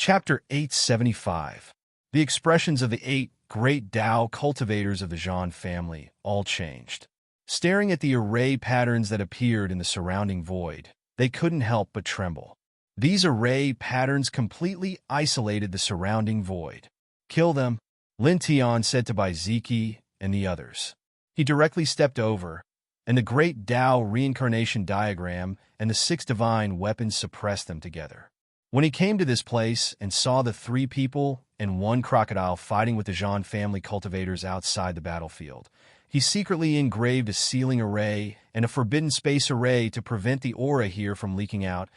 Chapter 875. The expressions of the 8 great Tao cultivators of the Zhan family all changed. Staring at the array patterns that appeared in the surrounding void, they couldn't help but tremble. These array patterns completely isolated the surrounding void. "Kill them," Lin Tian said to Bai Ziki and the others. He directly stepped over, and the great Tao reincarnation diagram and the 6 divine weapons suppressed them together. When he came to this place and saw the 3 people and 1 crocodile fighting with the Zhan family cultivators outside the battlefield, he secretly engraved a sealing array and a forbidden space array to prevent the aura here from leaking out,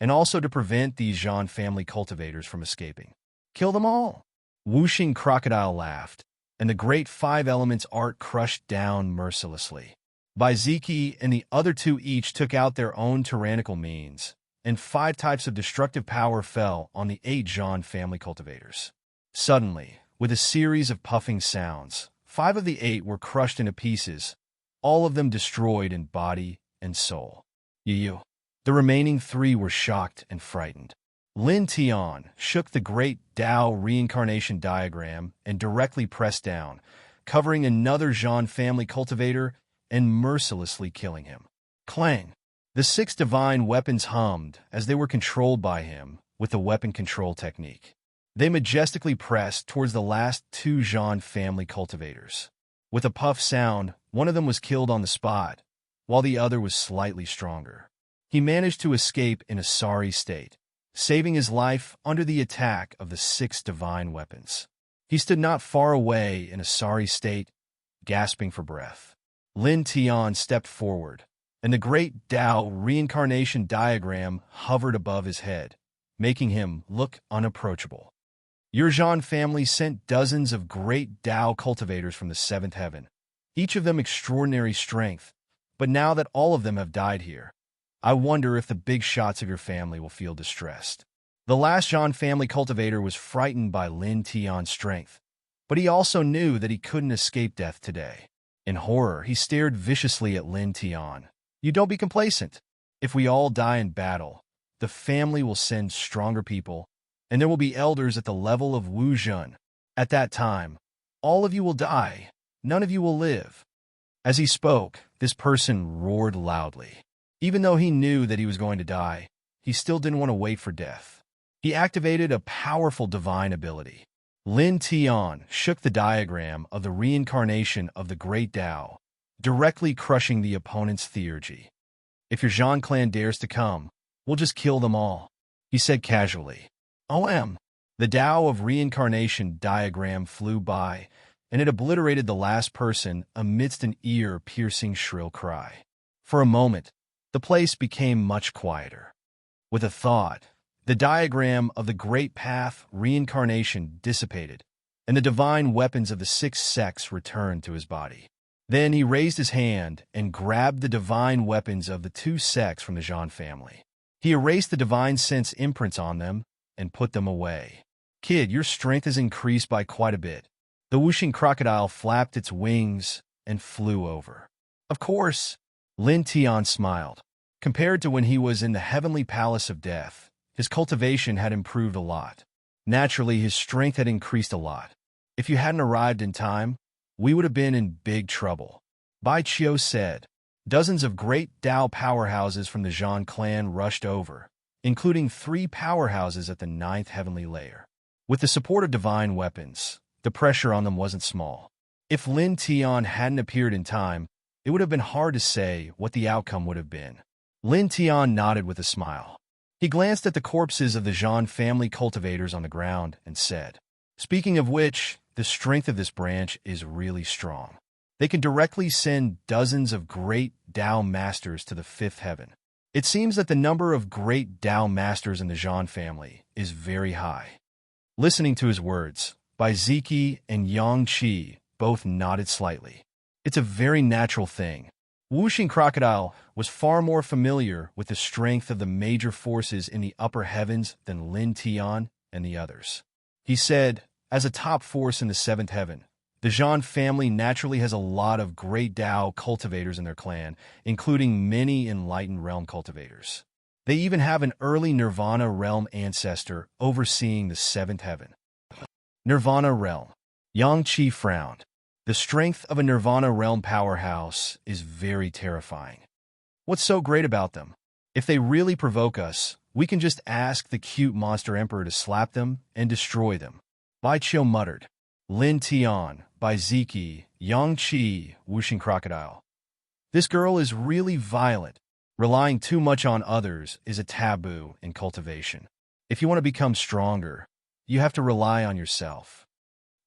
and also to prevent these Zhan family cultivators from escaping. "Kill them all!" Whooshing crocodile laughed, and the great 5 elements art crushed down mercilessly. Bai Ziki and the other 2 each took out their own tyrannical means, and 5 types of destructive power fell on the 8 Zhan family cultivators. Suddenly, with a series of puffing sounds, 5 of the 8 were crushed into pieces, all of them destroyed in body and soul. You. The remaining 3 were shocked and frightened. Lin Tian shook the great Tao reincarnation diagram and directly pressed down, covering another Zhan family cultivator and mercilessly killing him. Clang! The 6 divine weapons hummed as they were controlled by him with the weapon control technique. They majestically pressed towards the last 2 Zhan family cultivators. With a puff sound, one of them was killed on the spot, while the other was slightly stronger. He managed to escape in a sorry state, saving his life under the attack of the 6 divine weapons. He stood not far away in a sorry state, gasping for breath. Lin Tian stepped forward, and the great Tao reincarnation diagram hovered above his head, making him look unapproachable. Your Zhan family sent dozens of great Tao cultivators from the 7th heaven, each of them extraordinary strength, but now that all of them have died here, I wonder if the big shots of your family will feel distressed. The last Zhan family cultivator was frightened by Lin Tian's strength, but he also knew that he couldn't escape death today. In horror, he stared viciously at Lin Tian. "You don't be complacent. If we all die in battle, the family will send stronger people, and there will be elders at the level of Wu Zhen. At that time, all of you will die. None of you will live." As he spoke, this person roared loudly. Even though he knew that he was going to die, he still didn't want to wait for death. He activated a powerful divine ability. Lin Tian shook the diagram of the reincarnation of the Great Tao, directly crushing the opponent's theurgy. "If your Zhan clan dares to come, we'll just kill them all," he said casually. OM. The Tao of reincarnation diagram flew by, and it obliterated the last person amidst an ear-piercing shrill cry. For a moment, the place became much quieter. With a thought, the diagram of the Great Path reincarnation dissipated, and the divine weapons of the 6 sects returned to his body. Then he raised his hand and grabbed the divine weapons of the 2 sects from the Zhan family. He erased the divine sense imprints on them and put them away. "Kid, your strength has increased by quite a bit." The whooshing crocodile flapped its wings and flew over. "Of course," Lin Tian smiled. Compared to when he was in the heavenly palace of death, his cultivation had improved a lot. Naturally, his strength had increased a lot. "If you hadn't arrived in time, we would have been in big trouble," Bai Qiu said. Dozens of great Tao powerhouses from the Zhan clan rushed over, including 3 powerhouses at the 9th heavenly layer. With the support of divine weapons, the pressure on them wasn't small. If Lin Tian hadn't appeared in time, it would have been hard to say what the outcome would have been. Lin Tian nodded with a smile. He glanced at the corpses of the Zhan family cultivators on the ground and said, "Speaking of which, the strength of this branch is really strong. They can directly send dozens of great Tao masters to the 5th heaven. It seems that the number of great Tao masters in the Zhan family is very high." Listening to his words, Bai Ziki and Yang Qi both nodded slightly. "It's a very natural thing." Whooshing Crocodile was far more familiar with the strength of the major forces in the upper heavens than Lin Tian and the others. He said, "As a top force in the 7th heaven, the Zhan family naturally has a lot of great Tao cultivators in their clan, including many enlightened realm cultivators. They even have an early Nirvana realm ancestor overseeing the seventh heaven. Nirvana realm. Yang Qi frowned. The strength of a Nirvana realm powerhouse is very terrifying. What's so great about them? If they really provoke us, we can just ask the cute monster emperor to slap them and destroy them. Bai Qiu muttered. Lin Tian, by Ziki, Yang Qi, whooshing crocodile. This girl is really violent. Relying too much on others is a taboo in cultivation. If you want to become stronger, you have to rely on yourself.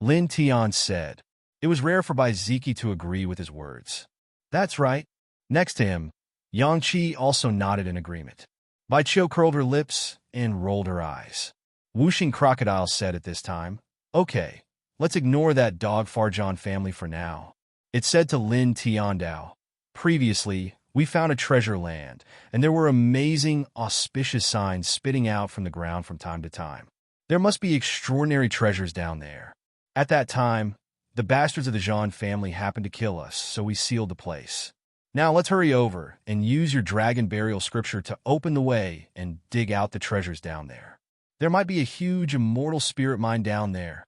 Lin Tian said. It was rare for Bai Ziki to agree with his words. That's right. Next to him, Yang Qi also nodded in agreement. Bai Qiu curled her lips and rolled her eyes. Whooshing crocodile said at this time, Okay, let's ignore that dog Farjan family for now. It said to Lin Tiandao. Previously, we found a treasure land, and there were amazing, auspicious signs spitting out from the ground from time to time. There must be extraordinary treasures down there. At that time, the bastards of the Zhan family happened to kill us, so we sealed the place. Now let's hurry over and use your dragon burial scripture to open the way and dig out the treasures down there. There might be a huge immortal spirit mine down there.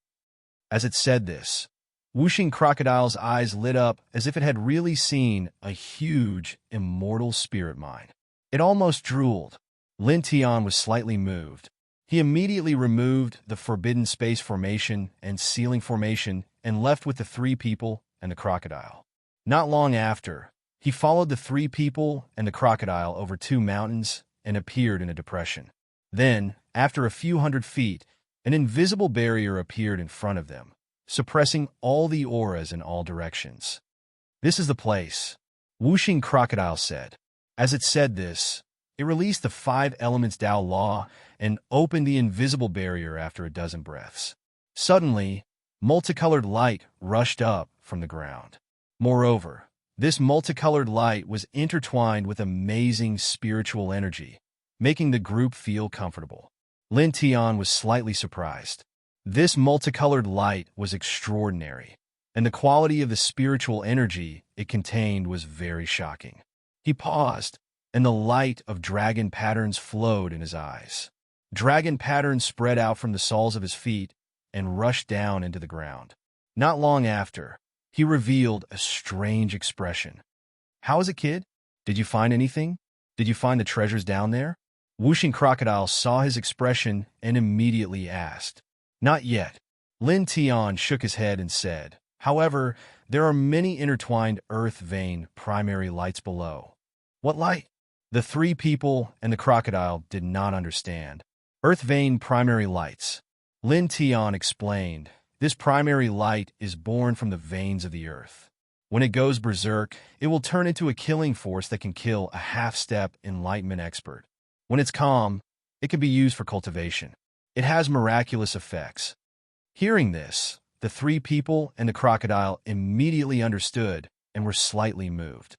As it said this, whooshing crocodile's eyes lit up as if it had really seen a huge immortal spirit mine. It almost drooled. Lin Tian was slightly moved. He immediately removed the forbidden space formation and ceiling formation and left with the three people and the crocodile. Not long after, he followed the three people and the crocodile over 2 mountains and appeared in a depression. Then, after a few hundred feet, an invisible barrier appeared in front of them, suppressing all the auras in all directions. This is the place, whooshing crocodile said. As it said this, it released the 5 elements Tao law and opened the invisible barrier after a dozen breaths. Suddenly, multicolored light rushed up from the ground. Moreover, this multicolored light was intertwined with amazing spiritual energy, making the group feel comfortable. Lin Tian was slightly surprised. This multicolored light was extraordinary, and the quality of the spiritual energy it contained was very shocking. He paused, and the light of dragon patterns flowed in his eyes. Dragon patterns spread out from the soles of his feet and rushed down into the ground. Not long after, he revealed a strange expression. How is it, kid? Did you find anything? Did you find the treasures down there? Whooshing crocodile saw his expression and immediately asked. Not yet. Lin Tian shook his head and said, However, there are many intertwined earth vein primary lights below. What light? The three people and the crocodile did not understand. Earth vein primary lights. Lin Tian explained, this primary light is born from the veins of the earth. When it goes berserk, it will turn into a killing force that can kill a half-step enlightenment expert. When it's calm, it can be used for cultivation. It has miraculous effects. Hearing this, the three people and the crocodile immediately understood and were slightly moved.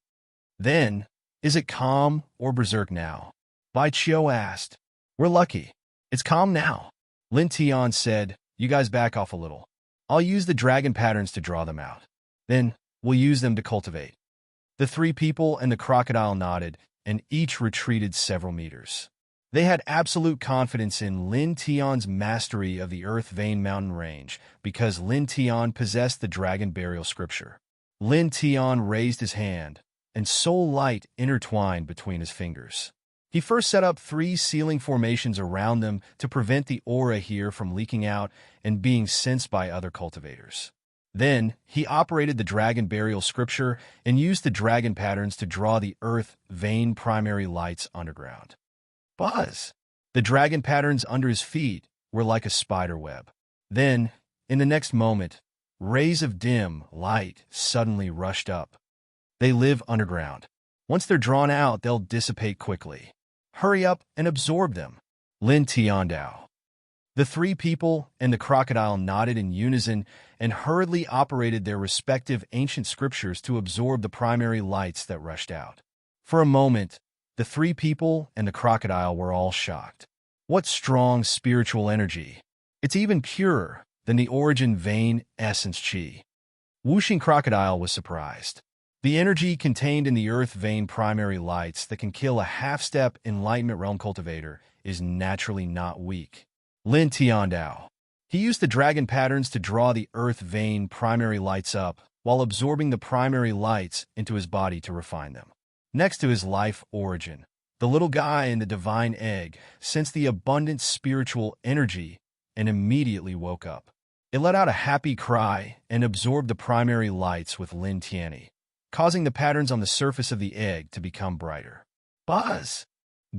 Then, is it calm or berserk now? Bai Qiu asked. We're lucky. It's calm now. Lin Tian said, you guys back off a little. I'll use the dragon patterns to draw them out. Then, we'll use them to cultivate. The three people and the crocodile nodded, and each retreated several meters. They had absolute confidence in Lin Tian's mastery of the Earth Vein Mountain Range because Lin Tian possessed the Dragon Burial Scripture. Lin Tian raised his hand, and soul light intertwined between his fingers. He first set up 3 ceiling formations around them to prevent the aura here from leaking out and being sensed by other cultivators. Then, he operated the Dragon Burial Scripture and used the dragon patterns to draw the Earth Vein primary lights underground. Buzz! The dragon patterns under his feet were like a spider web. Then, in the next moment, rays of dim light suddenly rushed up. They live underground. Once they're drawn out, they'll dissipate quickly. Hurry up and absorb them. Lin Tiandao. The three people and the crocodile nodded in unison and hurriedly operated their respective ancient scriptures to absorb the primary lights that rushed out. For a moment, the three people and the crocodile were all shocked. What strong spiritual energy! It's even purer than the origin vein essence chi. Whooshing crocodile was surprised. The energy contained in the earth vein primary lights that can kill a half-step enlightenment realm cultivator is naturally not weak. Lin Tiandao. He used the dragon patterns to draw the earth vein primary lights up while absorbing the primary lights into his body to refine them. Next to his life origin, the little guy in the divine egg sensed the abundant spiritual energy and immediately woke up. It let out a happy cry and absorbed the primary lights with Lin Tianyi, causing the patterns on the surface of the egg to become brighter. Buzz!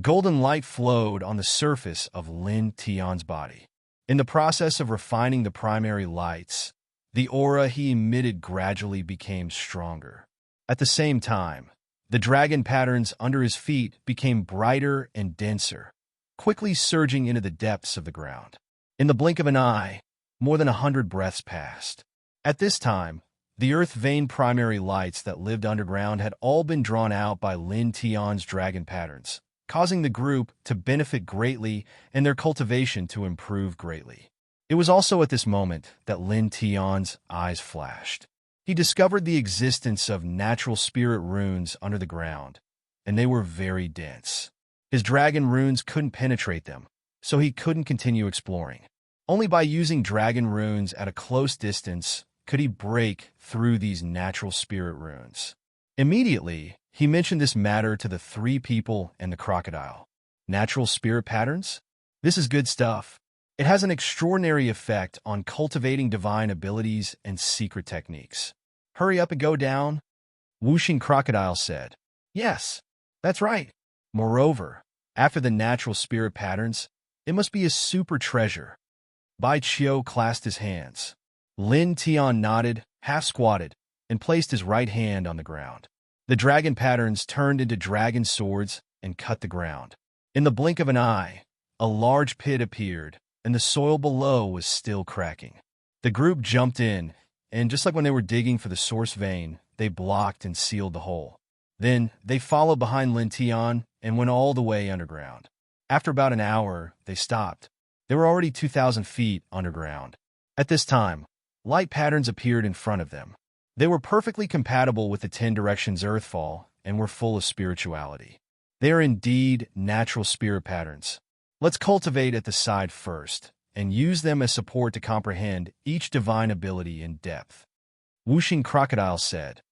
Golden light flowed on the surface of Lin Tian's body. In the process of refining the primary lights, the aura he emitted gradually became stronger. At the same time, the dragon patterns under his feet became brighter and denser, quickly surging into the depths of the ground. In the blink of an eye, more than 100 breaths passed. At this time, the earth vein primary lights that lived underground had all been drawn out by Lin Tian's dragon patterns, causing the group to benefit greatly and their cultivation to improve greatly. It was also at this moment that Lin Tian's eyes flashed. He discovered the existence of natural spirit runes under the ground, and they were very dense. His dragon runes couldn't penetrate them, so he couldn't continue exploring. Only by using dragon runes at a close distance could he break through these natural spirit runes. Immediately, he mentioned this matter to the 3 people and the crocodile. Natural spirit patterns? This is good stuff. It has an extraordinary effect on cultivating divine abilities and secret techniques. Hurry up and go down, Whooshing Crocodile said. Yes, that's right. Moreover, after the natural spirit patterns, it must be a super treasure. Bai Qiu clasped his hands. Lin Tian nodded, half-squatted, and placed his right hand on the ground. The dragon patterns turned into dragon swords and cut the ground. In the blink of an eye, a large pit appeared, and the soil below was still cracking. The group jumped in, and just like when they were digging for the source vein, they blocked and sealed the hole. Then, they followed behind Lin Tian and went all the way underground. After about an hour, they stopped. They were already 2,000 feet underground. At this time, light patterns appeared in front of them. They were perfectly compatible with the 10 directions Earthfall and were full of spirituality. They are indeed natural spirit patterns. Let's cultivate at the side first, and use them as support to comprehend each divine ability in depth. Whooshing Crocodile said.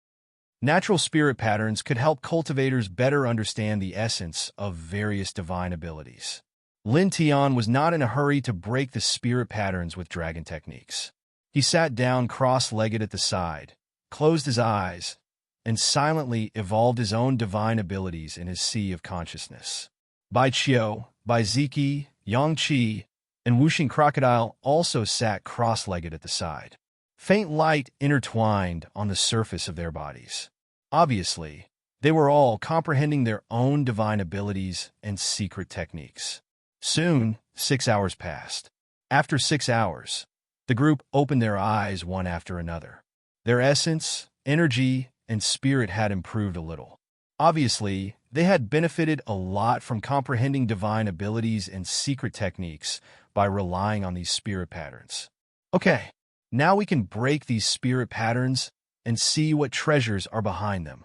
Natural spirit patterns could help cultivators better understand the essence of various divine abilities. Lin Tian was not in a hurry to break the spirit patterns with dragon techniques. He sat down cross-legged at the side, closed his eyes, and silently evolved his own divine abilities in his sea of consciousness. Bai Qiu, Bai Ziki, Yang Qi, and Whooshing Crocodile also sat cross-legged at the side. Faint light intertwined on the surface of their bodies. Obviously, they were all comprehending their own divine abilities and secret techniques. Soon, 6 hours passed. After 6 hours, the group opened their eyes one after another. Their essence, energy, and spirit had improved a little. Obviously, they had benefited a lot from comprehending divine abilities and secret techniques by relying on these spirit patterns. Okay, now we can break these spirit patterns and see what treasures are behind them.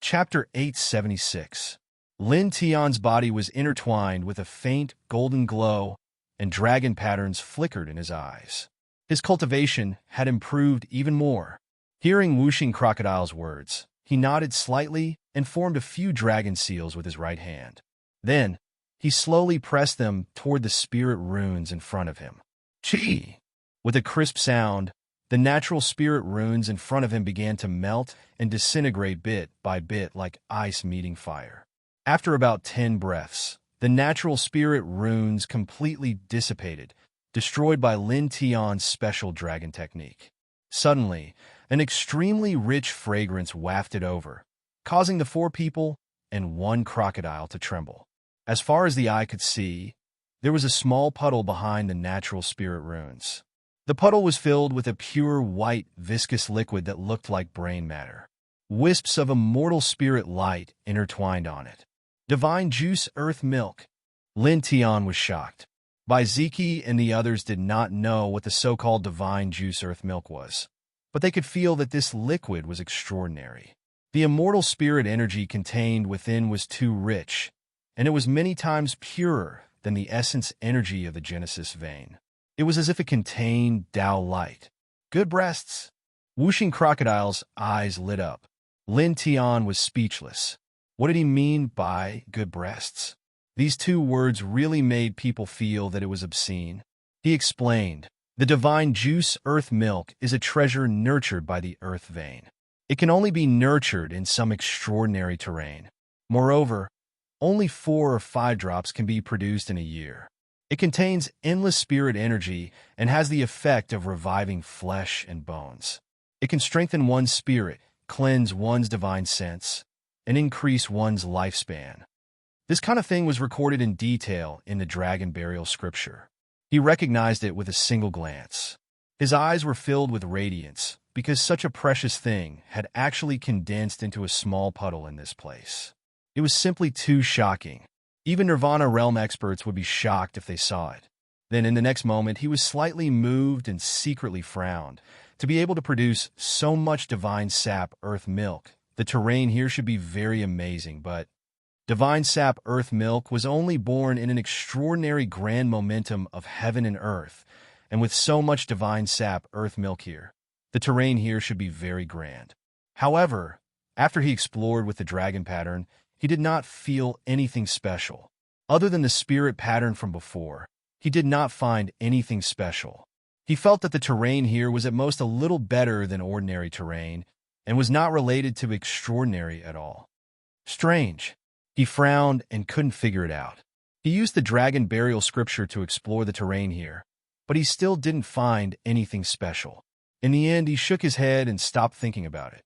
Chapter 876. Lin Tian's body was intertwined with a faint golden glow, and dragon patterns flickered in his eyes. His cultivation had improved even more. Hearing Whooshing Crocodile's words, he nodded slightly and formed a few dragon seals with his right hand. Then, he slowly pressed them toward the spirit runes in front of him. Chi! With a crisp sound, the natural spirit runes in front of him began to melt and disintegrate bit by bit like ice meeting fire. After about 10 breaths, the natural spirit runes completely dissipated, destroyed by Lin Tian's special dragon technique. Suddenly, an extremely rich fragrance wafted over, causing the 4 people and 1 crocodile to tremble. As far as the eye could see, there was a small puddle behind the natural spirit runes. The puddle was filled with a pure white, viscous liquid that looked like brain matter. Wisps of immortal spirit light intertwined on it. Divine juice earth milk. Lin Tian was shocked. Bai Ziki and the others did not know what the so-called divine juice earth milk was. but they could feel that this liquid was extraordinary. The immortal spirit energy contained within was too rich, and it was many times purer than the essence energy of the Genesis vein. It was as if it contained Tao light. Good breasts. Whooshing Crocodile's eyes lit up. Lin Tian was speechless. What did he mean by good breasts? These two words really made people feel that it was obscene. He explained, the divine juice earth milk is a treasure nurtured by the earth vein. It can only be nurtured in some extraordinary terrain. Moreover, only 4 or 5 drops can be produced in a year. It contains endless spirit energy and has the effect of reviving flesh and bones. It can strengthen one's spirit, cleanse one's divine sense, and increase one's lifespan. This kind of thing was recorded in detail in the dragon burial scripture. He recognized it with a single glance. His eyes were filled with radiance, because such a precious thing had actually condensed into a small puddle in this place. It was simply too shocking. Even Nirvana realm experts would be shocked if they saw it. Then in the next moment, he was slightly moved and secretly frowned. To be able to produce so much divine sap earth milk, the terrain here should be very amazing, but divine sap earth milk was only born in an extraordinary grand momentum of heaven and earth, and with so much divine sap earth milk here, the terrain here should be very grand. However, after he explored with the dragon pattern, he did not feel anything special. Other than the spirit pattern from before, he did not find anything special. He felt that the terrain here was at most a little better than ordinary terrain, and was not related to extraordinary at all. Strange. He frowned and couldn't figure it out. He used the dragon burial scripture to explore the terrain here, but he still didn't find anything special. In the end, he shook his head and stopped thinking about it.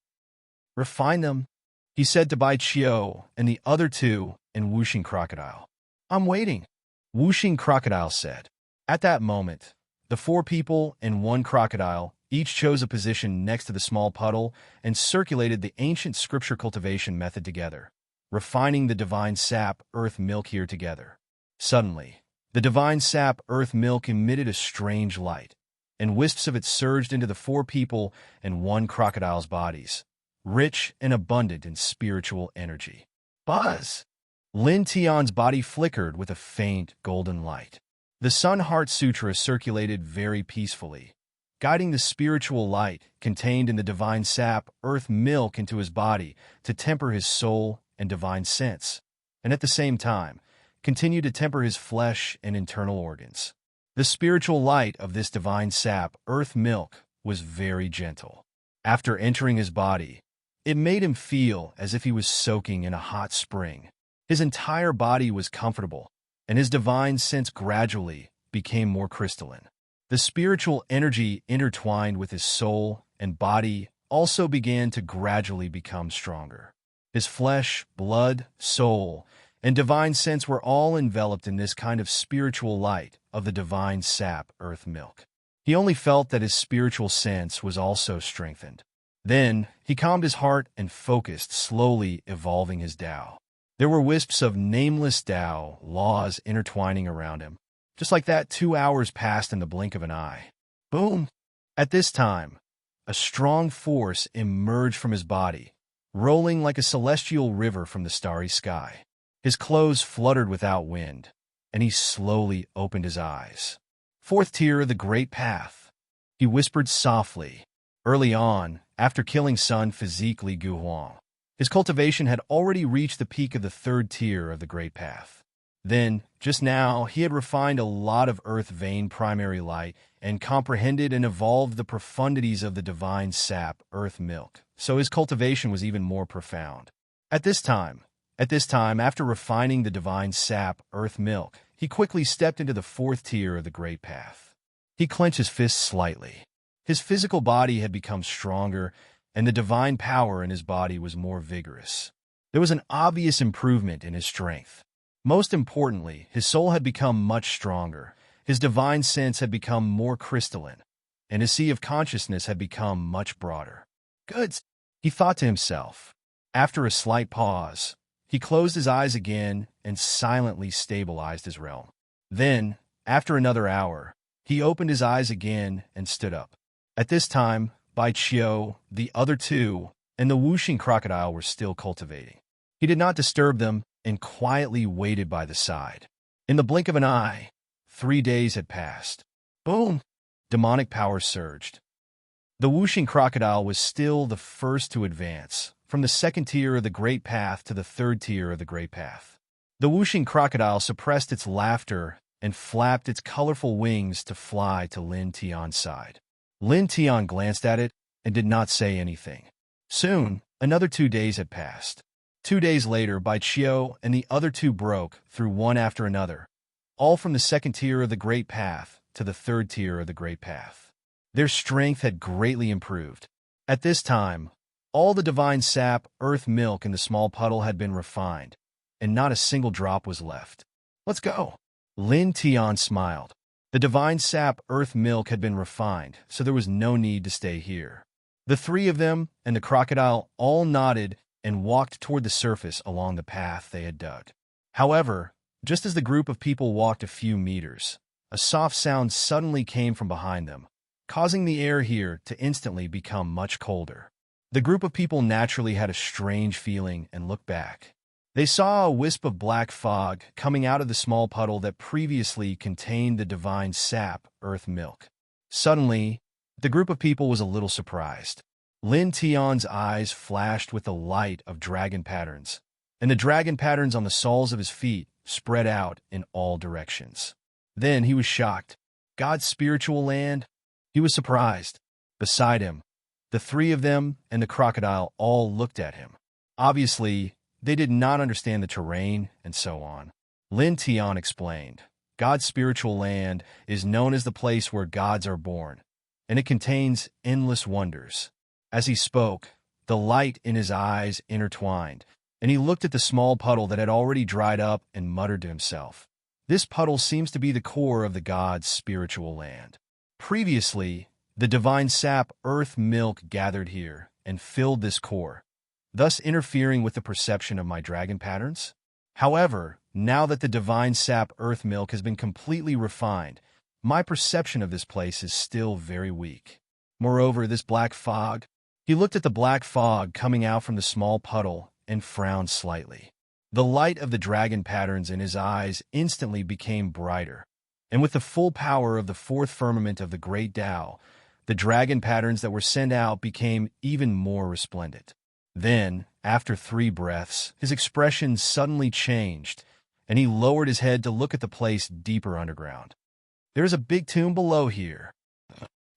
Refine them, he said to Bai Chio and the other two and Whooshing Crocodile. I'm waiting, Whooshing Crocodile said. At that moment, the 4 people and 1 crocodile each chose a position next to the small puddle and circulated the ancient scripture cultivation method together, refining the divine sap earth milk here together. Suddenly, the divine sap earth milk emitted a strange light, and wisps of it surged into the 4 people and 1 crocodile's bodies, rich and abundant in spiritual energy. Buzz! Lin Tian's body flickered with a faint golden light. The Sun Heart Sutra circulated very peacefully, guiding the spiritual light contained in the divine sap earth milk into his body to temper his soul and divine sense, and at the same time, continue to temper his flesh and internal organs. The spiritual light of this divine sap earth milk was very gentle. After entering his body, it made him feel as if he was soaking in a hot spring. His entire body was comfortable, and his divine sense gradually became more crystalline. The spiritual energy intertwined with his soul and body also began to gradually become stronger. His flesh, blood, soul, and divine sense were all enveloped in this kind of spiritual light of the divine sap earth milk. He only felt that his spiritual sense was also strengthened. Then he calmed his heart and focused, slowly evolving his Tao. There were wisps of nameless Tao laws intertwining around him. Just like that, 2 hours passed in the blink of an eye. Boom! At this time, a strong force emerged from his body, rolling like a celestial river from the starry sky. His clothes fluttered without wind, and he slowly opened his eyes. 4th tier of the Great Path, he whispered softly. Early on, after killing Sun physically Gu Huang, his cultivation had already reached the peak of the 3rd tier of the Great Path. Then, just now, he had refined a lot of earth vein primary light and comprehended and evolved the profundities of the divine sap earth milk, so his cultivation was even more profound. At this time, after refining the divine sap earth milk, he quickly stepped into the 4th tier of the Great Path. He clenched his fists slightly. His physical body had become stronger, and the divine power in his body was more vigorous. There was an obvious improvement in his strength. Most importantly, his soul had become much stronger, his divine sense had become more crystalline, and his sea of consciousness had become much broader. Good, he thought to himself. After a slight pause, he closed his eyes again and silently stabilized his realm. Then, after another hour, he opened his eyes again and stood up. At this time, Bai Chiu, the other two, and the whooshing crocodile were still cultivating. He did not disturb them and quietly waited by the side. In the blink of an eye, 3 days had passed. Boom! Demonic power surged. The whooshing crocodile was still the first to advance, from the second tier of the Great Path to the third tier of the Great Path. The whooshing crocodile suppressed its laughter and flapped its colorful wings to fly to Lin Tian's side. Lin Tian glanced at it and did not say anything. Soon, another 2 days had passed. 2 days later, Bai Chiu and the other two broke through one after another, all from the second tier of the Great Path to the third tier of the Great Path. Their strength had greatly improved. At this time, all the divine sap, earth milk in the small puddle had been refined, and not a single drop was left. Let's go. Lin Tian smiled. The divine sap, earth milk had been refined, so there was no need to stay here. The three of them and the crocodile all nodded and walked toward the surface along the path they had dug. However, just as the group of people walked a few meters, a soft sound suddenly came from behind them, causing the air here to instantly become much colder. The group of people naturally had a strange feeling and looked back. They saw a wisp of black fog coming out of the small puddle that previously contained the divine sap, earth milk. Suddenly, the group of people was a little surprised. Lin Tian's eyes flashed with the light of dragon patterns, and the dragon patterns on the soles of his feet spread out in all directions. Then he was shocked. God's spiritual land? He was surprised. Beside him, the three of them and the crocodile all looked at him. Obviously, they did not understand the terrain and so on. Lin Tian explained, God's spiritual land is known as the place where gods are born, and it contains endless wonders. As he spoke, the light in his eyes intertwined, and he looked at the small puddle that had already dried up and muttered to himself. This puddle seems to be the core of the god's spiritual land. Previously, the divine sap, earth milk gathered here and filled this core, thus interfering with the perception of my dragon patterns. However, now that the divine sap, earth milk has been completely refined, my perception of this place is still very weak. Moreover, this black fog. He looked at the black fog coming out from the small puddle and frowned slightly. The light of the dragon patterns in his eyes instantly became brighter, and with the full power of the fourth firmament of the great Tao, the dragon patterns that were sent out became even more resplendent. Then, after 3 breaths, his expression suddenly changed, and he lowered his head to look at the place deeper underground. There is a big tomb below here.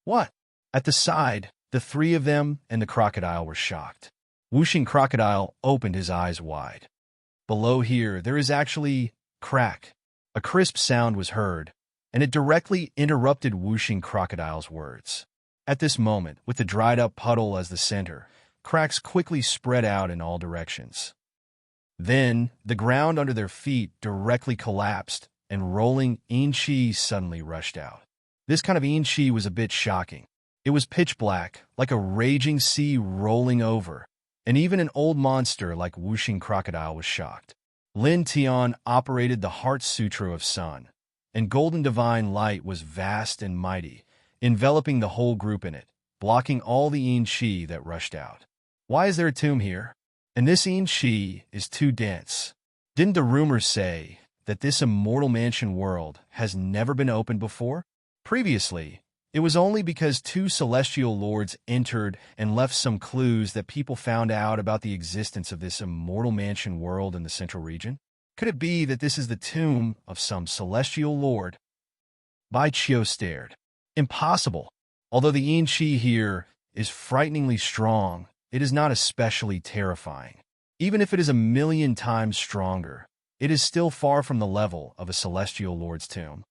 What? At the side, the three of them and the crocodile were shocked. Whooshing crocodile opened his eyes wide. Below here, there is actually crack. A crisp sound was heard, and it directly interrupted whooshing crocodile's words. At this moment, with the dried-up puddle as the center, cracks quickly spread out in all directions. Then, the ground under their feet directly collapsed, and rolling yin-chi suddenly rushed out. This kind of yin-chi was a bit shocking. It was pitch black, like a raging sea rolling over, and even an old monster like whooshing crocodile was shocked. Lin Tian operated the Heart Sutra of Sun, and golden divine light was vast and mighty, enveloping the whole group in it, blocking all the yin-chi that rushed out. Why is there a tomb here? And this yin-chi is too dense. Didn't the rumors say that this immortal mansion world has never been opened before? Previously, it was only because 2 celestial lords entered and left some clues that people found out about the existence of this immortal mansion world in the central region. Could it be that this is the tomb of some celestial lord? Bai Chiu stared. Impossible. Although the yin-chi here is frighteningly strong, it is not especially terrifying. Even if it is 1,000,000 times stronger, it is still far from the level of a celestial lord's tomb.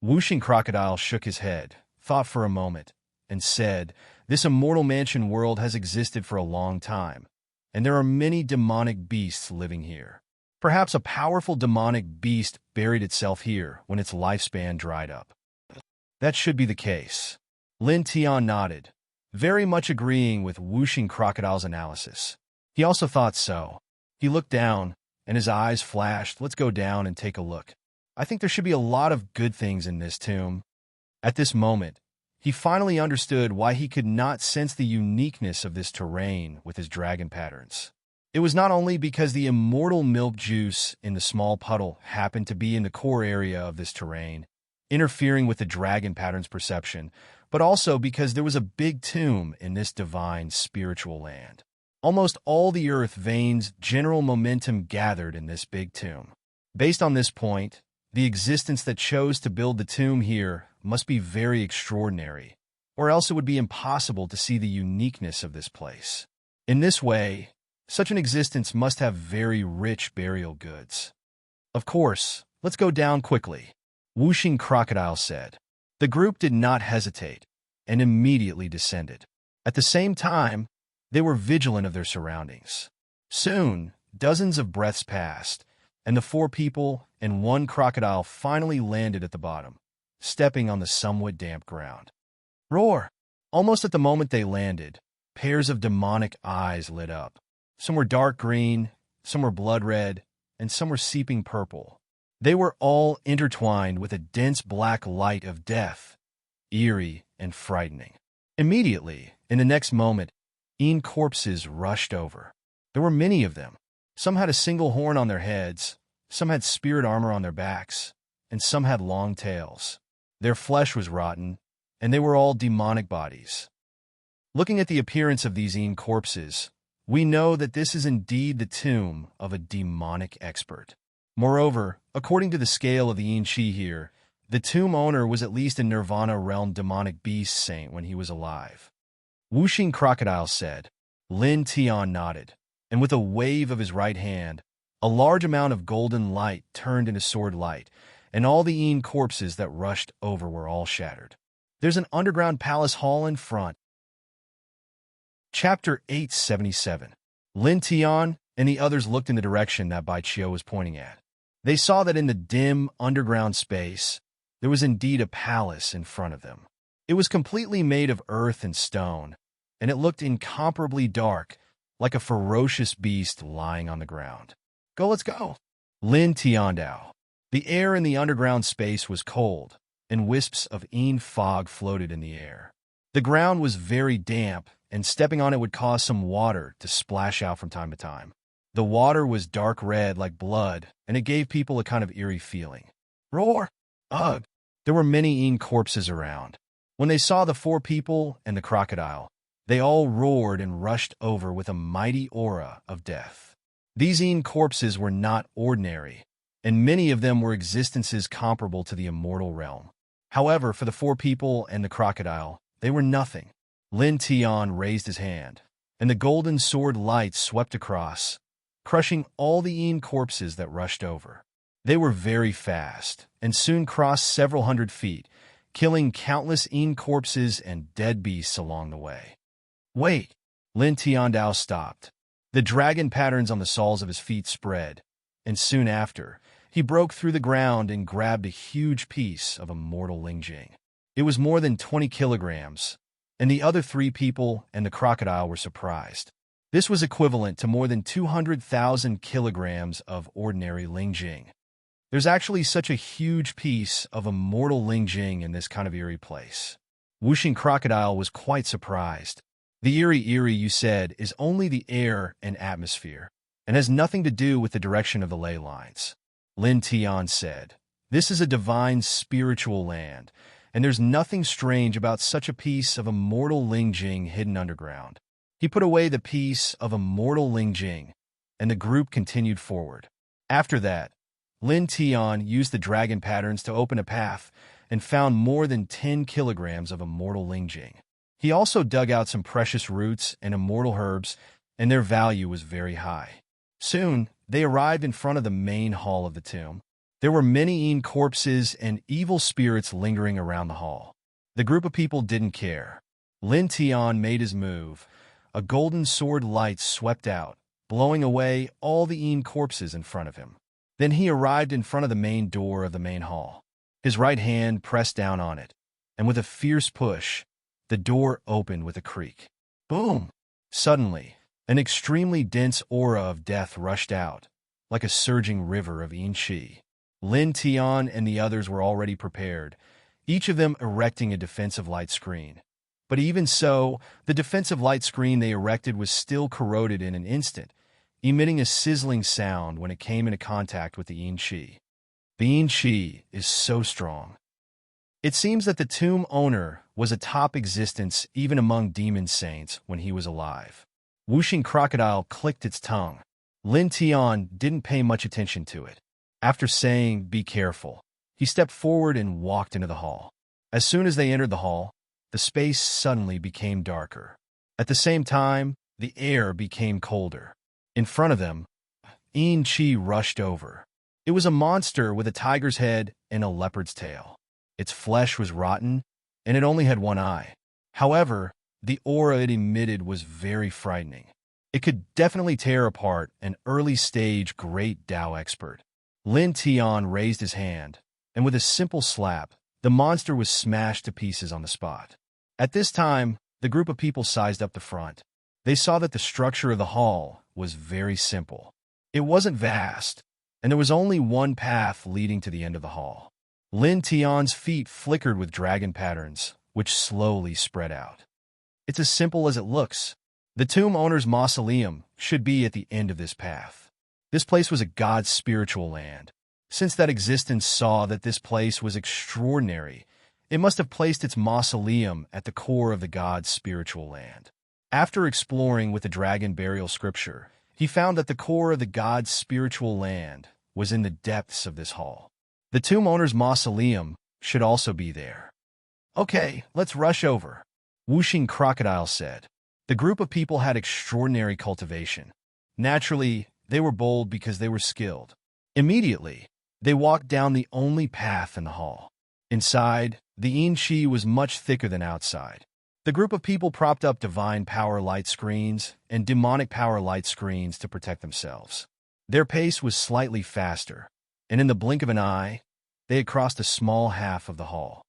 Whooshing crocodile shook his head, thought for a moment, and said, This immortal mansion world has existed for a long time, and there are many demonic beasts living here. Perhaps a powerful demonic beast buried itself here when its lifespan dried up. That should be the case. Lin Tian nodded, very much agreeing with whooshing crocodile's analysis. He also thought so. He looked down, and his eyes flashed. Let's go down and take a look. I think there should be a lot of good things in this tomb. At this moment, he finally understood why he could not sense the uniqueness of this terrain with his dragon patterns. It was not only because the immortal milk juice in the small puddle happened to be in the core area of this terrain, interfering with the dragon pattern's perception, but also because there was a big tomb in this divine spiritual land. Almost all the earth veins' general momentum gathered in this big tomb. Based on this point, the existence that chose to build the tomb here must be very extraordinary, or else it would be impossible to see the uniqueness of this place. In this way, such an existence must have very rich burial goods. Of course, let's go down quickly, Whooshing Crocodile said. The group did not hesitate and immediately descended. At the same time, they were vigilant of their surroundings. Soon, dozens of breaths passed, and the 4 people and 1 crocodile finally landed at the bottom, stepping on the somewhat damp ground. Roar! Almost at the moment they landed, pairs of demonic eyes lit up. Some were dark green, some were blood red, and some were seeping purple. They were all intertwined with a dense black light of death, eerie and frightening. Immediately, in the next moment, corpses rushed over. There were many of them. Some had a single horn on their heads, some had spirit armor on their backs, and some had long tails. Their flesh was rotten, and they were all demonic bodies. Looking at the appearance of these corpses, we know that this is indeed the tomb of a demonic expert. Moreover, according to the scale of the Chi here, the tomb owner was at least a Nirvana realm demonic beast saint when he was alive. Whooshing Crocodile said. Lin Tian nodded, and with a wave of his right hand, a large amount of golden light turned into sword light, and all the corpses that rushed over were all shattered. There's an underground palace hall in front. Chapter 877. Lin Tian and the others looked in the direction that Bai Qiu was pointing at. They saw that in the dim, underground space, there was indeed a palace in front of them. It was completely made of earth and stone, and it looked incomparably dark, like a ferocious beast lying on the ground. Let's go. Lin Tiandao. The air in the underground space was cold, and wisps of fog floated in the air. The ground was very damp, and stepping on it would cause some water to splash out from time to time. The water was dark red like blood, and it gave people a kind of eerie feeling. Roar! Ugh! There were many corpses around. When they saw the 4 people and the crocodile, they all roared and rushed over with a mighty aura of death. These corpses were not ordinary, and many of them were existences comparable to the immortal realm. However, for the 4 people and the crocodile, they were nothing. Lin Tian raised his hand, and the golden sword light swept across, crushing all the corpses that rushed over. They were very fast, and soon crossed several hundred feet, killing countless corpses and dead beasts along the way. Wait! Lin Tiandao stopped. The dragon patterns on the soles of his feet spread, and soon after, he broke through the ground and grabbed a huge piece of immortal Lingjing. It was more than 20 kilograms, and the other 3 people and the crocodile were surprised. This was equivalent to more than 200,000 kilograms of ordinary Lingjing. There's actually such a huge piece of immortal Lingjing in this kind of eerie place. Whooshing Crocodile was quite surprised. The eerie you said is only the air and atmosphere, and has nothing to do with the direction of the ley lines. Lin Tian said, This is a divine spiritual land, and there's nothing strange about such a piece of immortal Lingjing hidden underground. He put away the piece of immortal Lingjing, and the group continued forward. After that, Lin Tian used the dragon patterns to open a path and found more than 10 kilograms of immortal Lingjing. He also dug out some precious roots and immortal herbs, and their value was very high. Soon, they arrived in front of the main hall of the tomb. There were many corpses and evil spirits lingering around the hall. The group of people didn't care. Lin Tian made his move. A golden sword light swept out, blowing away all the corpses in front of him. Then he arrived in front of the main door of the main hall. His right hand pressed down on it, and with a fierce push, the door opened with a creak. Boom! Suddenly, an extremely dense aura of death rushed out, like a surging river of Qi. Lin Tian and the others were already prepared, each of them erecting a defensive light screen. But even so, the defensive light screen they erected was still corroded in an instant, emitting a sizzling sound when it came into contact with the Yin-Chi. The Yin-Chi is so strong. It seems that the tomb owner was a top existence even among demon saints when he was alive. Whooshing crocodile clicked its tongue. Lin Tian didn't pay much attention to it. After saying, "Be careful," he stepped forward and walked into the hall. As soon as they entered the hall, the space suddenly became darker. At the same time, the air became colder. In front of them, Yin Chi rushed over. It was a monster with a tiger's head and a leopard's tail. Its flesh was rotten, and it only had one eye. However, the aura it emitted was very frightening. It could definitely tear apart an early-stage great Dao expert. Lin Tian raised his hand, and with a simple slap, the monster was smashed to pieces on the spot. At this time, the group of people sized up the front. They saw that the structure of the hall was very simple. It wasn't vast, and there was only one path leading to the end of the hall. Lin Tian's feet flickered with dragon patterns, which slowly spread out. It's as simple as it looks. The tomb owner's mausoleum should be at the end of this path. This place was a god's spiritual land. Since that existence saw that this place was extraordinary, it must have placed its mausoleum at the core of the god's spiritual land. After exploring with the dragon burial scripture, he found that the core of the god's spiritual land was in the depths of this hall. The tomb owner's mausoleum should also be there. "Okay, let's rush over," Whooshing Crocodile said. The group of people had extraordinary cultivation. Naturally, they were bold because they were skilled. Immediately, they walked down the only path in the hall. Inside, the Yin-Chi was much thicker than outside. The group of people propped up divine power light screens and demonic power light screens to protect themselves. Their pace was slightly faster, and in the blink of an eye, they had crossed a small half of the hall.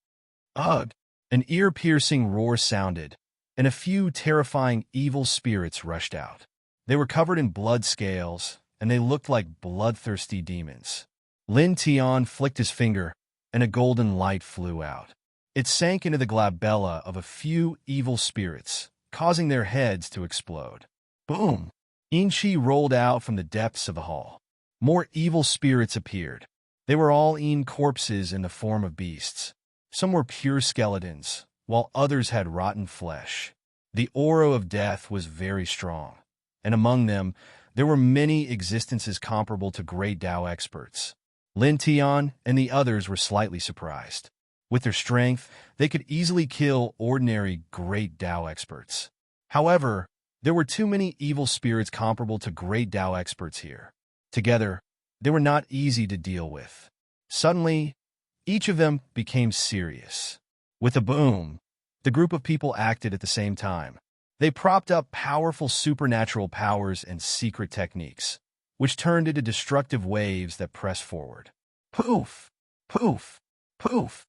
Ugh! An ear-piercing roar sounded, and a few terrifying evil spirits rushed out. They were covered in blood scales, and they looked like bloodthirsty demons. Lin Tian flicked his finger, and a golden light flew out. It sank into the glabella of a few evil spirits, causing their heads to explode. Boom! Yin-Chi rolled out from the depths of the hall. More evil spirits appeared. They were all Yin corpses in the form of beasts. Some were pure skeletons, while others had rotten flesh. The aura of death was very strong, and among them, there were many existences comparable to great Dao experts. Lin Tian and the others were slightly surprised. With their strength, they could easily kill ordinary great Dao experts. However, there were too many evil spirits comparable to great Dao experts here. Together, they were not easy to deal with. Suddenly, each of them became serious. With a boom, the group of people acted at the same time. They propped up powerful supernatural powers and secret techniques, which turned into destructive waves that pressed forward. Poof! Poof! Poof!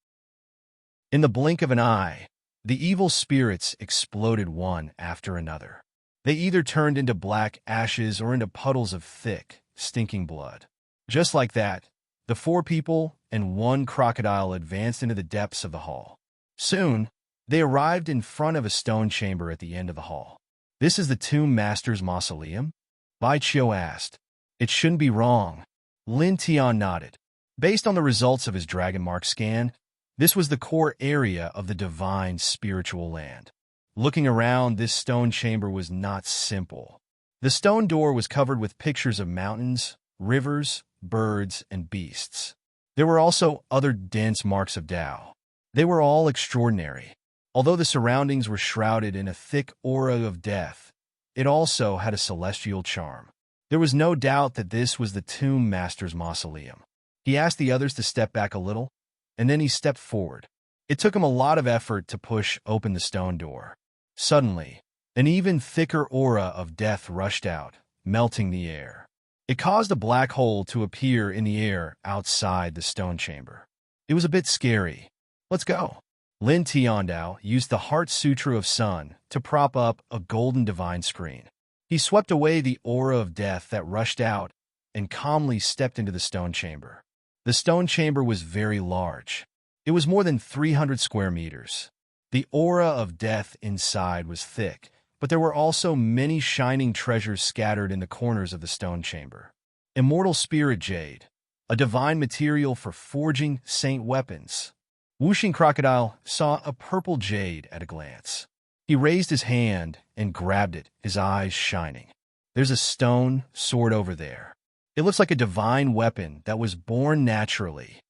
In the blink of an eye, the evil spirits exploded one after another. They either turned into black ashes or into puddles of thick, stinking blood. Just like that, the 4 people and 1 crocodile advanced into the depths of the hall. Soon, they arrived in front of a stone chamber at the end of the hall. "This is the Tomb Master's mausoleum?" Bai Qiu asked. "It shouldn't be wrong." Lin Tian nodded. Based on the results of his dragon mark scan, this was the core area of the divine spiritual land. Looking around, this stone chamber was not simple. The stone door was covered with pictures of mountains, rivers, birds, and beasts. There were also other dense marks of Dao. They were all extraordinary. Although the surroundings were shrouded in a thick aura of death, it also had a celestial charm. There was no doubt that this was the Tomb Master's mausoleum. He asked the others to step back a little, and then he stepped forward. It took him a lot of effort to push open the stone door. Suddenly, an even thicker aura of death rushed out, melting the air. It caused a black hole to appear in the air outside the stone chamber. It was a bit scary. "Let's go." Lin Tiandao used the Heart Sutra of Sun to prop up a golden divine screen. He swept away the aura of death that rushed out and calmly stepped into the stone chamber. The stone chamber was very large. It was more than 300 square meters. The aura of death inside was thick, but there were also many shining treasures scattered in the corners of the stone chamber. Immortal spirit jade, a divine material for forging saint weapons. Whooshing Crocodile saw a purple jade at a glance. He raised his hand and grabbed it, his eyes shining. There's a stone sword over there. It looks like a divine weapon that was born naturally.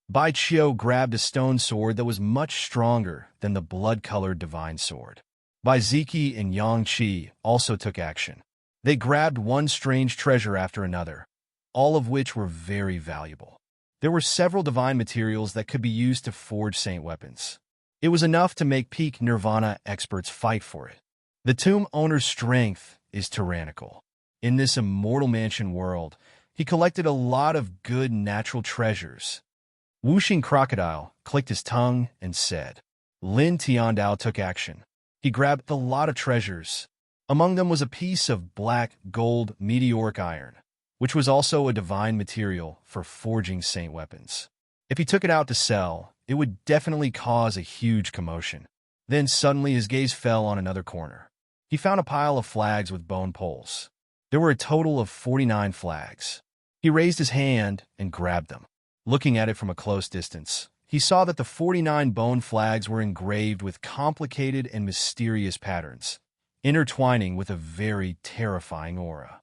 Bai Qiu grabbed a stone sword that was much stronger than the blood-colored divine sword. Bai Ziki and Yang Qi also took action. They grabbed one strange treasure after another, all of which were very valuable. There were several divine materials that could be used to forge saint weapons. It was enough to make peak Nirvana experts fight for it. The tomb owner's strength is tyrannical. In this immortal mansion world, he collected a lot of good natural treasures. Whooshing Crocodile clicked his tongue and said. Lin Tiandao took action. He grabbed a lot of treasures. Among them was a piece of black gold meteoric iron, which was also a divine material for forging saint weapons. If he took it out to sell, it would definitely cause a huge commotion. Then suddenly his gaze fell on another corner. He found a pile of flags with bone poles. There were a total of 49 flags. He raised his hand and grabbed them. Looking at it from a close distance, he saw that the 49 bone flags were engraved with complicated and mysterious patterns, intertwining with a very terrifying aura.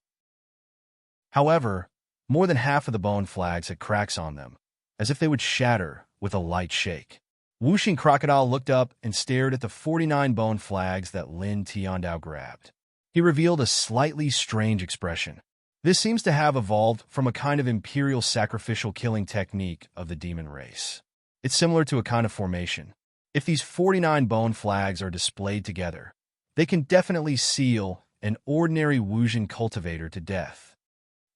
However, more than half of the bone flags had cracks on them, as if they would shatter with a light shake. Whooshing Crocodile looked up and stared at the 49 bone flags that Lin Tiandao grabbed. He revealed a slightly strange expression. This seems to have evolved from a kind of imperial sacrificial killing technique of the demon race. It's similar to a kind of formation. If these 49 bone flags are displayed together, they can definitely seal an ordinary Wuxian cultivator to death.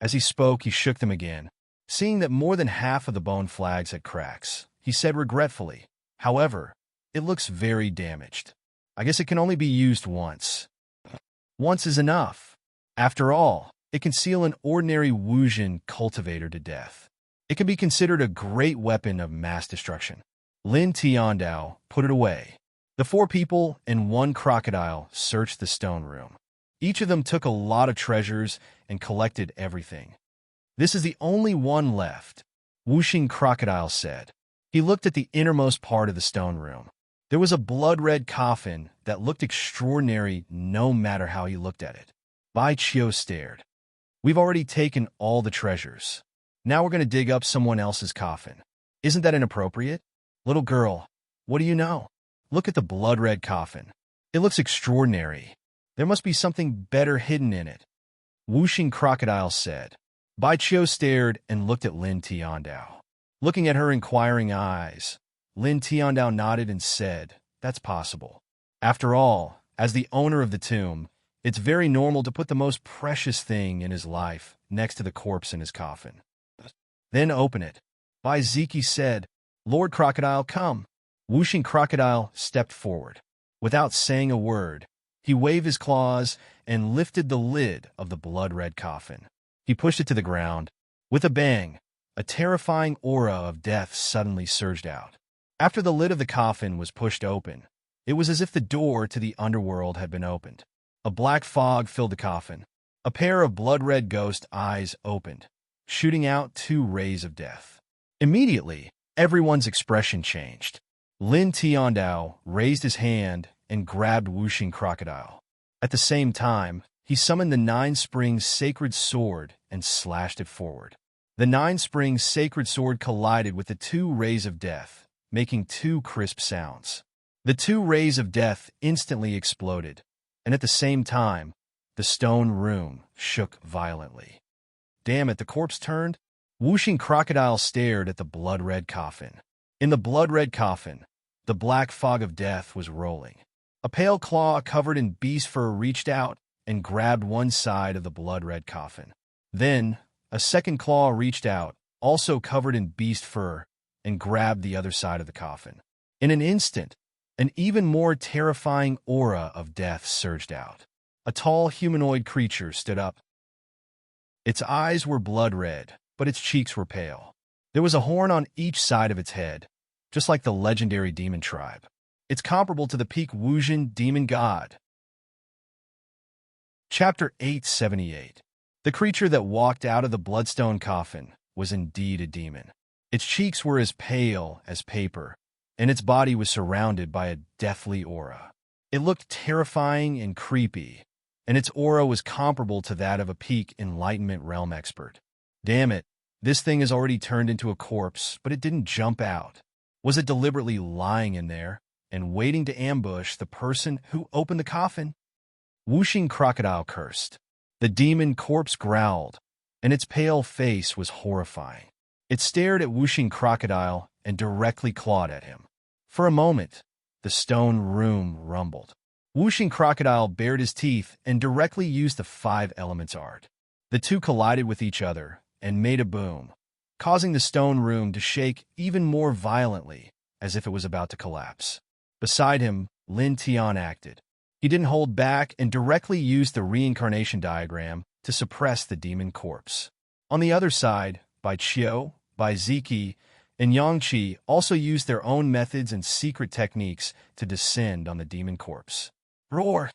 As he spoke, he shook them again. Seeing that more than half of the bone flags had cracks, he said regretfully, however, it looks very damaged. I guess it can only be used once. Once is enough. After all, it can seal an ordinary Wuxian cultivator to death. It can be considered a great weapon of mass destruction. Lin Tiandao put it away. The 4 people and 1 crocodile searched the stone room. Each of them took a lot of treasures and collected everything. This is the only one left, Whooshing Crocodile said. He looked at the innermost part of the stone room. There was a blood-red coffin that looked extraordinary no matter how he looked at it. Bai Qiu stared. We've already taken all the treasures. Now we're going to dig up someone else's coffin. Isn't that inappropriate? Little girl, what do you know? Look at the blood-red coffin. It looks extraordinary. There must be something better hidden in it. Whooshing Crocodile said. Bai Qiu stared and looked at Lin Tiandao. Looking at her inquiring eyes, Lin Tiandao nodded and said, that's possible. After all, as the owner of the tomb, it's very normal to put the most precious thing in his life next to the corpse in his coffin. Then open it. Bai Ziki said, Lord Crocodile, come. Whooshing Crocodile stepped forward. Without saying a word, he waved his claws and lifted the lid of the blood-red coffin. He pushed it to the ground. With a bang, a terrifying aura of death suddenly surged out. After the lid of the coffin was pushed open, it was as if the door to the underworld had been opened. A black fog filled the coffin. A pair of blood-red ghost eyes opened, shooting out 2 rays of death. Immediately, everyone's expression changed. Lin Tiandao raised his hand and grabbed Whooshing Crocodile. At the same time, he summoned the 9 Springs sacred sword and slashed it forward. The 9 Springs sacred sword collided with the 2 rays of death, making 2 crisp sounds. The 2 rays of death instantly exploded, and at the same time, the stone room shook violently. Damn it, the corpse turned? Whooshing Crocodile stared at the blood-red coffin. In the blood-red coffin, the black fog of death was rolling. A pale claw covered in beast fur reached out and grabbed one side of the blood-red coffin. Then, a second claw reached out, also covered in beast fur, and grabbed the other side of the coffin. In an instant, an even more terrifying aura of death surged out. A tall humanoid creature stood up. Its eyes were blood red, but its cheeks were pale. There was a horn on each side of its head, just like the legendary demon tribe. It's comparable to the peak Wuxian demon god. Chapter 878. The creature that walked out of the bloodstone coffin was indeed a demon. Its cheeks were as pale as paper, and its body was surrounded by a deathly aura. It looked terrifying and creepy, and its aura was comparable to that of a peak Enlightenment realm expert. Damn it, this thing has already turned into a corpse, but it didn't jump out. Was it deliberately lying in there and waiting to ambush the person who opened the coffin? Wuxing crocodile cursed. The demon corpse growled, and its pale face was horrifying. It stared at Wuxing crocodile and directly clawed at him. For a moment, the stone room rumbled. Wuxing crocodile bared his teeth and directly used the 5 elements art. The two collided with each other and made a boom, causing the stone room to shake even more violently, as if it was about to collapse. Beside him, Lin Tian acted. He didn't hold back and directly used the reincarnation diagram to suppress the demon corpse. On the other side, Bai Qiu, Bai Ziki, and Yangqi also used their own methods and secret techniques to descend on the demon corpse. Roar!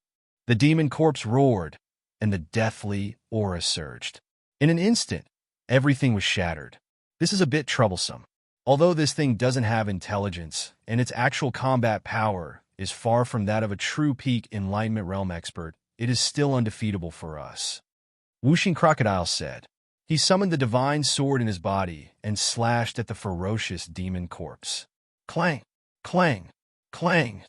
The demon corpse roared, and the deathly aura surged. In an instant, everything was shattered. This is a bit troublesome. Although this thing doesn't have intelligence, and its actual combat power is far from that of a true peak Enlightenment realm expert, it is still undefeatable for us. Wuxing crocodile said. He summoned the divine sword in his body and slashed at the ferocious demon corpse. Clang! Clang! Clang!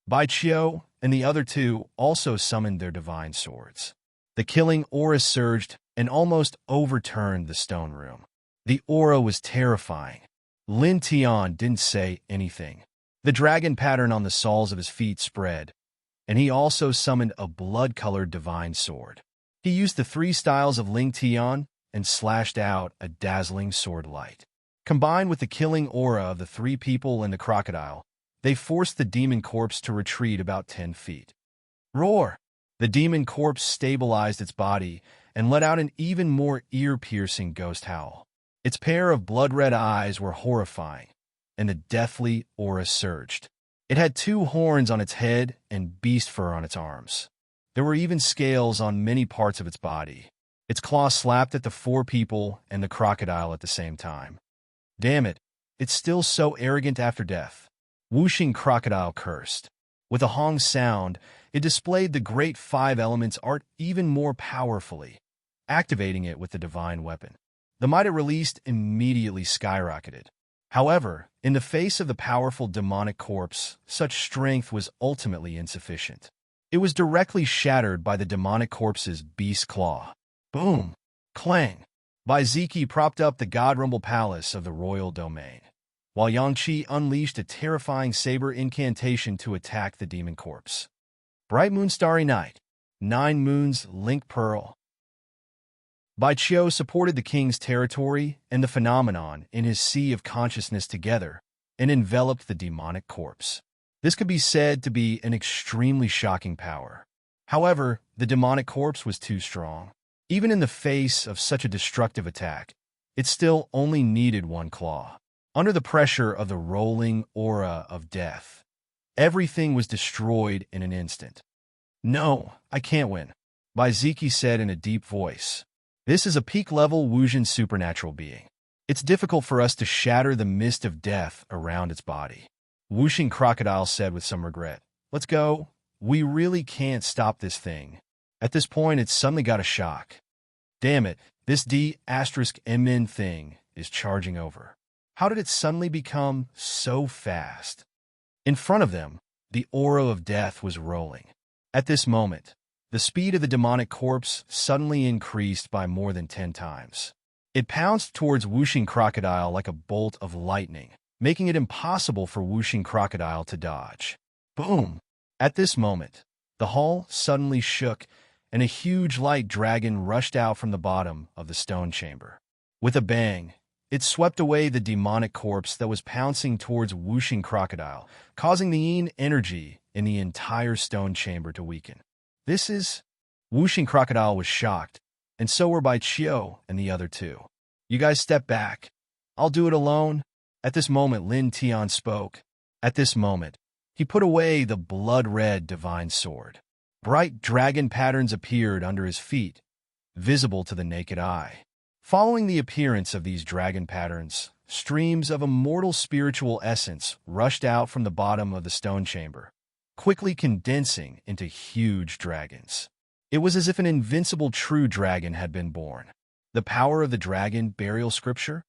Bai Qiu and the other two also summoned their divine swords. The killing aura surged and almost overturned the stone room. The aura was terrifying. Lin Tian didn't say anything. The dragon pattern on the soles of his feet spread, and he also summoned a blood-colored divine sword. He used the 3 styles of Ling Tian and slashed out a dazzling sword light. Combined with the killing aura of the 3 people and the crocodile, they forced the demon corpse to retreat about 10 feet. Roar! The demon corpse stabilized its body and let out an even more ear-piercing ghost howl. Its pair of blood-red eyes were horrifying, and the deathly aura surged. It had 2 horns on its head and beast fur on its arms. There were even scales on many parts of its body. Its claws slapped at the 4 people and the crocodile at the same time. Damn it, it's still so arrogant after death. Wuxing crocodile cursed. With a hong sound, it displayed the great 5 elements art even more powerfully, activating it with the divine weapon. The might it released immediately skyrocketed. However, in the face of the powerful demonic corpse, such strength was ultimately insufficient. It was directly shattered by the demonic corpse's beast claw. Boom! Clang! Bai Ziki propped up the God Rumble Palace of the royal domain, while Yangqi unleashed a terrifying saber incantation to attack the demon corpse. Bright Moon Starry Night, 9 Moons Link Pearl. Bai Qiu supported the king's territory and the phenomenon in his sea of consciousness together and enveloped the demonic corpse. This could be said to be an extremely shocking power. However, the demonic corpse was too strong. Even in the face of such a destructive attack, it still only needed 1 claw. Under the pressure of the rolling aura of death, everything was destroyed in an instant. No, I can't win, Bai Ziki said in a deep voice. This is a peak-level Wuxian supernatural being. It's difficult for us to shatter the mist of death around its body. Wuxing crocodile said with some regret. Let's go. We really can't stop this thing. At this point, it suddenly got a shock. Damn it, this D***MN thing is charging over. How did it suddenly become so fast? In front of them, the aura of death was rolling. At this moment, the speed of the demonic corpse suddenly increased by more than 10 times. It pounced towards Wuxing crocodile like a bolt of lightning, making it impossible for Wuxing crocodile to dodge. Boom! At this moment, the hall suddenly shook, and a huge light dragon rushed out from the bottom of the stone chamber. With a bang, it swept away the demonic corpse that was pouncing towards Wuxing crocodile, causing the yin energy in the entire stone chamber to weaken. This is... Wuxing crocodile was shocked, and so were Bai Qiu and the other 2. You guys step back. I'll do it alone. At this moment, Lin Tian spoke. At this moment, he put away the blood-red divine sword. Bright dragon patterns appeared under his feet, visible to the naked eye. Following the appearance of these dragon patterns, streams of immortal spiritual essence rushed out from the bottom of the stone chamber, quickly condensing into huge dragons. It was as if an invincible true dragon had been born. The power of the dragon burial scripture?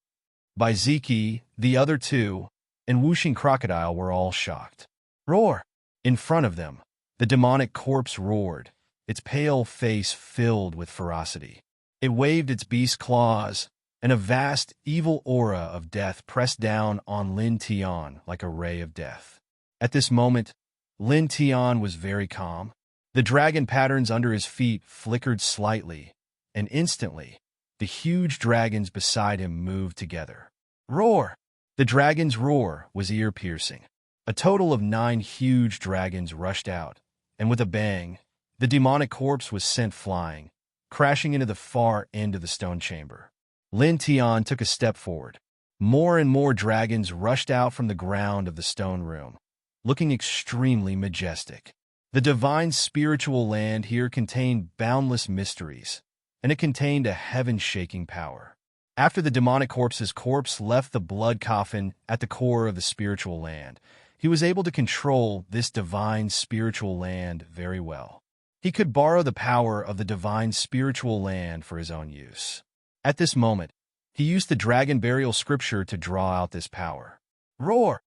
By Ziki, the other two, and Whooshing Crocodile were all shocked. Roar! In front of them, the demonic corpse roared, its pale face filled with ferocity. It waved its beast claws, and a vast, evil aura of death pressed down on Lin Tian like a ray of death. At this moment, Lin Tian was very calm. The dragon patterns under his feet flickered slightly, and instantly, the huge dragons beside him moved together. Roar! The dragon's roar was ear-piercing. A total of 9 huge dragons rushed out, and with a bang, the demonic corpse was sent flying, crashing into the far end of the stone chamber. Lin Tian took a step forward. More and more dragons rushed out from the ground of the stone room, looking extremely majestic. The divine spiritual land here contained boundless mysteries, and it contained a heaven-shaking power. After the demonic corpse's corpse left the blood coffin at the core of the spiritual land, he was able to control this divine spiritual land very well. He could borrow the power of the divine spiritual land for his own use. At this moment, he used the dragon burial scripture to draw out this power. Roar!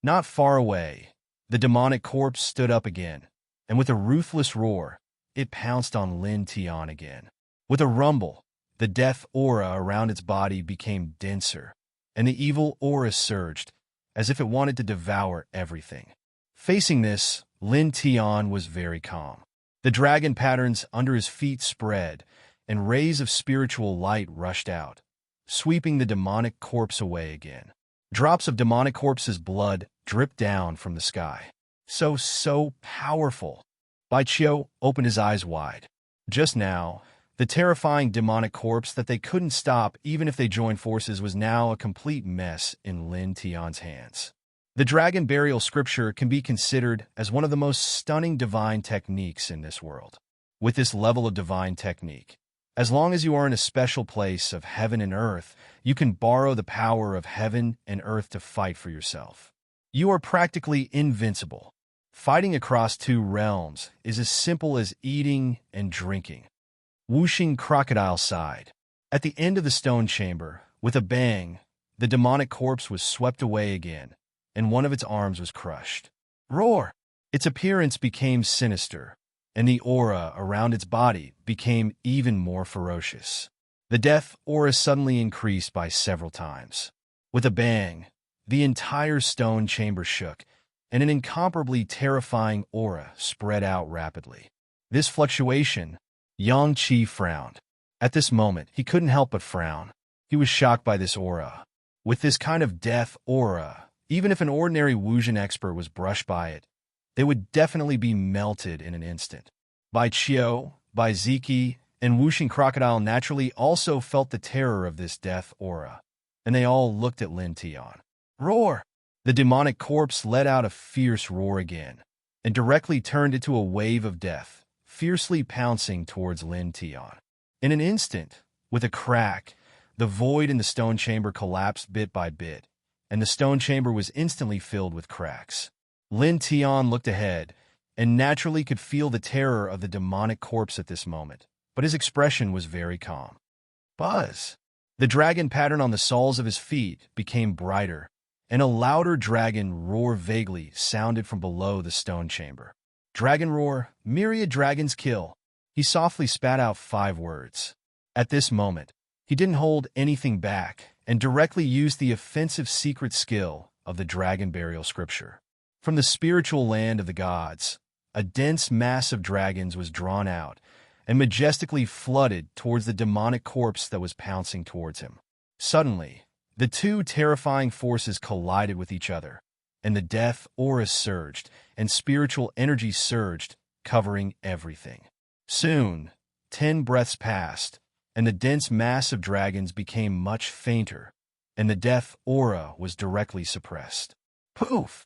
Not far away, the demonic corpse stood up again, and with a ruthless roar, it pounced on Lin Tian again. With a rumble, the death aura around its body became denser, and the evil aura surged, as if it wanted to devour everything. Facing this, Lin Tian was very calm. The dragon patterns under his feet spread, and rays of spiritual light rushed out, sweeping the demonic corpse away again. Drops of demonic corpse's blood dripped down from the sky. So powerful. Bai Qiu opened his eyes wide. Just now, the terrifying demonic corpse that they couldn't stop even if they joined forces was now a complete mess in Lin Tian's hands. The dragon burial scripture can be considered as one of the most stunning divine techniques in this world. With this level of divine technique, as long as you are in a special place of heaven and earth, you can borrow the power of heaven and earth to fight for yourself. You are practically invincible. Fighting across 2 realms is as simple as eating and drinking. Whooshing Crocodile sighed. At the end of the stone chamber, with a bang, the demonic corpse was swept away again, and one of its arms was crushed. Roar! Its appearance became sinister, and the aura around its body became even more ferocious. The death aura suddenly increased by several times. With a bang, the entire stone chamber shook, and an incomparably terrifying aura spread out rapidly. This fluctuation, Yang Qi frowned. At this moment, he couldn't help but frown. He was shocked by this aura. With this kind of death aura, even if an ordinary Wuxian expert was brushed by it, they would definitely be melted in an instant. Bai Qiu, Bai Ziki, and Whooshing Crocodile naturally also felt the terror of this death aura, and they all looked at Lin Tian. Roar! The demonic corpse let out a fierce roar again, and directly turned into a wave of death, fiercely pouncing towards Lin Tian. In an instant, with a crack, the void in the stone chamber collapsed bit by bit, and the stone chamber was instantly filled with cracks. Lin Tian looked ahead, and naturally could feel the terror of the demonic corpse at this moment, but his expression was very calm. Buzz! The dragon pattern on the soles of his feet became brighter, and a louder dragon roar vaguely sounded from below the stone chamber. Dragon roar, myriad dragons kill. He softly spat out 5 words. At this moment, he didn't hold anything back and directly used the offensive secret skill of the dragon burial scripture. From the spiritual land of the gods, a dense mass of dragons was drawn out and majestically flooded towards the demonic corpse that was pouncing towards him. Suddenly, the 2 terrifying forces collided with each other, and the death aura surged, and spiritual energy surged, covering everything. Soon, 10 breaths passed, and the dense mass of dragons became much fainter, and the death aura was directly suppressed. Poof!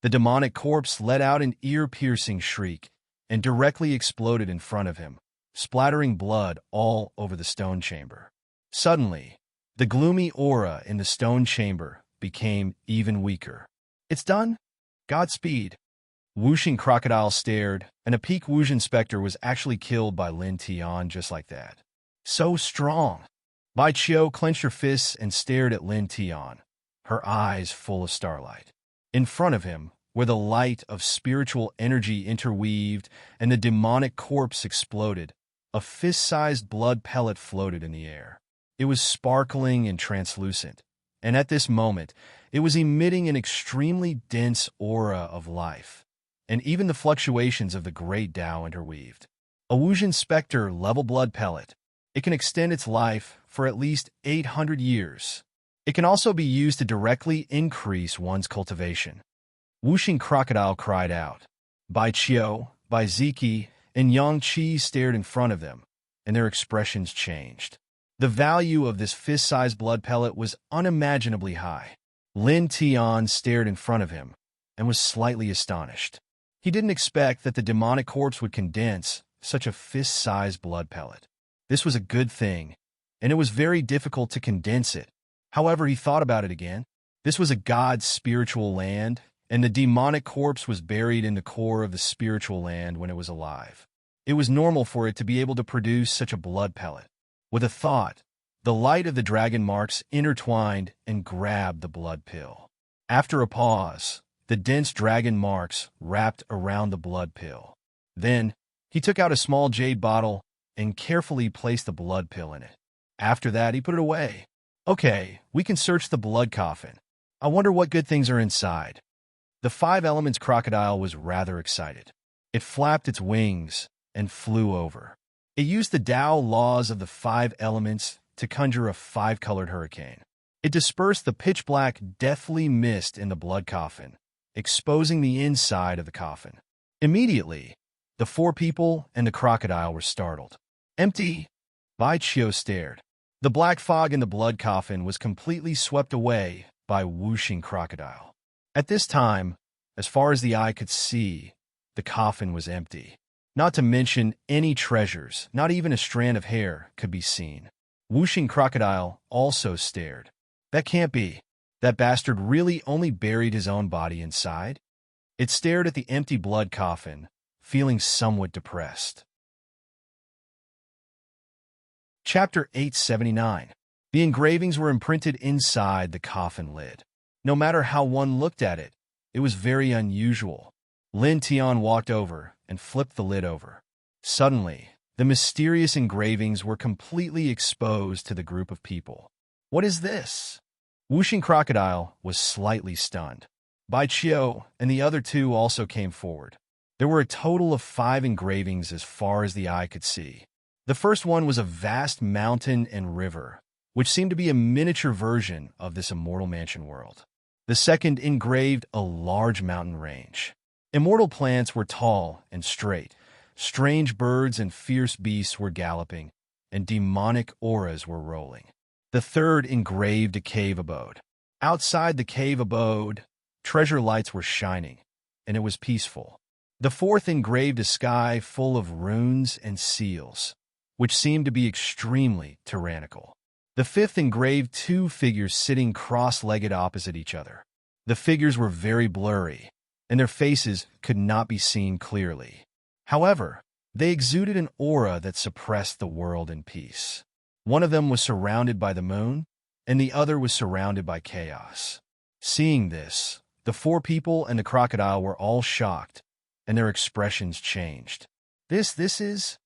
The demonic corpse let out an ear-piercing shriek and directly exploded in front of him, splattering blood all over the stone chamber. Suddenly, the gloomy aura in the stone chamber became even weaker. "It's done? Godspeed." Whooshing Crocodile stared, and a peak Wuxian Spectre was actually killed by Lin Tian just like that. So strong! Bai Qiu clenched her fists and stared at Lin Tian, her eyes full of starlight. In front of him, where the light of spiritual energy interweaved and the demonic corpse exploded, a fist-sized blood pellet floated in the air. It was sparkling and translucent, and at this moment, it was emitting an extremely dense aura of life, and even the fluctuations of the great Tao interweaved. A Wuxian Spectre level blood pellet. It can extend its life for at least 800 years. It can also be used to directly increase one's cultivation. Whooshing Crocodile cried out. Bai Qiu, Bai Ziki, and Yang Qi stared in front of them, and their expressions changed. The value of this fist-sized blood pellet was unimaginably high. Lin Tian stared in front of him and was slightly astonished. He didn't expect that the demonic corpse would condense such a fist-sized blood pellet. This was a good thing, and it was very difficult to condense it. However, he thought about it again. This was a god's spiritual land, and the demonic corpse was buried in the core of the spiritual land when it was alive. It was normal for it to be able to produce such a blood pellet. With a thought, the light of the dragon marks intertwined and grabbed the blood pill. After a pause, the dense dragon marks wrapped around the blood pill. Then, he took out a small jade bottle and carefully placed the blood pill in it. After that, he put it away. Okay, we can search the blood coffin. I wonder what good things are inside. The Five Elements crocodile was rather excited. It flapped its wings and flew over. It used the Tao laws of the 5 elements to conjure a 5-colored hurricane. It dispersed the pitch-black, deathly mist in the blood coffin, exposing the inside of the coffin. Immediately, the 4 people and the crocodile were startled. Empty! Bai Qiu stared. The black fog in the blood coffin was completely swept away by Whooshing Crocodile. At this time, as far as the eye could see, the coffin was empty. Not to mention any treasures, not even a strand of hair could be seen. Whooshing Crocodile also stared. That can't be. That bastard really only buried his own body inside? It stared at the empty blood coffin, feeling somewhat depressed. Chapter 879. The engravings were imprinted inside the coffin lid. No matter how one looked at it, it was very unusual. Lin Tian walked over and flipped the lid over. Suddenly, the mysterious engravings were completely exposed to the group of people. What is this? Whooshing Crocodile was slightly stunned. Bai Qiu and the other 2 also came forward. There were a total of 5 engravings as far as the eye could see. The first one was a vast mountain and river, which seemed to be a miniature version of this immortal mansion world. The second engraved a large mountain range. Immortal plants were tall and straight. Strange birds and fierce beasts were galloping, and demonic auras were rolling. The third engraved a cave abode. Outside the cave abode, treasure lights were shining, and it was peaceful. The fourth engraved a sky full of runes and seals, which seemed to be extremely tyrannical. The fifth engraved 2 figures sitting cross-legged opposite each other. The figures were very blurry, and their faces could not be seen clearly. However, they exuded an aura that suppressed the world in peace. One of them was surrounded by the moon, and the other was surrounded by chaos. Seeing this, the 4 people and the crocodile were all shocked, and their expressions changed. This is...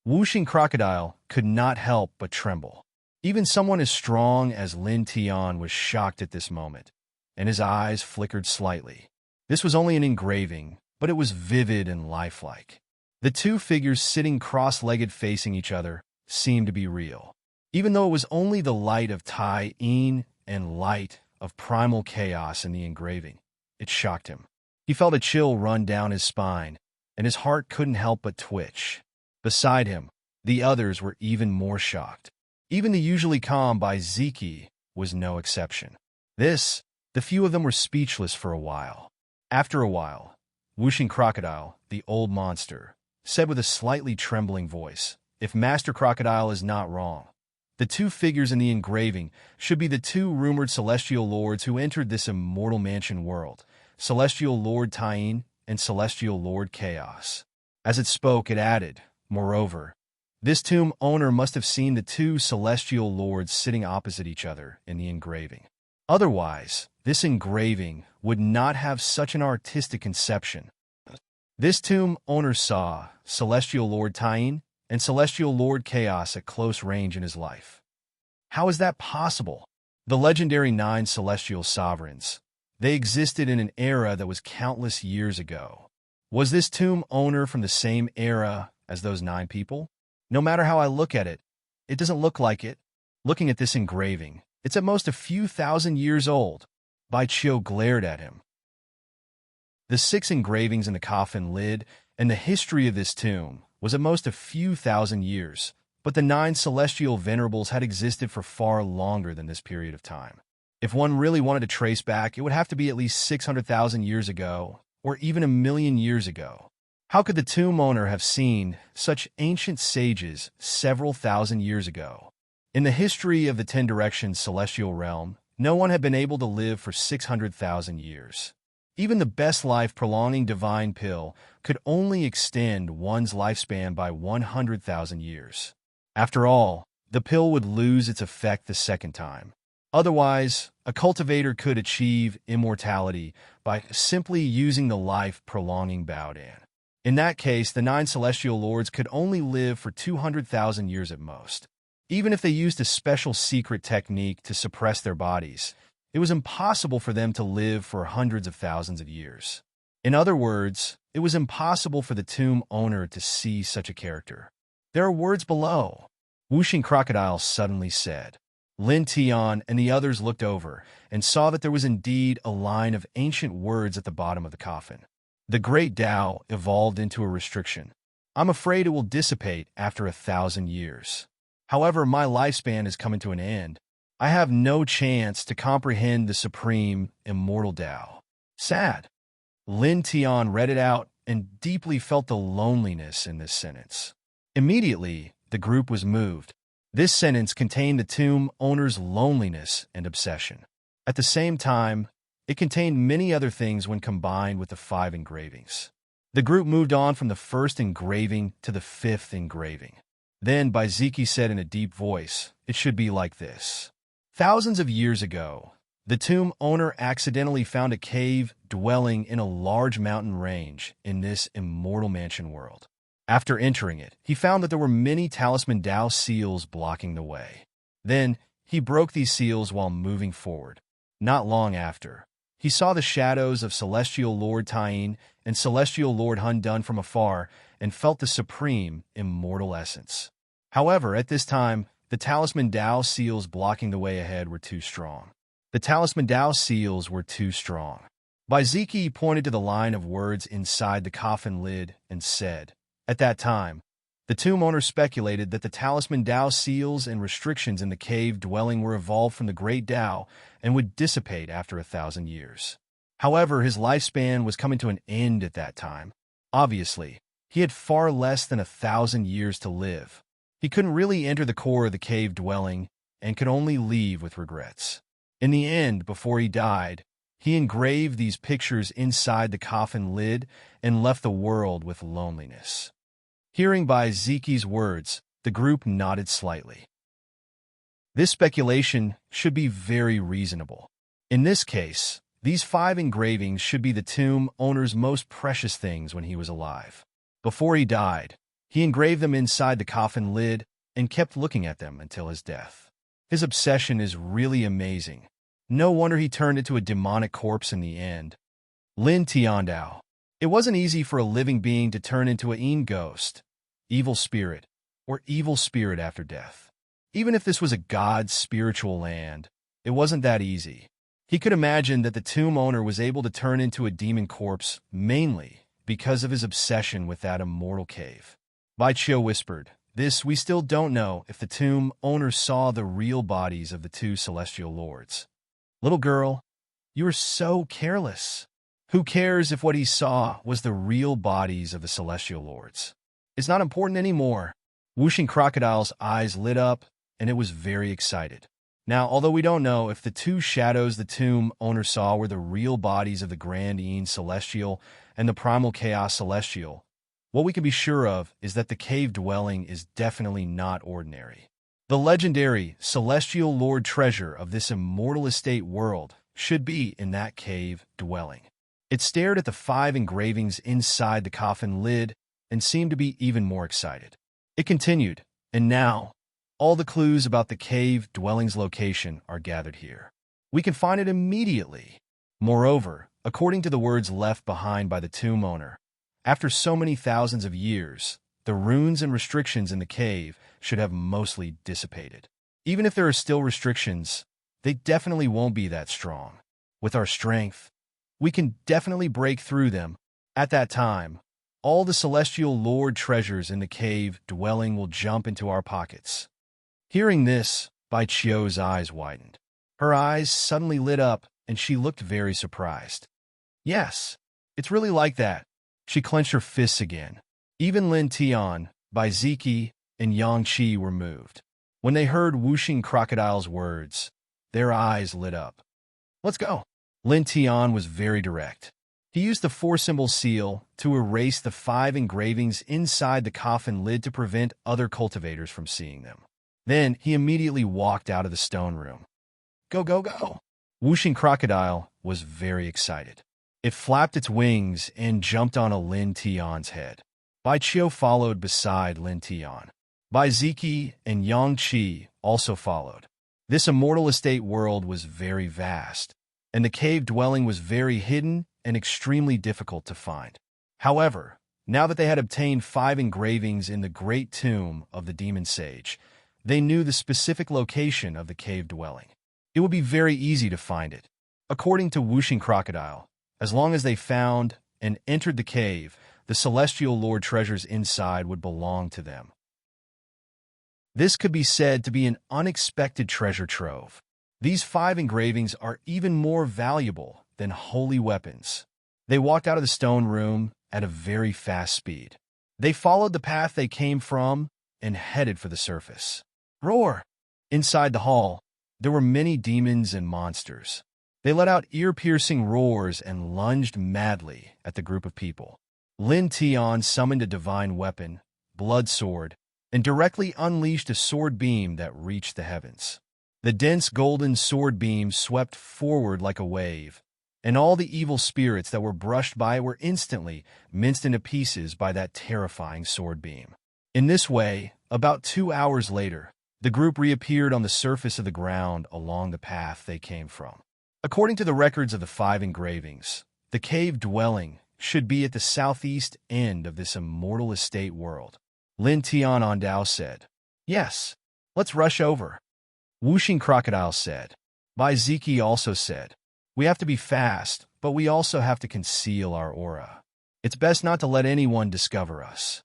Whooshing Crocodile could not help but tremble. Even someone as strong as Lin Tian was shocked at this moment, and his eyes flickered slightly. This was only an engraving, but it was vivid and lifelike. The 2 figures sitting cross-legged facing each other seemed to be real. Even though it was only the light of Tai Yin and light of primal chaos in the engraving, it shocked him. He felt a chill run down his spine, and his heart couldn't help but twitch. Beside him, the others were even more shocked. Even the usually calm Bai Ziki was no exception. The few of them were speechless for a while. After a while, Whooshing Crocodile, the old monster, said with a slightly trembling voice, "If Master Crocodile is not wrong, the two figures in the engraving should be the two rumored celestial lords who entered this immortal mansion world, Celestial Lord Tain and Celestial Lord Chaos." As it spoke, it added, "Moreover, this tomb owner must have seen the two celestial lords sitting opposite each other in the engraving. Otherwise, this engraving would not have such an artistic conception. This tomb owner saw Celestial Lord Tain and Celestial Lord Chaos at close range in his life. How is that possible? The legendary 9 celestial sovereigns. They existed in an era that was countless years ago. Was this tomb owner from the same era as those 9 people? No matter how I look at it, it doesn't look like it. Looking at this engraving, it's at most a few thousand years old." Bai Qiu glared at him. The 6 engravings in the coffin lid and the history of this tomb was at most a few thousand years, but the 9 celestial venerables had existed for far longer than this period of time. If one really wanted to trace back, it would have to be at least 600,000 years ago, or even 1,000,000 years ago. How could the tomb owner have seen such ancient sages several thousand years ago? In the history of the 10 Directions celestial realm, no one had been able to live for 600,000 years. Even the best life-prolonging divine pill could only extend one's lifespan by 100,000 years. After all, the pill would lose its effect the second time. Otherwise, a cultivator could achieve immortality by simply using the life-prolonging Baodan. In that case, the 9 celestial lords could only live for 200,000 years at most. Even if they used a special secret technique to suppress their bodies, it was impossible for them to live for hundreds of thousands of years. In other words, it was impossible for the tomb owner to see such a character. "There are words below," Whooshing Crocodile suddenly said. Lin Tian and the others looked over and saw that there was indeed a line of ancient words at the bottom of the coffin. "The great Tao evolved into a restriction. I'm afraid it will dissipate after 1,000 years. However, my lifespan is coming to an end. I have no chance to comprehend the supreme, immortal Tao." Sad. Lin Tian read it out and deeply felt the loneliness in this sentence. Immediately, the group was moved. This sentence contained the tomb owner's loneliness and obsession. At the same time, it contained many other things when combined with the 5 engravings. The group moved on from the 1st engraving to the 5th engraving. Then Baiziki said in a deep voice, "It should be like this. Thousands of years ago, the tomb owner accidentally found a cave dwelling in a large mountain range in this immortal mansion world. After entering it, he found that there were many talisman Tao seals blocking the way. Then, he broke these seals while moving forward. Not long after, he saw the shadows of Celestial Lord Tain and Celestial Lord Hun Dun from afar and felt the supreme, immortal essence. However, at this time, the talisman Tao seals blocking the way ahead were too strong. The talisman Tao seals were too strong." Baiziki pointed to the line of words inside the coffin lid and said, "At that time, the tomb owner speculated that the talisman Tao seals and restrictions in the cave dwelling were evolved from the great Tao and would dissipate after 1,000 years. However, his lifespan was coming to an end at that time. Obviously, he had far less than 1,000 years to live. He couldn't really enter the core of the cave dwelling and could only leave with regrets. In the end, before he died, he engraved these pictures inside the coffin lid and left the world with loneliness." Hearing Baiziki's words, the group nodded slightly. This speculation should be very reasonable. In this case, these 5 engravings should be the tomb owner's most precious things when he was alive. Before he died, he engraved them inside the coffin lid and kept looking at them until his death. His obsession is really amazing. No wonder he turned into a demonic corpse in the end. Lin Tiandao. It wasn't easy for a living being to turn into a Een ghost, evil spirit, or evil spirit after death. Even if this was a god's spiritual land, it wasn't that easy. He could imagine that the tomb owner was able to turn into a demon corpse mainly because of his obsession with that immortal cave. Bai Qiu whispered, This, we still don't know if the tomb owner saw the real bodies of the two celestial lords. Little girl, you are so careless. Who cares if what he saw was the real bodies of the celestial lords? It's not important anymore. Whooshing Crocodile's eyes lit up, and it was very excited. Now, although we don't know if the two shadows the tomb owner saw were the real bodies of the Grand Eon Celestial and the Primal Chaos Celestial, what we can be sure of is that the cave dwelling is definitely not ordinary. The legendary celestial lord treasure of this immortal estate world should be in that cave dwelling. It stared at the 5 engravings inside the coffin lid and seemed to be even more excited. It continued, and now, all the clues about the cave dwelling's location are gathered here. We can find it immediately. Moreover, according to the words left behind by the tomb owner, after so many thousands of years, the runes and restrictions in the cave should have mostly dissipated. Even if there are still restrictions, they definitely won't be that strong. With our strength, we can definitely break through them. At that time, all the celestial lord treasures in the cave dwelling will jump into our pockets. Hearing this, Bai Chio's eyes widened. Her eyes suddenly lit up, and she looked very surprised. Yes, it's really like that. She clenched her fists again. Even Lin Tian, Bai Ziki, and Yang Qi were moved. When they heard Whooshing Crocodile's words, their eyes lit up. Let's go. Lin Tian was very direct. He used the 4-symbol seal to erase the 5 engravings inside the coffin lid to prevent other cultivators from seeing them. Then he immediately walked out of the stone room. Go, go, go! Whooshing Crocodile was very excited. It flapped its wings and jumped on a Lin Tian's head. Bai Chio followed beside Lin Tian. Bai Ziki and Yang Qi also followed. This immortal estate world was very vast, and the cave dwelling was very hidden and extremely difficult to find. However, now that they had obtained 5 engravings in the great tomb of the demon sage, they knew the specific location of the cave dwelling. It would be very easy to find it. According to Whooshing Crocodile, as long as they found and entered the cave, the celestial lord treasures inside would belong to them. This could be said to be an unexpected treasure trove. These 5 engravings are even more valuable than holy weapons. They walked out of the stone room at a very fast speed. They followed the path they came from and headed for the surface. Roar! Inside the hall, there were many demons and monsters. They let out ear-piercing roars and lunged madly at the group of people. Lin Tian summoned a divine weapon, blood sword, and directly unleashed a sword beam that reached the heavens. The dense golden sword beam swept forward like a wave, and all the evil spirits that were brushed by it were instantly minced into pieces by that terrifying sword beam. In this way, about 2 hours later, the group reappeared on the surface of the ground along the path they came from. According to the records of the 5 engravings, the cave dwelling should be at the southeast end of this immortal estate world. Lin Tian Ondao said, Yes, let's rush over. Whooshing Crocodile said. Bai Ziki also said, We have to be fast, but we also have to conceal our aura. It's best not to let anyone discover us.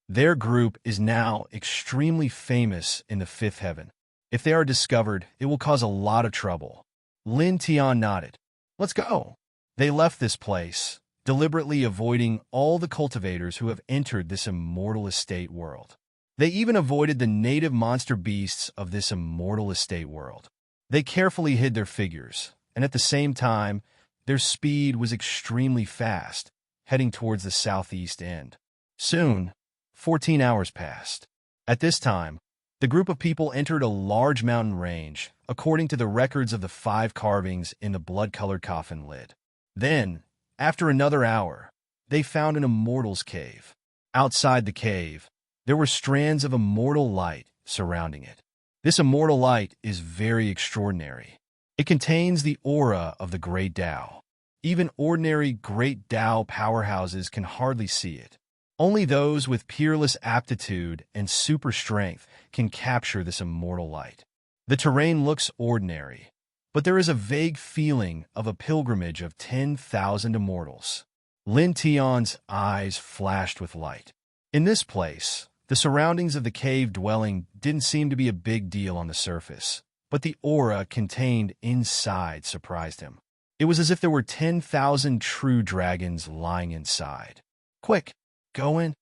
Their group is now extremely famous in the 5th heaven. If they are discovered, it will cause a lot of trouble. Lin Tian nodded. Let's go. They left this place, deliberately avoiding all the cultivators who have entered this immortal estate world. They even avoided the native monster beasts of this immortal estate world. They carefully hid their figures, and at the same time, their speed was extremely fast, heading towards the southeast end. Soon, 14 hours passed. At this time, the group of people entered a large mountain range, according to the records of the 5 carvings in the blood-colored coffin lid. Then, after another hour, they found an immortal's cave. Outside the cave, there were strands of immortal light surrounding it. This immortal light is very extraordinary. It contains the aura of the Great Tao. Even ordinary Great Tao powerhouses can hardly see it. Only those with peerless aptitude and super strength can capture this immortal light. The terrain looks ordinary, but there is a vague feeling of a pilgrimage of 10,000 immortals. Lin Tian's eyes flashed with light. In this place, The surroundings of the cave dwelling didn't seem to be a big deal on the surface, but the aura contained inside surprised him. It was as if there were 10,000 true dragons lying inside. "Quick, go in,"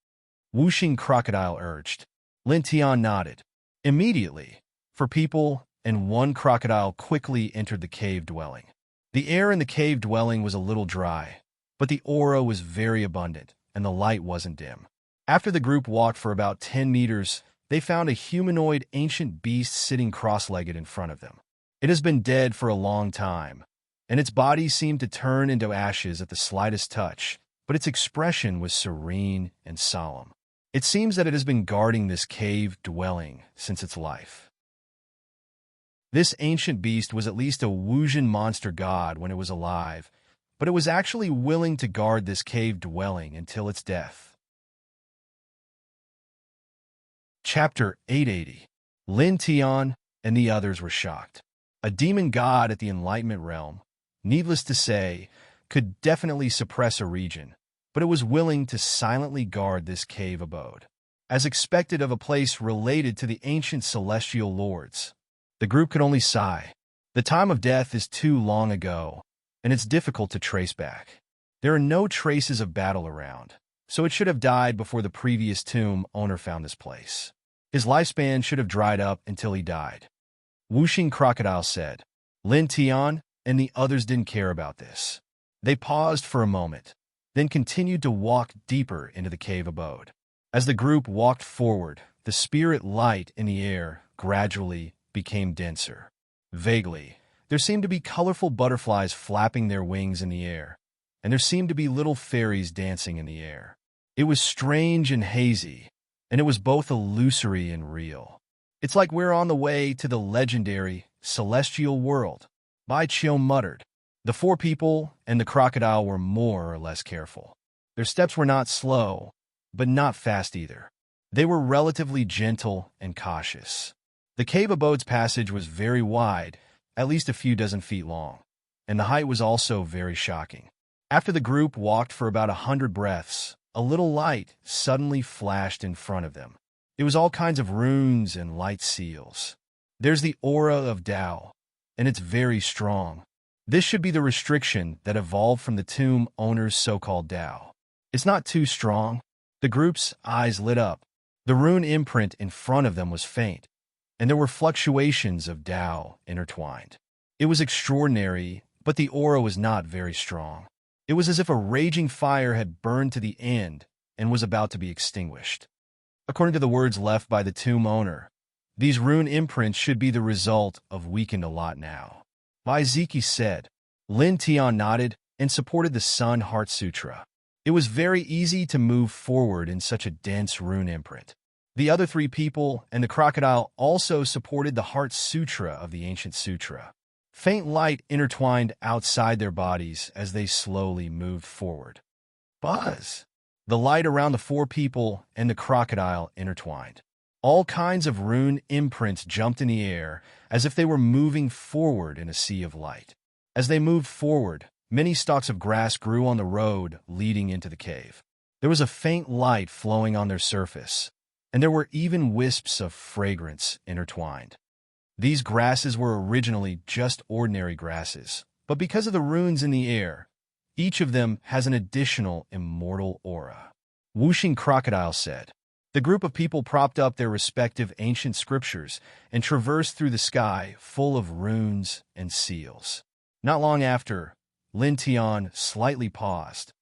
Whooshing Crocodile urged. Lin Tian nodded. Immediately, 4 people and 1 crocodile quickly entered the cave dwelling. The air in the cave dwelling was a little dry, but the aura was very abundant, and the light wasn't dim. After the group walked for about 10 meters, they found a humanoid ancient beast sitting cross-legged in front of them. It has been dead for a long time, and its body seemed to turn into ashes at the slightest touch, but its expression was serene and solemn. It seems that it has been guarding this cave dwelling since its life. This ancient beast was at least a Wuxian monster god when it was alive, but it was actually willing to guard this cave dwelling until its death. Chapter 880. Lin Tian and the others were shocked. A demon god at the Enlightenment realm, needless to say, could definitely suppress a region, but it was willing to silently guard this cave abode. As expected of a place related to the ancient celestial lords, the group could only sigh. The time of death is too long ago, and it's difficult to trace back. There are no traces of battle around, so it should have died before the previous tomb owner found this place. His lifespan should have dried up until he died. Whooshing Crocodile said. Lin Tian and the others didn't care about this. They paused for a moment, then continued to walk deeper into the cave abode. As the group walked forward, the spirit light in the air gradually became denser. Vaguely, there seemed to be colorful butterflies flapping their wings in the air, and there seemed to be little fairies dancing in the air. It was strange and hazy, and it was both illusory and real. "It's like we're on the way to the legendary celestial world," Bai Qiu muttered. The 4 people and the crocodile were more or less careful. Their steps were not slow, but not fast either. They were relatively gentle and cautious. The cave abode's passage was very wide, at least a few dozen feet long, and the height was also very shocking. After the group walked for about 100 breaths, a little light suddenly flashed in front of them. It was all kinds of runes and light seals. There's the aura of Tao, and it's very strong. This should be the restriction that evolved from the tomb owner's so-called Tao. It's not too strong. The group's eyes lit up. The rune imprint in front of them was faint, and there were fluctuations of Tao intertwined. It was extraordinary, but the aura was not very strong. It was as if a raging fire had burned to the end and was about to be extinguished. According to the words left by the tomb owner, these rune imprints should be the result of weakened a lot now. Bai Ziki said. Lin Tian nodded and supported the Sun Heart Sutra. It was very easy to move forward in such a dense rune imprint. The other 3 people and the crocodile also supported the Heart Sutra of the ancient sutra. Faint light intertwined outside their bodies as they slowly moved forward. Buzz! The light around the 4 people and the crocodile intertwined. All kinds of rune imprints jumped in the air as if they were moving forward in a sea of light. As they moved forward, many stalks of grass grew on the road leading into the cave. There was a faint light flowing on their surface, and there were even wisps of fragrance intertwined. These grasses were originally just ordinary grasses, but because of the runes in the air, each of them has an additional immortal aura. Whooshing Crocodile said. The group of people propped up their respective ancient scriptures and traversed through the sky full of runes and seals. Not long after, Lin Tian slightly paused,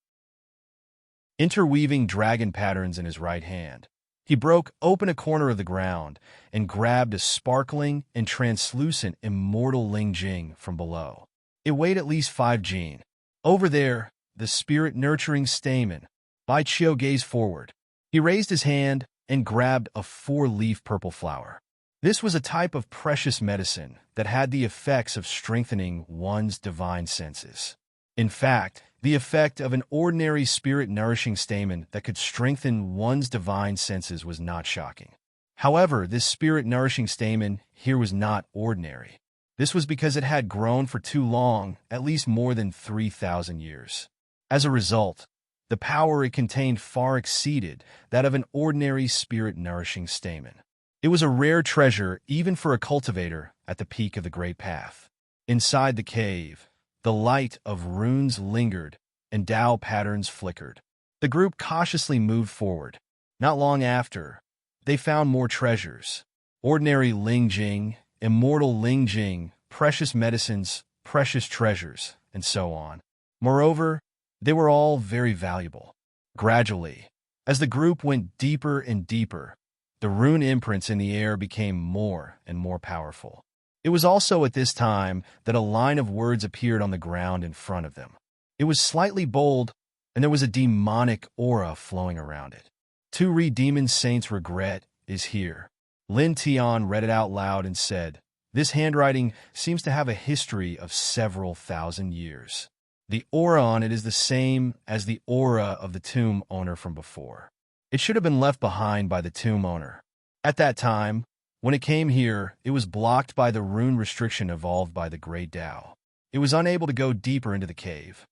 interweaving dragon patterns in his right hand. He broke open a corner of the ground and grabbed a sparkling and translucent immortal Lingjing from below. It weighed at least 5 jin. Over there, the spirit-nurturing stamen. Bai Qiu gazed forward. He raised his hand and grabbed a 4-leaf purple flower. This was a type of precious medicine that had the effects of strengthening one's divine senses. In fact, the effect of an ordinary spirit-nourishing stamen that could strengthen one's divine senses was not shocking. However, this spirit-nourishing stamen here was not ordinary. This was because it had grown for too long, at least more than 3,000 years. As a result, The power it contained far exceeded that of an ordinary spirit-nourishing stamen. It was a rare treasure even for a cultivator at the peak of the Great Path. Inside the cave, the light of runes lingered and Tao patterns flickered. The group cautiously moved forward. Not long after, they found more treasures. Ordinary Lingjing, immortal Lingjing, precious medicines, precious treasures, and so on. Moreover, they were all very valuable. Gradually, as the group went deeper and deeper, the rune imprints in the air became more and more powerful. It was also at this time that a line of words appeared on the ground in front of them. It was slightly bold, and there was a demonic aura flowing around it. To Demon Saint's regret is here. Lin Tian read it out loud and said, "This handwriting seems to have a history of several thousand years. The aura on it is the same as the aura of the tomb owner from before. It should have been left behind by the tomb owner. At that time, when it came here, it was blocked by the rune restriction evolved by the Great Tao. It was unable to go deeper into the cave.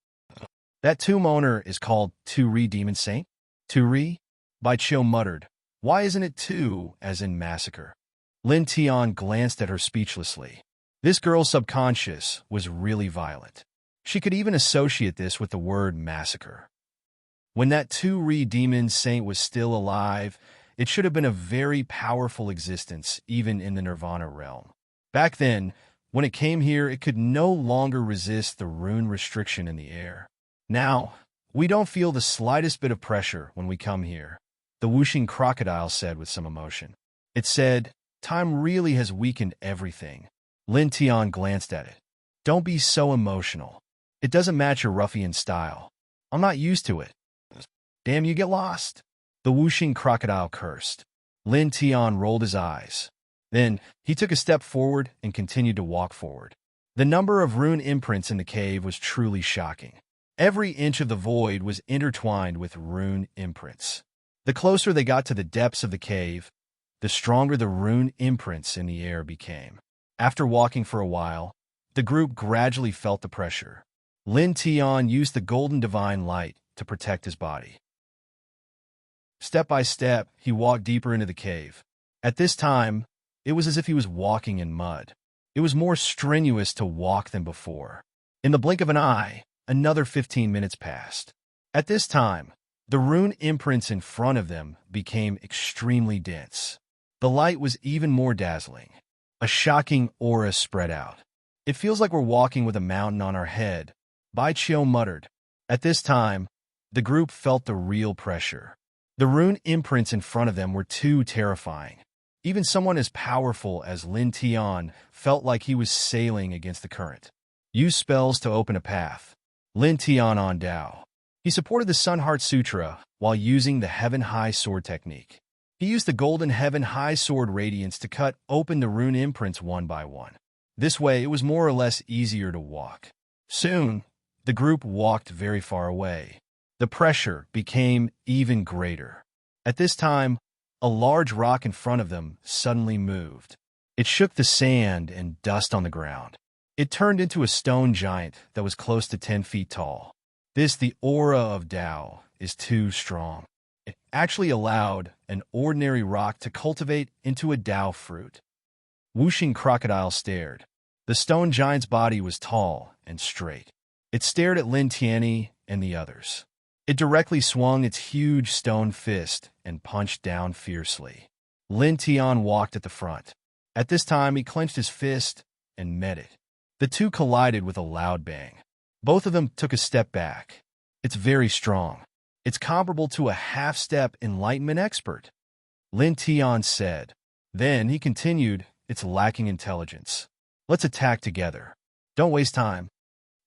That tomb owner is called Tu Demon Saint? Tu Bai Chiu muttered, "Why isn't it Tu, as in massacre?" Lin Tian glanced at her speechlessly. This girl's subconscious was really violent. She could even associate this with the word massacre. When that Tu Demon Saint was still alive, it should have been a very powerful existence, even in the Nirvana realm. Back then, when it came here, it could no longer resist the rune restriction in the air. Now, we don't feel the slightest bit of pressure when we come here," the whooshing crocodile said with some emotion. It said, "Time really has weakened everything." Lin Tian glanced at it. "Don't be so emotional. It doesn't match your ruffian style. I'm not used to it." "Damn, you get lost," the whooshing crocodile cursed. Lin Tian rolled his eyes. Then, he took a step forward and continued to walk forward. The number of rune imprints in the cave was truly shocking. Every inch of the void was intertwined with rune imprints. The closer they got to the depths of the cave, the stronger the rune imprints in the air became. After walking for a while, the group gradually felt the pressure. Lin Tian used the golden divine light to protect his body. Step by step, he walked deeper into the cave. At this time, it was as if he was walking in mud. It was more strenuous to walk than before. In the blink of an eye, another 15 minutes passed. At this time, the rune imprints in front of them became extremely dense. The light was even more dazzling. A shocking aura spread out. "It feels like we're walking with a mountain on our head," Bai Chiu muttered. At this time, the group felt the real pressure. The rune imprints in front of them were too terrifying. Even someone as powerful as Lin Tian felt like he was sailing against the current. Use spells to open a path. Lin Tian on Dao. He supported the Sun Heart Sutra while using the Heaven High Sword technique. He used the Golden Heaven High Sword Radiance to cut open the rune imprints one by one. This way, it was more or less easier to walk. Soon, the group walked very far away. The pressure became even greater. At this time, a large rock in front of them suddenly moved. It shook the sand and dust on the ground. It turned into a stone giant that was close to 10 feet tall. The aura of Tao, is too strong. It actually allowed an ordinary rock to cultivate into a Tao fruit. Whooshing crocodile stared. The stone giant's body was tall and straight. It stared at Lin Tianyi and the others. It directly swung its huge stone fist and punched down fiercely. Lin Tian walked at the front. At this time, he clenched his fist and met it. The two collided with a loud bang. Both of them took a step back. "It's very strong. It's comparable to a half-step enlightenment expert," Lin Tian said. Then he continued, "It's lacking intelligence. Let's attack together. Don't waste time."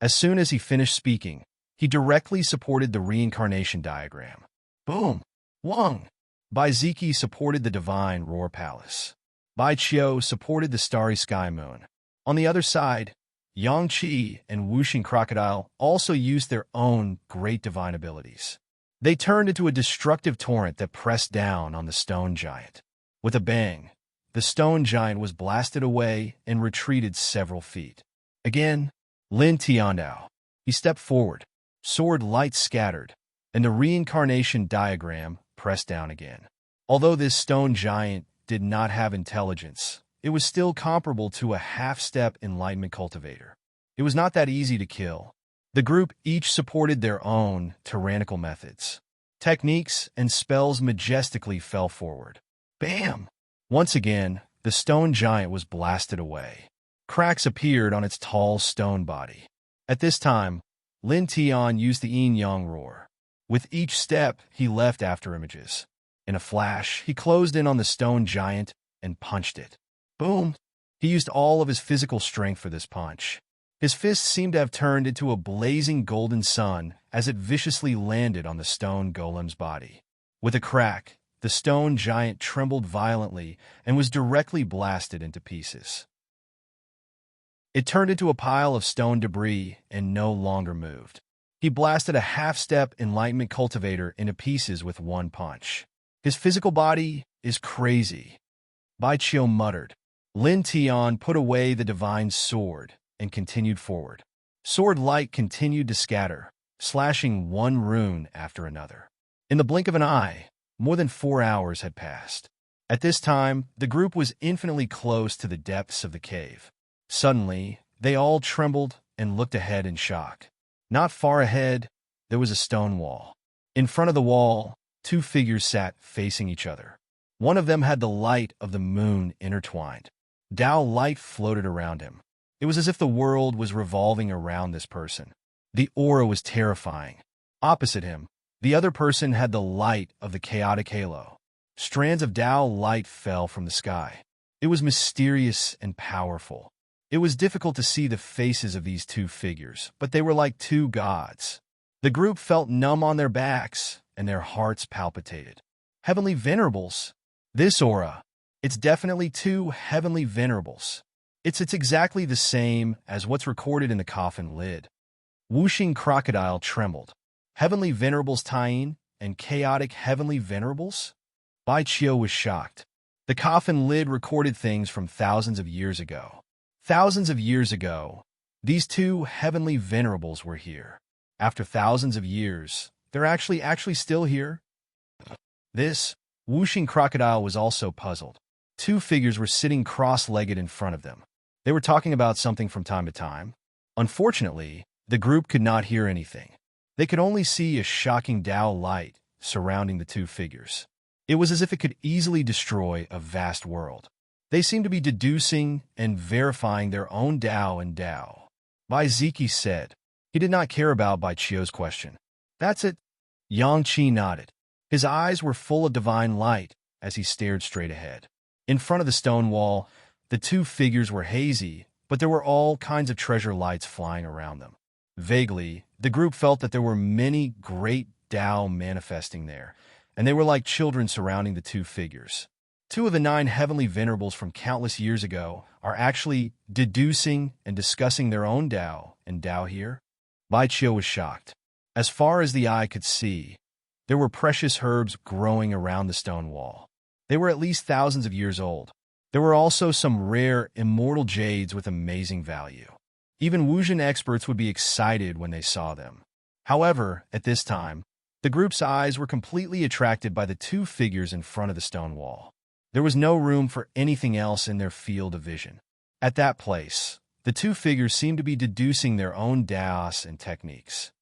As soon as he finished speaking, he directly supported the reincarnation diagram. Boom! Wang! Bai Ziki supported the divine roar palace. Bai Chiu supported the starry sky moon. On the other side, Yang Qi and Whooshing Crocodile also used their own great divine abilities. They turned into a destructive torrent that pressed down on the stone giant. With a bang, the stone giant was blasted away and retreated several feet. Again, Lin Tiandao. He stepped forward. Sword light scattered. and the reincarnation diagram pressed down again. Although this stone giant did not have intelligence, it was still comparable to a half-step enlightenment cultivator. It was not that easy to kill. The group each supported their own tyrannical methods. Techniques and spells majestically fell forward. Bam! Once again, the stone giant was blasted away. Cracks appeared on its tall stone body. At this time, Lin Tian used the yin-yang roar. With each step, he left after images. In a flash, he closed in on the stone giant and punched it. Boom! He used all of his physical strength for this punch. His fist seemed to have turned into a blazing golden sun as it viciously landed on the stone golem's body. With a crack, the stone giant trembled violently and was directly blasted into pieces. It turned into a pile of stone debris and no longer moved. He blasted a half-step enlightenment cultivator into pieces with one punch. His physical body is crazy. Bai Qiu muttered. Lin Tian put away the divine sword and continued forward. Sword light continued to scatter, slashing one rune after another. In the blink of an eye, more than 4 hours had passed. At this time, the group was infinitely close to the depths of the cave. Suddenly, they all trembled and looked ahead in shock. Not far ahead, there was a stone wall. In front of the wall, 2 figures sat facing each other. One of them had the light of the moon intertwined. Tao light floated around him. It was as if the world was revolving around this person. The aura was terrifying. Opposite him, the other person had the light of the chaotic halo. Strands of Tao light fell from the sky. It was mysterious and powerful. It was difficult to see the faces of these 2 figures, but they were like 2 gods. The group felt numb on their backs, and their hearts palpitated. Heavenly Venerables. This aura. It's definitely 2 heavenly venerables. It's exactly the same as what's recorded in the coffin lid. Whooshing crocodile trembled. Heavenly venerables tying and chaotic heavenly venerables? Bai Qiu was shocked. The coffin lid recorded things from thousands of years ago. Thousands of years ago, these 2 heavenly venerables were here. After thousands of years, they're actually still here? This whooshing crocodile was also puzzled. 2 figures were sitting cross-legged in front of them. They were talking about something from time to time. Unfortunately, the group could not hear anything. They could only see a shocking Tao light surrounding the 2 figures. It was as if it could easily destroy a vast world. They seemed to be deducing and verifying their own Tao and Tao. Bai Ziki said. He did not care about Bai Qiu's question. That's it. Yang Qi nodded. His eyes were full of divine light as he stared straight ahead. In front of the stone wall, the 2 figures were hazy, but there were all kinds of treasure lights flying around them. Vaguely, the group felt that there were many great Tao manifesting there, and they were like children surrounding the 2 figures. 2 of the 9 heavenly venerables from countless years ago are actually deducing and discussing their own Tao and Tao here. Bai Qiu was shocked. As far as the eye could see, there were precious herbs growing around the stone wall. They were at least thousands of years old. There were also some rare, immortal jades with amazing value. Even Wuzhen experts would be excited when they saw them. However, at this time, the group's eyes were completely attracted by the 2 figures in front of the stone wall. There was no room for anything else in their field of vision. At that place, the 2 figures seemed to be deducing their own Taos and techniques.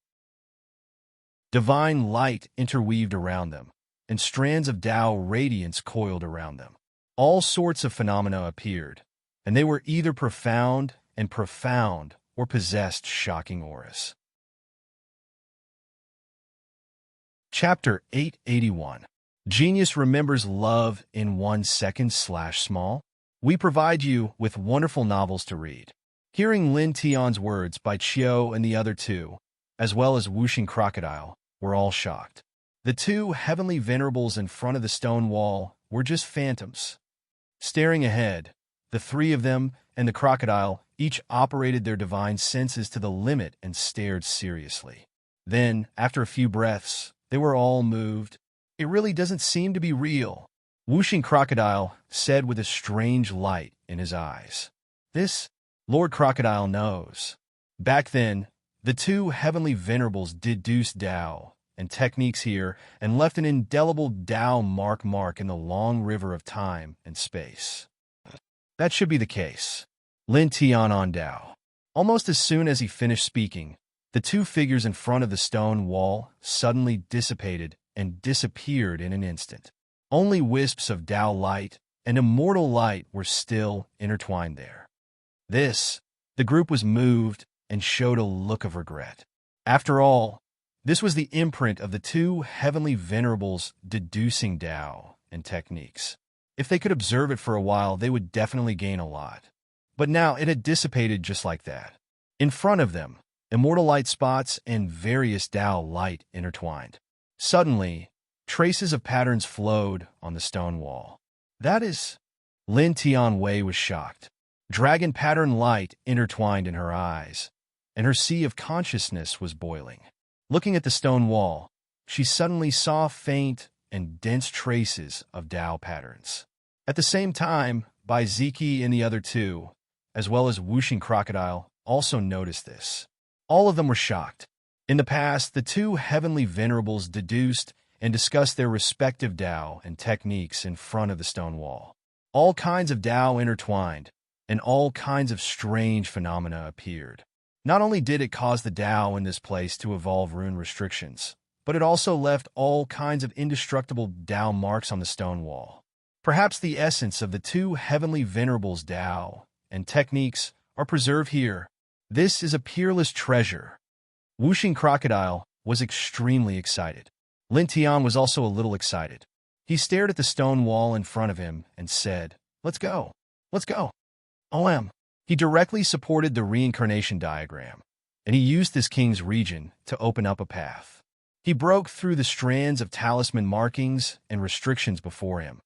Divine light interweaved around them, and strands of Tao radiance coiled around them. All sorts of phenomena appeared, and they were either profound or possessed shocking auras. Chapter 881. Genius remembers love in 1 second/small. We provide you with wonderful novels to read. Hearing Lin Tian's words, Bai Qiu and the other 2, as well as Whooshing Crocodile, were all shocked. The 2 heavenly venerables in front of the stone wall were just phantoms. Staring ahead, the 3 of them and the crocodile each operated their divine senses to the limit and stared seriously. Then, after a few breaths, they were all moved. It really doesn't seem to be real, Whooshing Crocodile said with a strange light in his eyes. This, Lord Crocodile knows. Back then, the 2 heavenly venerables deduced Tao and techniques here and left an indelible Tao mark in the long river of time and space. That should be the case. Lin Tian on Tao. Almost as soon as he finished speaking, the two figures in front of the stone wall suddenly dissipated and disappeared in an instant. Only wisps of Tao light and immortal light were still intertwined there. The group was moved and showed a look of regret. After all, this was the imprint of the two heavenly venerables deducing Tao and techniques. If they could observe it for a while, they would definitely gain a lot. But now it had dissipated just like that. In front of them, immortal light spots and various Tao light intertwined. Suddenly, traces of patterns flowed on the stone wall. That is... Lin Tian Wei was shocked. Dragon pattern light intertwined in her eyes, and her sea of consciousness was boiling. Looking at the stone wall, she suddenly saw faint and dense traces of Tao patterns. At the same time, Bai Ziki and the other two, as well as Whooshing Crocodile, also noticed this. All of them were shocked. In the past, the two heavenly venerables deduced and discussed their respective Tao and techniques in front of the stone wall. All kinds of Tao intertwined, and all kinds of strange phenomena appeared. Not only did it cause the Tao in this place to evolve rune restrictions, but it also left all kinds of indestructible Tao marks on the stone wall. Perhaps the essence of the two heavenly venerables' Tao and techniques are preserved here. This is a peerless treasure. Whooshing Crocodile was extremely excited. Lin Tian was also a little excited. He stared at the stone wall in front of him and said, "Let's go. Let's go." OM. He directly supported the reincarnation diagram, and he used this king's region to open up a path. He broke through the strands of talisman markings and restrictions before him,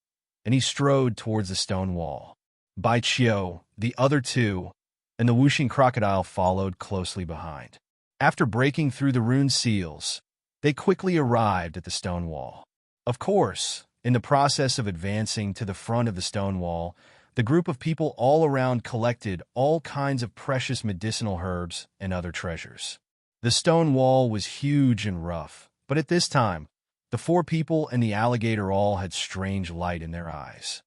and he strode towards the stone wall. Bai Qiu, the other two, and the Whooshing Crocodile followed closely behind. After breaking through the rune seals, they quickly arrived at the stone wall. Of course, in the process of advancing to the front of the stone wall, the group of people all around collected all kinds of precious medicinal herbs and other treasures. The stone wall was huge and rough, but at this time, the four people and the alligator all had strange light in their eyes.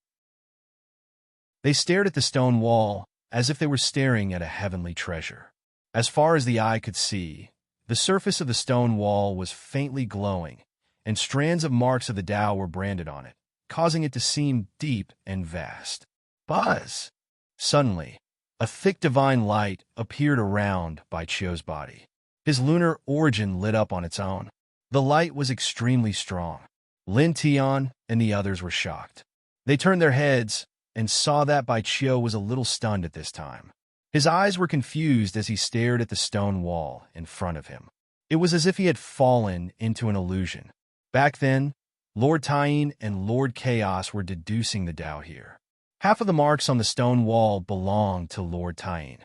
They stared at the stone wall as if they were staring at a heavenly treasure. As far as the eye could see, the surface of the stone wall was faintly glowing, and strands of marks of the Tao were branded on it, causing it to seem deep and vast. Buzz! Suddenly, a thick divine light appeared around Bai Qiu's body. His lunar origin lit up on its own. The light was extremely strong. Lin Tian and the others were shocked. They turned their heads and saw that Bai Qiu was a little stunned at this time. His eyes were confused as he stared at the stone wall in front of him. It was as if he had fallen into an illusion. Back then, Lord Tyene and Lord Chaos were deducing the Tao here. Half of the marks on the stone wall belonged to Lord Tyene.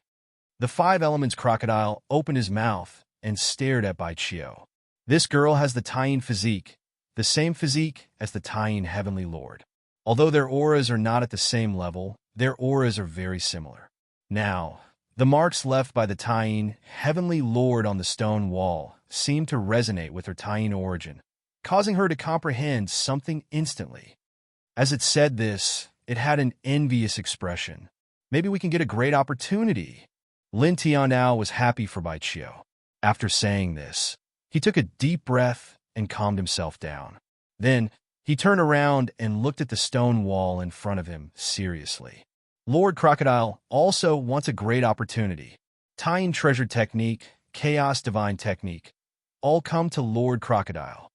The Five Elements Crocodile opened his mouth and stared at Bai Qiu. This girl has the Tyene physique, the same physique as the Tyene Heavenly Lord. Although their auras are not at the same level, their auras are very similar. Now, the marks left by the Tyene Heavenly Lord on the stone wall seemed to resonate with her Tyene origin, causing her to comprehend something instantly. As it said this, it had an envious expression. Maybe we can get a great opportunity. Lin Tianao was happy for Bai Qiu. After saying this, he took a deep breath and calmed himself down. Then, he turned around and looked at the stone wall in front of him seriously. Lord Crocodile also wants a great opportunity. Tyene Treasure Technique, Chaos Divine Technique. All come to Lord Crocodile.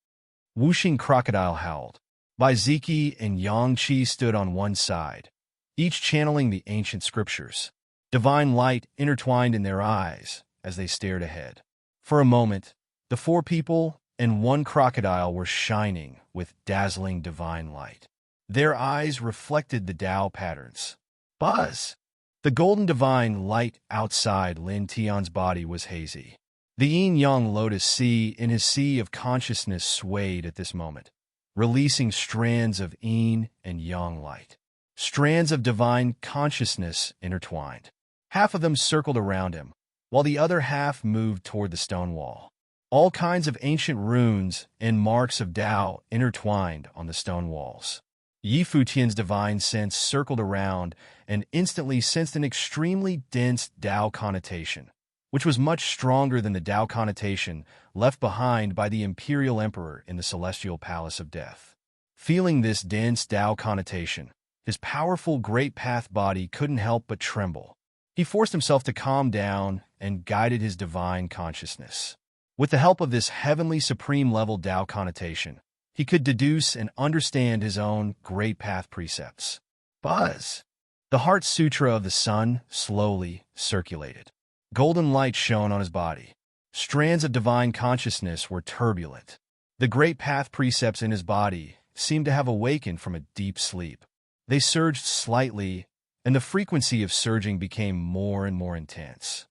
Whooshing Crocodile howled. Bai Ziki and Yang Qi stood on one side, each channeling the ancient scriptures. Divine light intertwined in their eyes as they stared ahead. For a moment, the four people and one crocodile were shining with dazzling divine light. Their eyes reflected the Tao patterns. Buzz! The golden divine light outside Lin Tian's body was hazy. The yin-yang lotus sea in his sea of consciousness swayed at this moment, releasing strands of yin and yang light. Strands of divine consciousness intertwined. Half of them circled around him, while the other half moved toward the stone wall. All kinds of ancient runes and marks of Tao intertwined on the stone walls. Yi Futian's divine sense circled around and instantly sensed an extremely dense Tao connotation, which was much stronger than the Tao connotation left behind by the Imperial Emperor in the Celestial Palace of Death. Feeling this dense Tao connotation, his powerful Great Path body couldn't help but tremble. He forced himself to calm down and guided his divine consciousness. With the help of this heavenly supreme-level Tao connotation, he could deduce and understand his own Great Path precepts. Buzz! The Heart Sutra of the Sun slowly circulated. Golden light shone on his body. Strands of divine consciousness were turbulent. The Great Path precepts in his body seemed to have awakened from a deep sleep. They surged slightly, and the frequency of surging became more and more intense.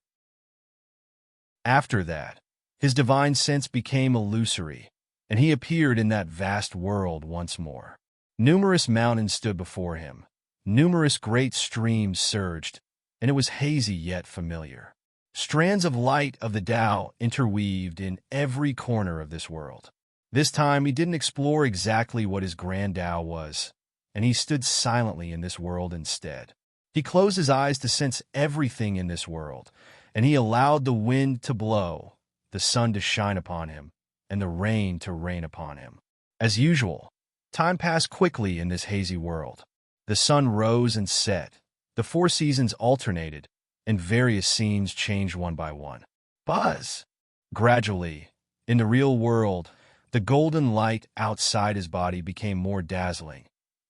After that, his divine sense became illusory, and he appeared in that vast world once more. Numerous mountains stood before him. Numerous great streams surged, and it was hazy yet familiar. Strands of light of the Tao interweaved in every corner of this world. This time he didn't explore exactly what his grand Tao was, and he stood silently in this world instead. He closed his eyes to sense everything in this world, and he allowed the wind to blow, the sun to shine upon him, and the rain to rain upon him. As usual, time passed quickly in this hazy world. The sun rose and set, the four seasons alternated, and various scenes changed one by one. Buzz! Gradually, in the real world, the golden light outside his body became more dazzling,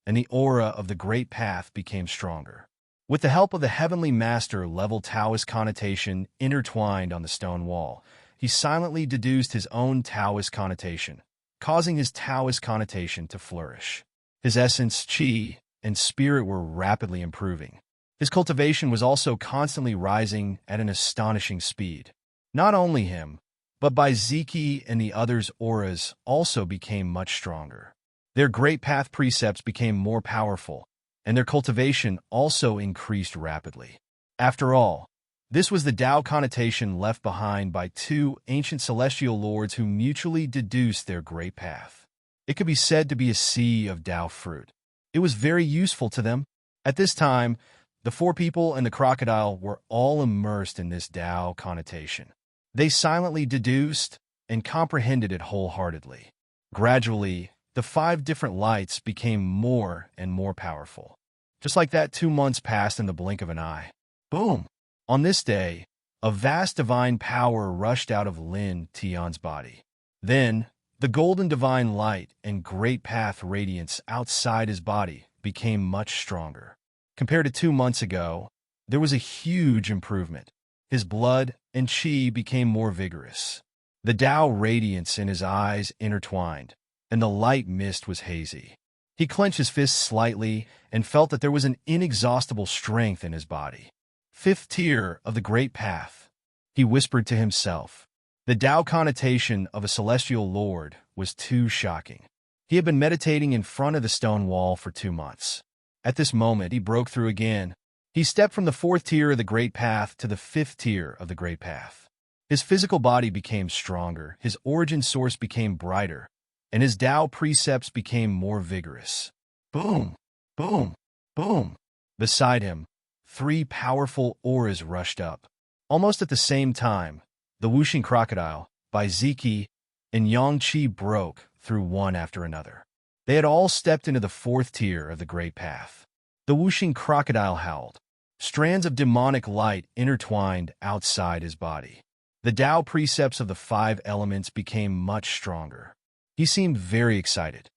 and the aura of the Great Path became stronger. With the help of the Heavenly Master level Taoist connotation intertwined on the stone wall, he silently deduced his own Taoist connotation, causing his Taoist connotation to flourish. His essence, qi, and spirit were rapidly improving. His cultivation was also constantly rising at an astonishing speed. Not only him, but by Ziki and the others' auras also became much stronger. Their Great Path precepts became more powerful, and their cultivation also increased rapidly. After all, this was the Tao connotation left behind by two ancient celestial lords who mutually deduced their Great Path. It could be said to be a sea of Tao fruit. It was very useful to them. At this time, the four people and the crocodile were all immersed in this Tao connotation. They silently deduced and comprehended it wholeheartedly. Gradually, the 5 different lights became more and more powerful. Just like that, 2 months passed in the blink of an eye. Boom! On this day, a vast divine power rushed out of Lin Tian's body. Then, the golden divine light and Great Path radiance outside his body became much stronger. Compared to 2 months ago, there was a huge improvement. His blood and qi became more vigorous. The Tao radiance in his eyes intertwined, and the light mist was hazy. He clenched his fists slightly and felt that there was an inexhaustible strength in his body. 5th tier of the Great Path, he whispered to himself. The Tao connotation of a celestial lord was too shocking. He had been meditating in front of the stone wall for 2 months. At this moment, he broke through again. He stepped from the 4th tier of the Great Path to the 5th tier of the Great Path. His physical body became stronger, his origin source became brighter, and his Tao precepts became more vigorous. Boom! Boom! Boom! Beside him, 3 powerful auras rushed up. Almost at the same time, the whooshing crocodile, by Ziki, and Yangqi broke through one after another. They had all stepped into the 4th tier of the Great Path. The whooshing crocodile howled. Strands of demonic light intertwined outside his body. The Tao precepts of the 5 elements became much stronger. He seemed very excited.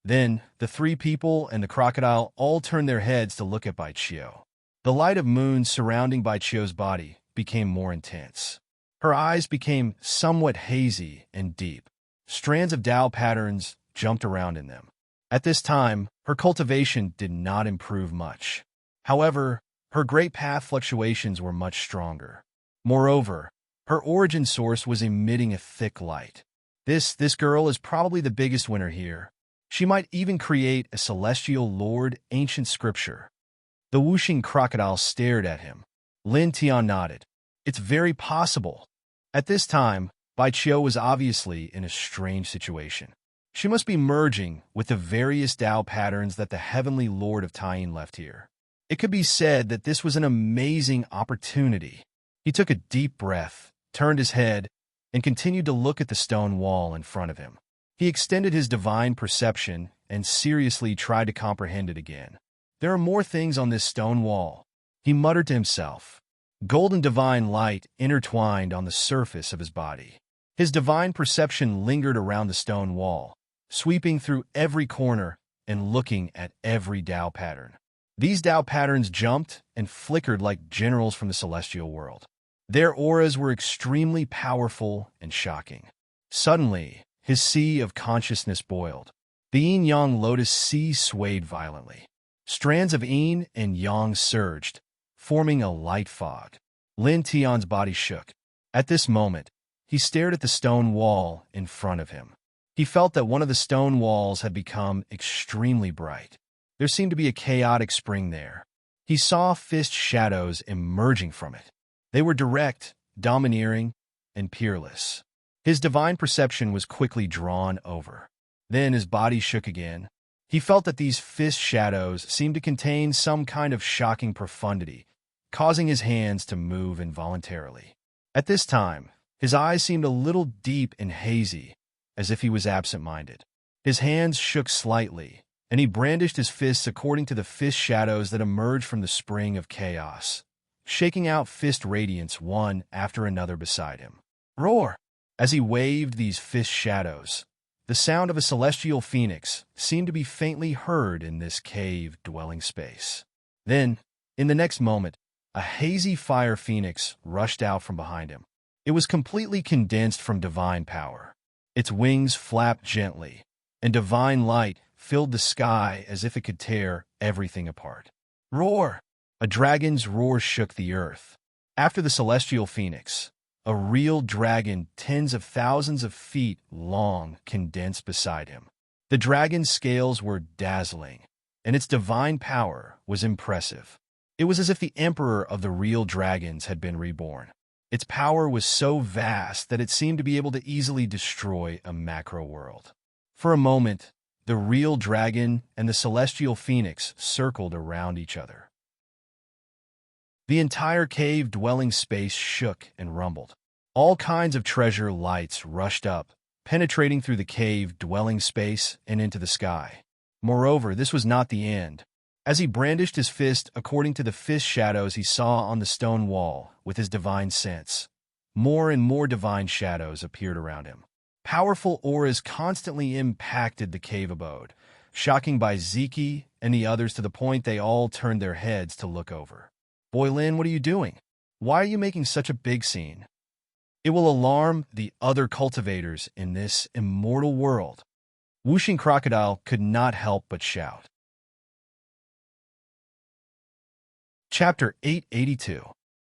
Then, the 3 people and the crocodile all turned their heads to look at Bai Qiu. The light of moon surrounding Bai Qiu's body became more intense. Her eyes became somewhat hazy and deep. Strands of Tao patterns jumped around in them. At this time, her cultivation did not improve much. However, her Great Path fluctuations were much stronger. Moreover, her origin source was emitting a thick light. This girl is probably the biggest winner here. She might even create a celestial lord ancient scripture. The whooshing crocodile stared at him. Lin Tian nodded. It's very possible. At this time, Bai Qiu was obviously in a strange situation. She must be merging with the various Tao patterns that the Heavenly Lord of Taiyin left here. It could be said that this was an amazing opportunity. He took a deep breath, turned his head, and continued to look at the stone wall in front of him. He extended his divine perception and seriously tried to comprehend it again. There are more things on this stone wall, he muttered to himself. Golden divine light intertwined on the surface of his body. His divine perception lingered around the stone wall, sweeping through every corner and looking at every Tao pattern. These Tao patterns jumped and flickered like generals from the celestial world. Their auras were extremely powerful and shocking. Suddenly, his sea of consciousness boiled. The yin-yang lotus sea swayed violently. Strands of yin and yang surged, forming a light fog. Lin Tian's body shook. At this moment, he stared at the stone wall in front of him. He felt that one of the stone walls had become extremely bright. There seemed to be a chaotic spring there. He saw fist shadows emerging from it. They were direct, domineering, and peerless. His divine perception was quickly drawn over. Then his body shook again. He felt that these fist shadows seemed to contain some kind of shocking profundity, causing his hands to move involuntarily. At this time, his eyes seemed a little deep and hazy, as if he was absent-minded. His hands shook slightly, and he brandished his fists according to the fist shadows that emerged from the spring of chaos, shaking out fist radiance one after another beside him. Roar! As he waved these fist shadows, the sound of a celestial phoenix seemed to be faintly heard in this cave-dwelling space. Then, in the next moment, a hazy fire phoenix rushed out from behind him. It was completely condensed from divine power. Its wings flapped gently, and divine light filled the sky as if it could tear everything apart. Roar! A dragon's roar shook the earth. After the celestial phoenix, a real dragon tens of thousands of feet long condensed beside him. The dragon's scales were dazzling, and its divine power was impressive. It was as if the emperor of the real dragons had been reborn. Its power was so vast that it seemed to be able to easily destroy a macro world. For a moment, the real dragon and the celestial phoenix circled around each other. The entire cave-dwelling space shook and rumbled. All kinds of treasure lights rushed up, penetrating through the cave-dwelling space and into the sky. Moreover, this was not the end. As he brandished his fist according to the fist shadows he saw on the stone wall with his divine sense, more and more divine shadows appeared around him. Powerful auras constantly impacted the cave abode, shocking Bai Ziki and the others to the point they all turned their heads to look over. Boy Lin, what are you doing? Why are you making such a big scene? It will alarm the other cultivators in this immortal world. Wuxing Crocodile could not help but shout. Chapter 882.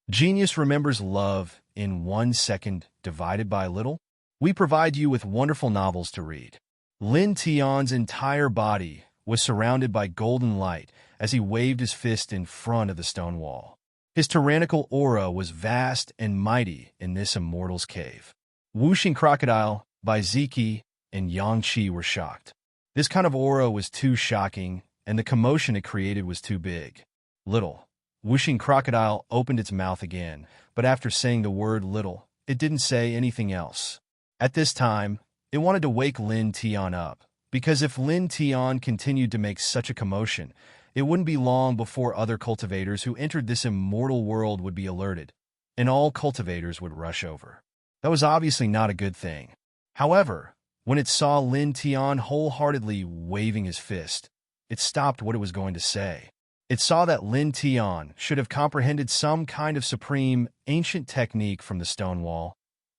Genius remembers love in 1 second divided by little. We provide you with wonderful novels to read. Lin Tian's entire body was surrounded by golden light as he waved his fist in front of the stone wall. His tyrannical aura was vast and mighty in this immortal's cave. Wuxing Crocodile, Bai Ziki, and Yang Qi were shocked. This kind of aura was too shocking, and the commotion it created was too big. Little. Wuxing Crocodile opened its mouth again, but after saying the word little, it didn't say anything else. At this time, it wanted to wake Lin Tian up, because if Lin Tian continued to make such a commotion, it wouldn't be long before other cultivators who entered this immortal world would be alerted, and all cultivators would rush over. That was obviously not a good thing. However, when it saw Lin Tian wholeheartedly waving his fist, it stopped what it was going to say. It saw that Lin Tian should have comprehended some kind of supreme, ancient technique from the stone wall,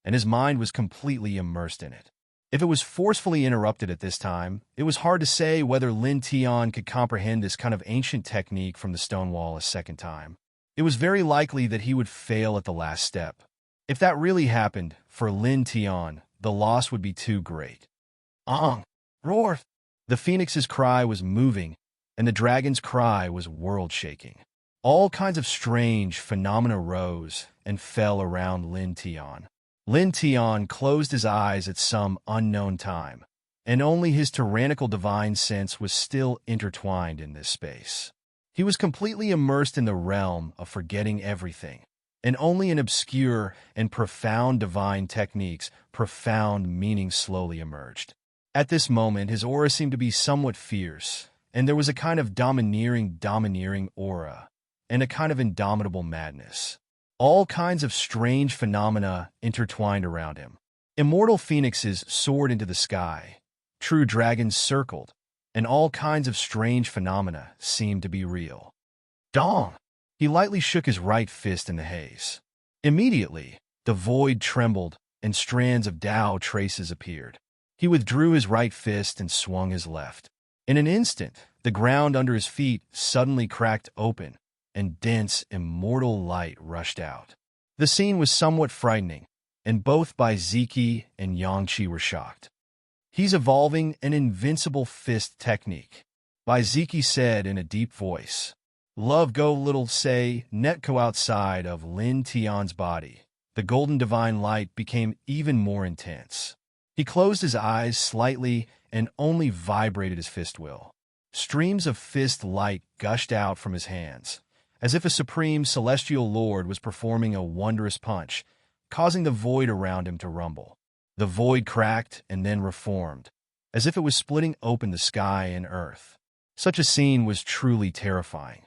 and his mind was completely immersed in it. If it was forcefully interrupted at this time, it was hard to say whether Lin Tian could comprehend this kind of ancient technique from the stone wall a second time. It was very likely that he would fail at the last step. If that really happened, for Lin Tian, the loss would be too great. Roar! The phoenix's cry was moving, and the dragon's cry was world-shaking. All kinds of strange phenomena rose and fell around Lin Tian. Lin Tian closed his eyes at some unknown time, and only his tyrannical divine sense was still intertwined in this space. He was completely immersed in the realm of forgetting everything, and only in obscure and profound divine techniques, profound meaning slowly emerged. At this moment, his aura seemed to be somewhat fierce, and there was a kind of domineering aura, and a kind of indomitable madness. All kinds of strange phenomena intertwined around him. Immortal phoenixes soared into the sky, true dragons circled, and all kinds of strange phenomena seemed to be real. Dong! He lightly shook his right fist in the haze. Immediately, the void trembled, and strands of Tao traces appeared. He withdrew his right fist and swung his left. In an instant, the ground under his feet suddenly cracked open, and dense, immortal light rushed out. The scene was somewhat frightening, and both Bai Ziki and Yangqi were shocked. He's evolving an invincible fist technique, Bai Ziki said in a deep voice. Love go little say, Netco outside of Lin Tian's body. The golden divine light became even more intense. He closed his eyes slightly and only vibrated his fist will. Streams of fist light gushed out from his hands, as if a supreme celestial lord was performing a wondrous punch, causing the void around him to rumble. The void cracked and then reformed, as if it was splitting open the sky and earth. Such a scene was truly terrifying.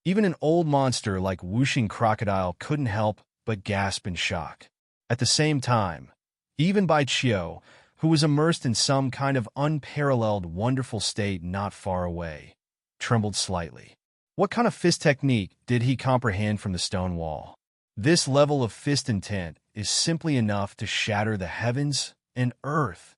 Even an old monster like Whooshing Crocodile couldn't help but gasp in shock. At the same time, even Bai Qiu, who was immersed in some kind of unparalleled wonderful state not far away, trembled slightly. What kind of fist technique did he comprehend from the stone wall? This level of fist intent is simply enough to shatter the heavens and earth.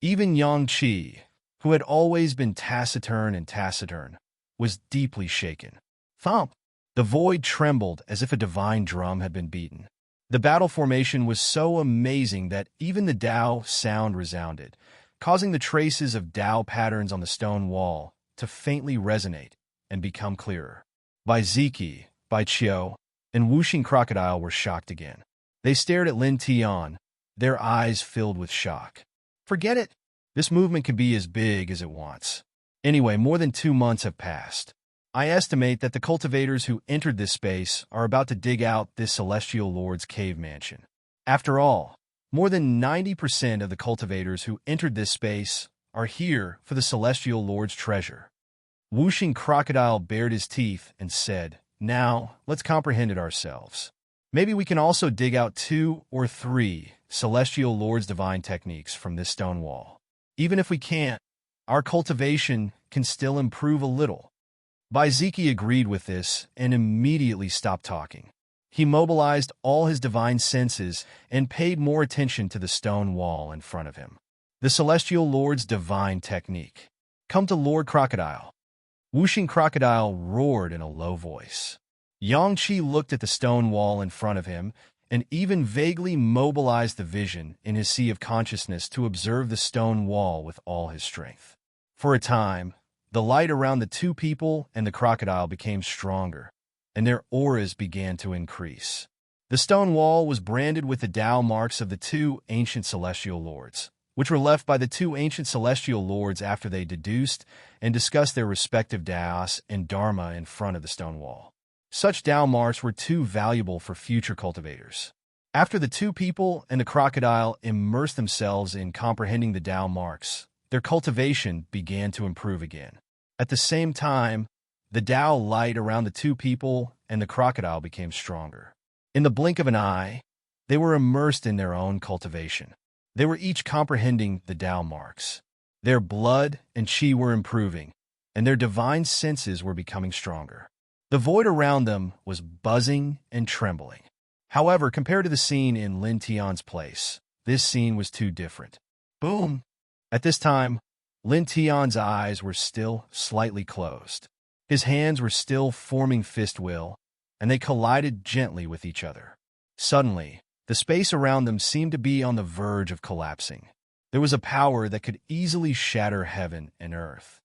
Even Yang Qi, who had always been taciturn, was deeply shaken. Thump! The void trembled as if a divine drum had been beaten. The battle formation was so amazing that even the Tao sound resounded, causing the traces of Tao patterns on the stone wall to faintly resonate and become clearer. Bai Ziki, Bai Qiu, and Whooshing Crocodile were shocked again. They stared at Lin Tian, their eyes filled with shock. Forget it! This movement can be as big as it wants. Anyway, more than 2 months have passed. I estimate that the cultivators who entered this space are about to dig out this celestial lord's cave mansion. After all, more than 90% of the cultivators who entered this space are here for the celestial lord's treasure. Whooshing Crocodile bared his teeth and said, Now, let's comprehend it ourselves. Maybe we can also dig out 2 or 3 celestial lord's divine techniques from this stone wall. Even if we can't, our cultivation can still improve a little. Bai Ziki agreed with this and immediately stopped talking. He mobilized all his divine senses and paid more attention to the stone wall in front of him. The Celestial Lord's divine technique. Come to Lord Crocodile. Whooshing Crocodile roared in a low voice. Yang Qi looked at the stone wall in front of him and even vaguely mobilized the vision in his sea of consciousness to observe the stone wall with all his strength. For a time, the light around the 2 people and the crocodile became stronger, and their auras began to increase. The stone wall was branded with the Tao marks of the 2 ancient celestial lords, which were left by the 2 ancient celestial lords after they deduced and discussed their respective Taos and Dharma in front of the stone wall. Such Tao marks were too valuable for future cultivators. After the 2 people and the crocodile immersed themselves in comprehending the Tao marks, their cultivation began to improve again. At the same time, the Tao light around the 2 people and the crocodile became stronger. In the blink of an eye, they were immersed in their own cultivation. They were each comprehending the Tao marks. Their blood and qi were improving, and their divine senses were becoming stronger. The void around them was buzzing and trembling. However, compared to the scene in Lin Tian's place, this scene was too different. Boom! At this time, Lin Tian's eyes were still slightly closed. His hands were still forming fist will, and they collided gently with each other. Suddenly, the space around them seemed to be on the verge of collapsing. There was a power that could easily shatter heaven and earth.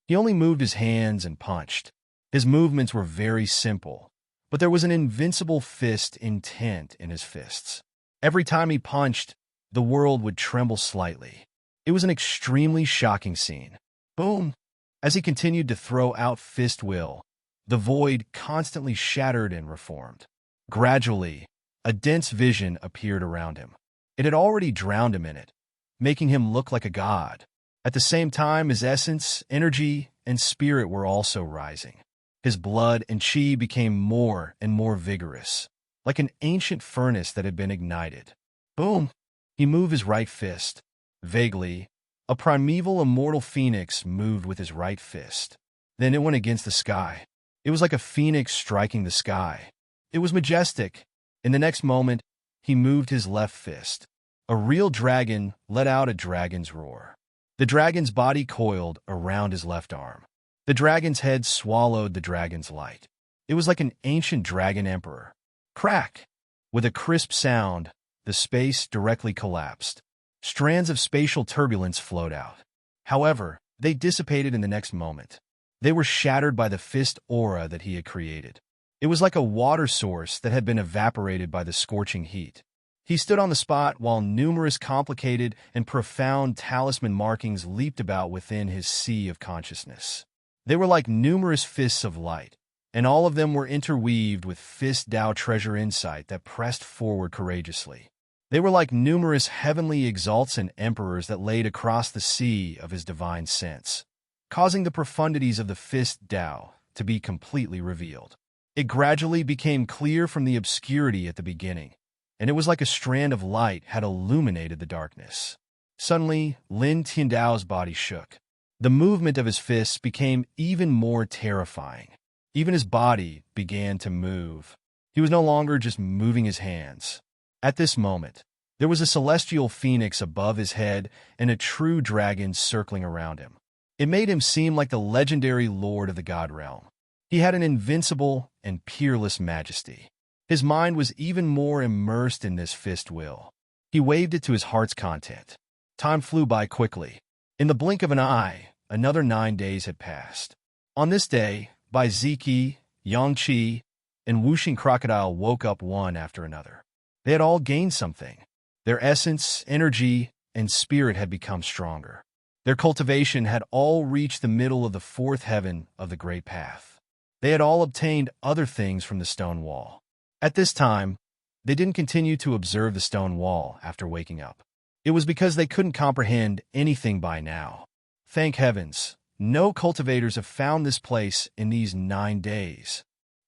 He only moved his hands and punched. His movements were very simple, but there was an invincible fist intent in his fists. Every time he punched, the world would tremble slightly. It was an extremely shocking scene. Boom! As he continued to throw out fist will, the void constantly shattered and reformed. Gradually, a dense vision appeared around him. It had already drowned him in it, making him look like a god. At the same time, his essence, energy, and spirit were also rising. His blood and chi became more and more vigorous, like an ancient furnace that had been ignited. Boom! He moved his right fist. Vaguely, a primeval immortal phoenix moved with his right fist. Then it went against the sky. It was like a phoenix striking the sky. It was majestic. In the next moment, he moved his left fist. A real dragon let out a dragon's roar. The dragon's body coiled around his left arm. The dragon's head swallowed the dragon's light. It was like an ancient dragon emperor. Crack! With a crisp sound, the space directly collapsed. Strands of spatial turbulence flowed out. However, they dissipated in the next moment. They were shattered by the fist aura that he had created. It was like a water source that had been evaporated by the scorching heat. He stood on the spot while numerous complicated and profound talisman markings leaped about within his sea of consciousness. They were like numerous fists of light, and all of them were interweaved with fist Tao treasure insight that pressed forward courageously. They were like numerous heavenly exalts and emperors that laid across the sea of his divine sense, causing the profundities of the fist Tao to be completely revealed. It gradually became clear from the obscurity at the beginning, and it was like a strand of light had illuminated the darkness. Suddenly, Lin Tiandao's body shook. The movement of his fists became even more terrifying. Even his body began to move. He was no longer just moving his hands. At this moment, there was a celestial phoenix above his head and a true dragon circling around him. It made him seem like the legendary lord of the god realm. He had an invincible and peerless majesty. His mind was even more immersed in this fist will. He waved it to his heart's content. Time flew by quickly. In the blink of an eye, another 9 days had passed. On this day, Bai Ziqi, Yangqi, and Wuxing Crocodile woke up one after another. They had all gained something. Their essence, energy, and spirit had become stronger. Their cultivation had all reached the middle of the fourth heaven of the Great Path. They had all obtained other things from the stone wall. At this time, they didn't continue to observe the stone wall after waking up. It was because they couldn't comprehend anything by now. Thank heavens, no cultivators have found this place in these 9 days.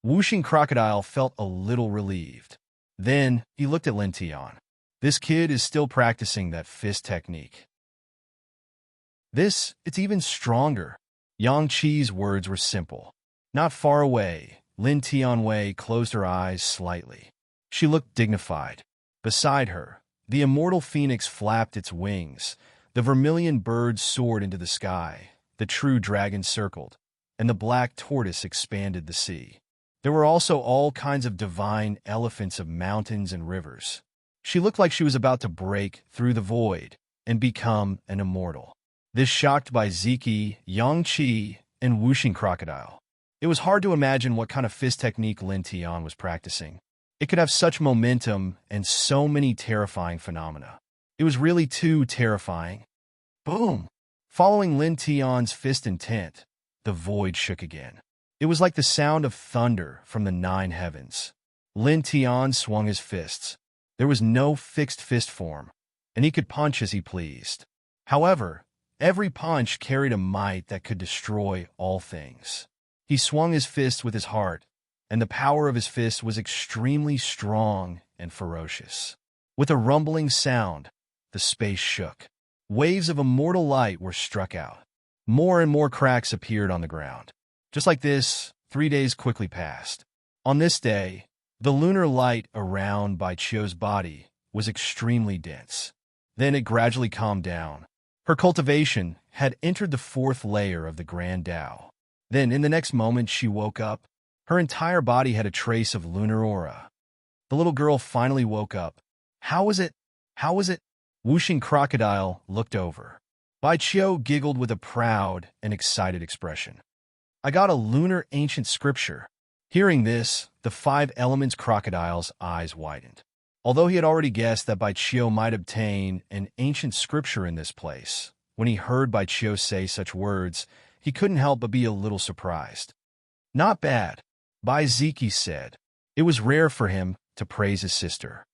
Wuxing Crocodile felt a little relieved. Then he looked at Lin Tian. This kid is still practicing that fist technique. It's even stronger. Yang Qi's words were simple. Not far away, Lin Tianwei closed her eyes slightly. She looked dignified. Beside her, the immortal phoenix flapped its wings. The vermilion bird soared into the sky. The true dragon circled, and the black tortoise expanded the sea. There were also all kinds of divine elephants of mountains and rivers. She looked like she was about to break through the void and become an immortal. This shocked Bai Ziqi, Yangqi, and Wuxing Crocodile. It was hard to imagine what kind of fist technique Lin Tian was practicing. It could have such momentum and so many terrifying phenomena. It was really too terrifying. Boom! Following Lin Tian's fist intent, the void shook again. It was like the sound of thunder from the 9 heavens. Lin Tian swung his fists. There was no fixed fist form, and he could punch as he pleased. However, every punch carried a might that could destroy all things. He swung his fist with his heart, and the power of his fist was extremely strong and ferocious. With a rumbling sound, the space shook. Waves of immortal light were struck out. More and more cracks appeared on the ground. Just like this, 3 days quickly passed. On this day, the lunar light around Bai Chio's body was extremely dense. Then it gradually calmed down. Her cultivation had entered the 4th layer of the Grand Tao. Then, in the next moment, she woke up. Her entire body had a trace of lunar aura. The little girl finally woke up. How was it? How was it? Wuxing Crocodile looked over. Bai Chio giggled with a proud and excited expression. I got a lunar ancient scripture. Hearing this, the five elements crocodile's eyes widened. Although he had already guessed that Bai Chio might obtain an ancient scripture in this place, when he heard Bai Chio say such words, he couldn't help but be a little surprised. Not bad, Bai Ziki said. It was rare for him to praise his sister.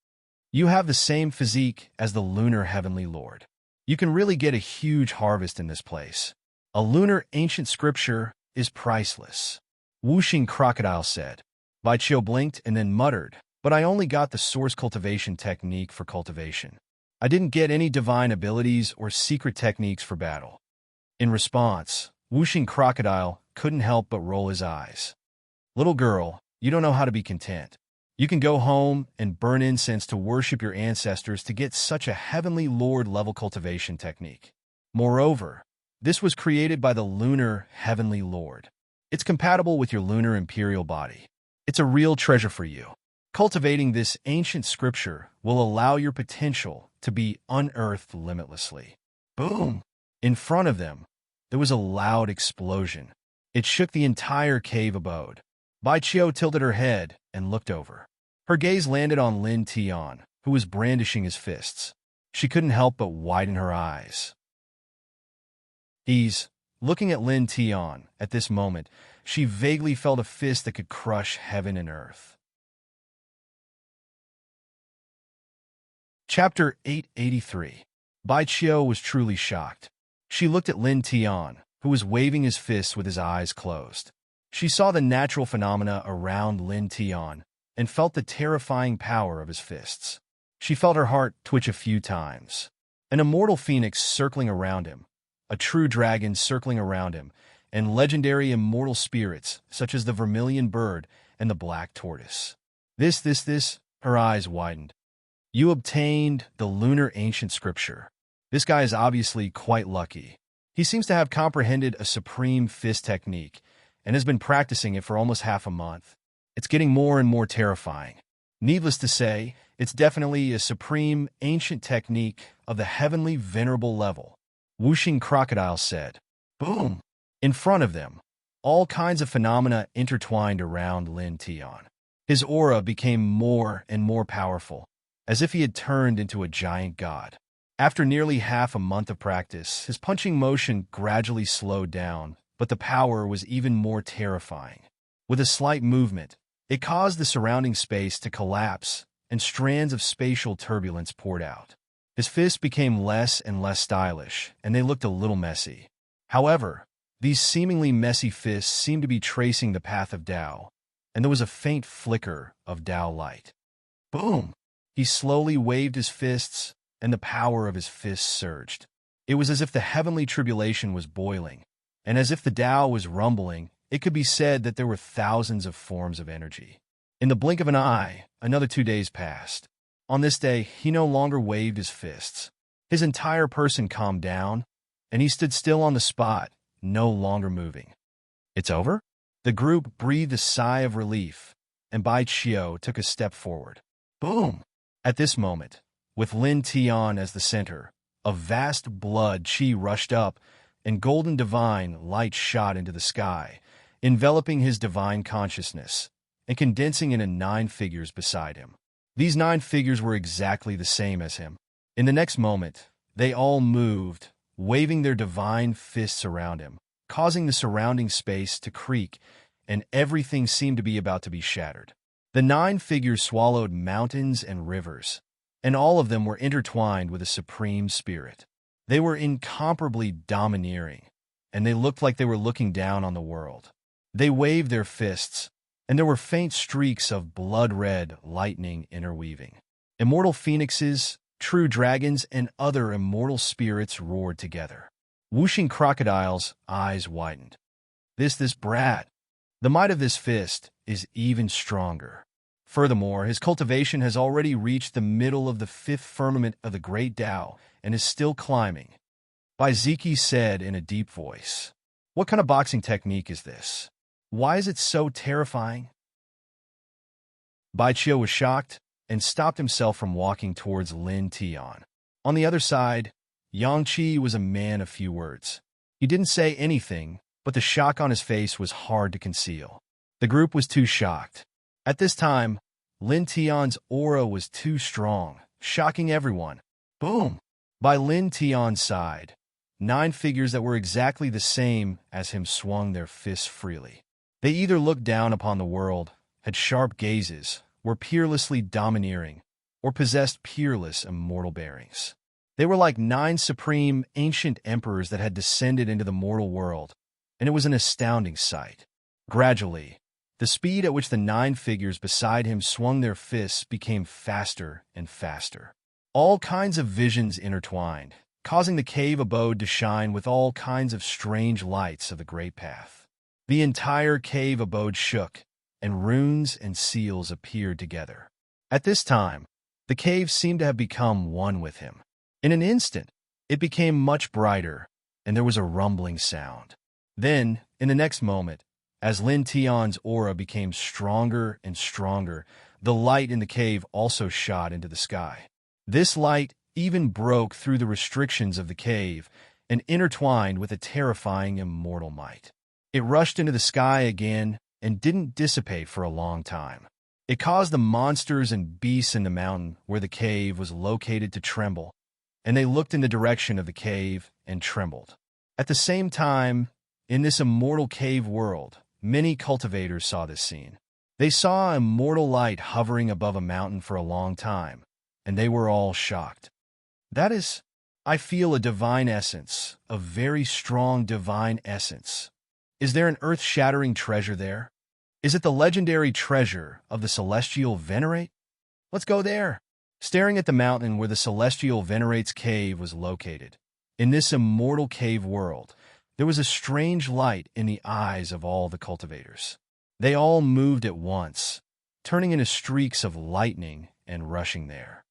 You have the same physique as the lunar heavenly lord. You can really get a huge harvest in this place. A lunar ancient scripture is priceless. Whooshing Crocodile said. Bai Chio blinked and then muttered, but I only got the source cultivation technique for cultivation. I didn't get any divine abilities or secret techniques for battle. In response, Whooshing Crocodile couldn't help but roll his eyes. Little girl, you don't know how to be content. You can go home and burn incense to worship your ancestors to get such a heavenly lord-level cultivation technique. Moreover, this was created by the lunar heavenly lord. It's compatible with your lunar imperial body. It's a real treasure for you. Cultivating this ancient scripture will allow your potential to be unearthed limitlessly. Boom! In front of them, there was a loud explosion. It shook the entire cave abode. Bai Chio tilted her head and looked over. Her gaze landed on Lin Tian, who was brandishing his fists. She couldn't help but widen her eyes. Looking at Lin Tian, at this moment, she vaguely felt a fist that could crush heaven and earth. Chapter 883. Bai Chio was truly shocked. She looked at Lin Tian, who was waving his fists with his eyes closed. She saw the natural phenomena around Lin Tian and felt the terrifying power of his fists. She felt her heart twitch a few times. An immortal phoenix circling around him, a true dragon circling around him, and legendary immortal spirits such as the vermilion bird and the black tortoise. Her eyes widened. You obtained the lunar ancient scripture. This guy is obviously quite lucky. He seems to have comprehended a supreme fist technique and has been practicing it for almost half a month. It's getting more and more terrifying. Needless to say, it's definitely a supreme ancient technique of the heavenly venerable level. Whooshing Crocodile said. Boom! In front of them, all kinds of phenomena intertwined around Lin Tian. His aura became more and more powerful, as if he had turned into a giant god. After nearly half a month of practice, his punching motion gradually slowed down, but the power was even more terrifying. With a slight movement, it caused the surrounding space to collapse, and strands of spatial turbulence poured out. His fists became less and less stylish, and they looked a little messy. However, these seemingly messy fists seemed to be tracing the path of Tao, and there was a faint flicker of Tao light. Boom! He slowly waved his fists, and the power of his fists surged. It was as if the heavenly tribulation was boiling, and as if the Tao was rumbling. It could be said that there were thousands of forms of energy. In the blink of an eye, another 2 days passed. On this day, he no longer waved his fists. His entire person calmed down, and he stood still on the spot, no longer moving. It's over? The group breathed a sigh of relief, and Bai Chio took a step forward. Boom! At this moment, with Lin Tian as the center, a vast blood chi rushed up, and golden divine light shot into the sky, enveloping his divine consciousness and condensing into 9 figures beside him. These 9 figures were exactly the same as him. In the next moment, they all moved, waving their divine fists around him, causing the surrounding space to creak, and everything seemed to be about to be shattered. The 9 figures swallowed mountains and rivers, and all of them were intertwined with a supreme spirit. They were incomparably domineering, and they looked like they were looking down on the world. They waved their fists, and there were faint streaks of blood-red lightning interweaving. Immortal phoenixes, true dragons, and other immortal spirits roared together. Whooshing Crocodile's eyes widened. This brat. The might of this fist is even stronger. Furthermore, his cultivation has already reached the middle of the 5th firmament of the Great Tao and is still climbing. Bai Ziki said in a deep voice. What kind of boxing technique is this? Why is it so terrifying? Bai Chio was shocked and stopped himself from walking towards Lin Tian. On the other side, Yang Qi was a man of few words. He didn't say anything, but the shock on his face was hard to conceal. The group was too shocked. At this time, Lin Tian's aura was too strong, shocking everyone. Boom! By Lin Tian's side, 9 figures that were exactly the same as him swung their fists freely. They either looked down upon the world, had sharp gazes, were peerlessly domineering, or possessed peerless immortal bearings. They were like 9 supreme ancient emperors that had descended into the mortal world, and it was an astounding sight. Gradually, the speed at which the 9 figures beside him swung their fists became faster and faster. All kinds of visions intertwined, causing the cave abode to shine with all kinds of strange lights of the great path. The entire cave abode shook, and runes and seals appeared together. At this time, the cave seemed to have become one with him. In an instant, it became much brighter, and there was a rumbling sound. Then, in the next moment, as Lin Tian's aura became stronger and stronger, the light in the cave also shot into the sky. This light even broke through the restrictions of the cave and intertwined with a terrifying immortal might. It rushed into the sky again and didn't dissipate for a long time. It caused the monsters and beasts in the mountain where the cave was located to tremble, and they looked in the direction of the cave and trembled. At the same time, in this immortal cave world, many cultivators saw this scene. They saw immortal light hovering above a mountain for a long time, and they were all shocked. That is, I feel a divine essence, a very strong divine essence. Is there an earth-shattering treasure there? Is it the legendary treasure of the Celestial Venerate? Let's go there. Staring at the mountain where the Celestial Venerate's cave was located, in this immortal cave world, there was a strange light in the eyes of all the cultivators. They all moved at once, turning into streaks of lightning and rushing there.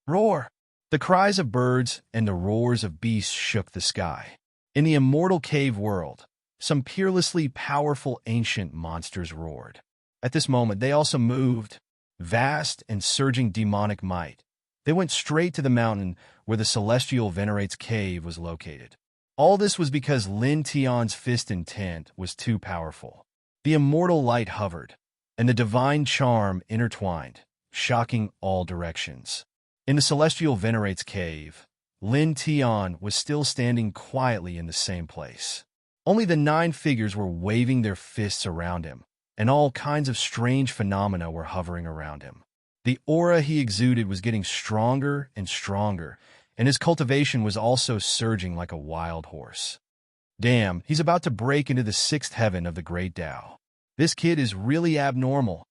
Roar! The cries of birds and the roars of beasts shook the sky. In the immortal cave world, some peerlessly powerful ancient monsters roared. At this moment, they also moved, vast and surging demonic might. They went straight to the mountain where the Celestial Venerate's cave was located. All this was because Lin Tian's fist intent was too powerful. The immortal light hovered, and the divine charm intertwined, shocking all directions. In the Celestial Venerate's cave, Lin Tian was still standing quietly in the same place. Only the 9 figures were waving their fists around him, and all kinds of strange phenomena were hovering around him. The aura he exuded was getting stronger and stronger, and his cultivation was also surging like a wild horse. Damn, he's about to break into the 6th heaven of the Great Tao. This kid is really abnormal.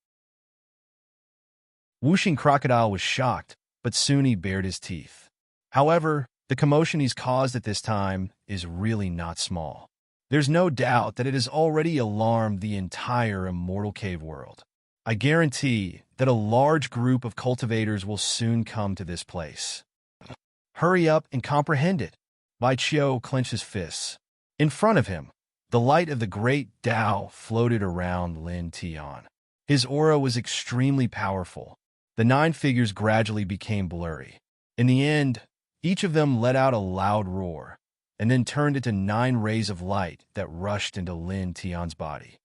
Whooshing Crocodile was shocked, but soon he bared his teeth. However, the commotion he's caused at this time is really not small. There's no doubt that it has already alarmed the entire immortal cave world. I guarantee that a large group of cultivators will soon come to this place. Hurry up and comprehend it. Bai Qiu clenched his fists. In front of him, the light of the great Tao floated around Lin Tian. His aura was extremely powerful. The 9 figures gradually became blurry. In the end, each of them let out a loud roar, and then turned into 9 rays of light that rushed into Lin Tian's body.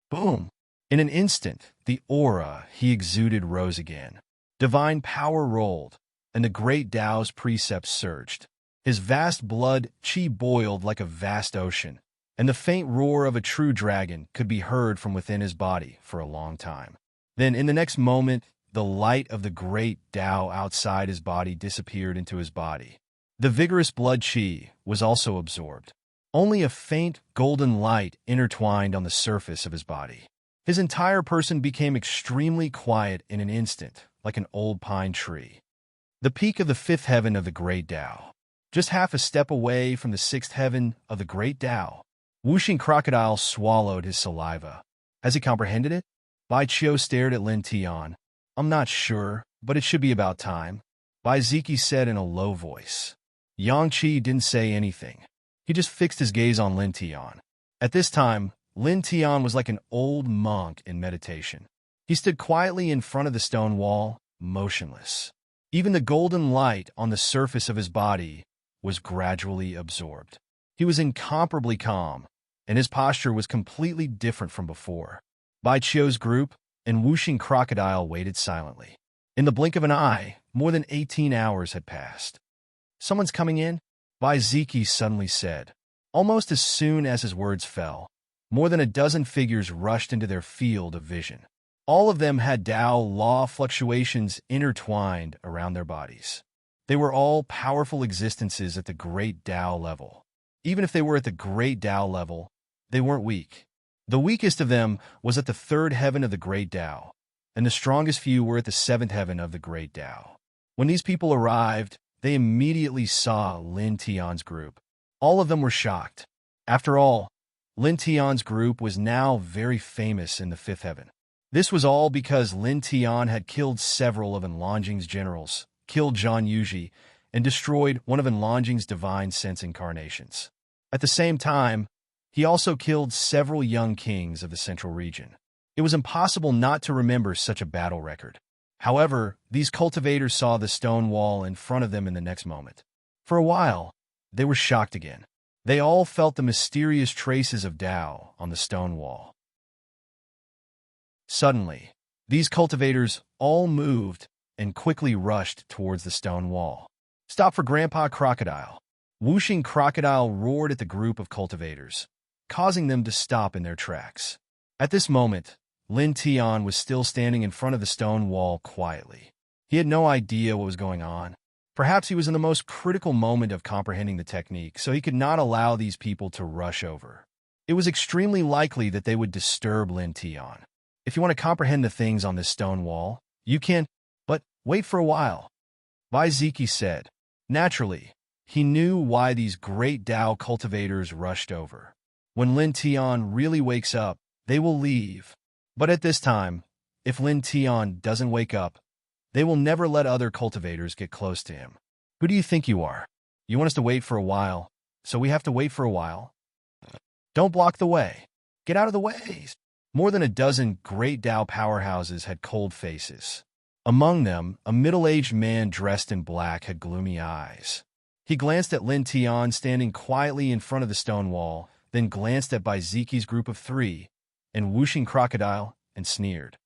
Boom! In an instant, the aura he exuded rose again. Divine power rolled, and the great Tao's precepts surged. His vast blood qi boiled like a vast ocean, and the faint roar of a true dragon could be heard from within his body for a long time. Then, in the next moment, the light of the great Tao outside his body disappeared into his body. The vigorous blood qi was also absorbed. Only a faint golden light intertwined on the surface of his body. His entire person became extremely quiet in an instant, like an old pine tree. The peak of the 5th heaven of the Great Tao. Just half a step away from the 6th heaven of the Great Tao. Whooshing Crocodile swallowed his saliva. Has he comprehended it? Bai Qiu stared at Lin Tian. I'm not sure, but it should be about time. Bai Ziki said in a low voice. Yang Qi didn't say anything. He just fixed his gaze on Lin Tian. At this time, Lin Tian was like an old monk in meditation. He stood quietly in front of the stone wall, motionless. Even the golden light on the surface of his body was gradually absorbed. He was incomparably calm, and his posture was completely different from before. Bai Qiu's group, and whooshing crocodile waited silently. In the blink of an eye, more than 18 hours had passed. "Someone's coming in," Vaiziki suddenly said. Almost as soon as his words fell, more than a dozen figures rushed into their field of vision. All of them had Tao law fluctuations intertwined around their bodies. They were all powerful existences at the great Tao level. Even if they were at the great Tao level, they weren't weak. The weakest of them was at the third heaven of the great Tao, and the strongest few were at the seventh heaven of the great Tao. When these people arrived, they immediately saw Lin Tian's group. All of them were shocked. After all, Lin Tian's group was now very famous in the fifth heaven. This was all because Lin Tian had killed several of Enlongjing's generals, killed Zhang Yuji, and destroyed one of Enlongjing's divine sense incarnations. At the same time, he also killed several young kings of the central region. It was impossible not to remember such a battle record. However, these cultivators saw the stone wall in front of them in the next moment. For a while, they were shocked again. They all felt the mysterious traces of Tao on the stone wall. Suddenly, these cultivators all moved and quickly rushed towards the stone wall. "Stop for Grandpa Crocodile!" Whooshing Crocodile roared at the group of cultivators, causing them to stop in their tracks. At this moment, Lin Tian was still standing in front of the stone wall quietly. He had no idea what was going on. Perhaps he was in the most critical moment of comprehending the technique, so he could not allow these people to rush over. It was extremely likely that they would disturb Lin Tian. "If you want to comprehend the things on this stone wall, you can, but wait for a while," Vaiziki said. Naturally, he knew why these great Tao cultivators rushed over. When Lin Tian really wakes up, they will leave. But at this time, if Lin Tian doesn't wake up, they will never let other cultivators get close to him. "Who do you think you are? You want us to wait for a while, so we have to wait for a while? Don't block the way. Get out of the way." More than a dozen great Tao powerhouses had cold faces. Among them, a middle-aged man dressed in black had gloomy eyes. He glanced at Lin Tian standing quietly in front of the stone wall, then glanced at Vaiziki's group of three, and whooshing Crocodile, and sneered.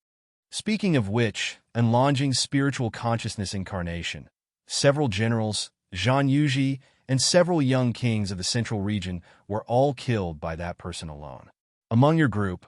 Speaking of which, Enlongjing's spiritual consciousness incarnation, several generals, Zhang Yuji, and several young kings of the central region were all killed by that person alone. Among your group,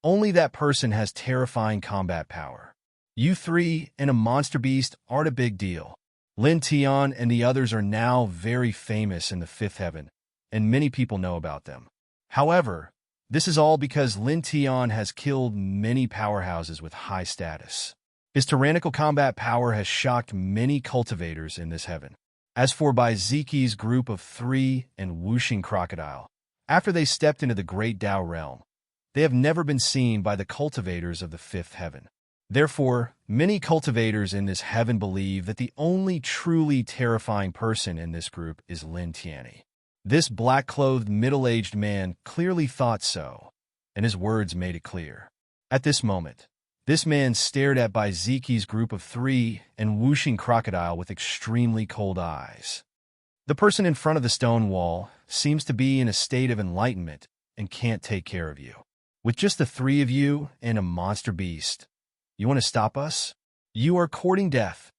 only that person has terrifying combat power. You three and a monster beast aren't a big deal. Lin Tian and the others are now very famous in the fifth heaven, and many people know about them. However, this is all because Lin Tian has killed many powerhouses with high status. His tyrannical combat power has shocked many cultivators in this heaven. As for Baiziki's group of three and whooshing Crocodile, after they stepped into the great Tao realm, they have never been seen by the cultivators of the fifth heaven. Therefore, many cultivators in this heaven believe that the only truly terrifying person in this group is Lin Tian. This black-clothed middle-aged man clearly thought so, and his words made it clear. At this moment, this man stared at Baiziki's group of three and whooshing Crocodile with extremely cold eyes. The person in front of the stone wall seems to be in a state of enlightenment and can't take care of you. With just the three of you and a monster beast, you want to stop us? You are courting death.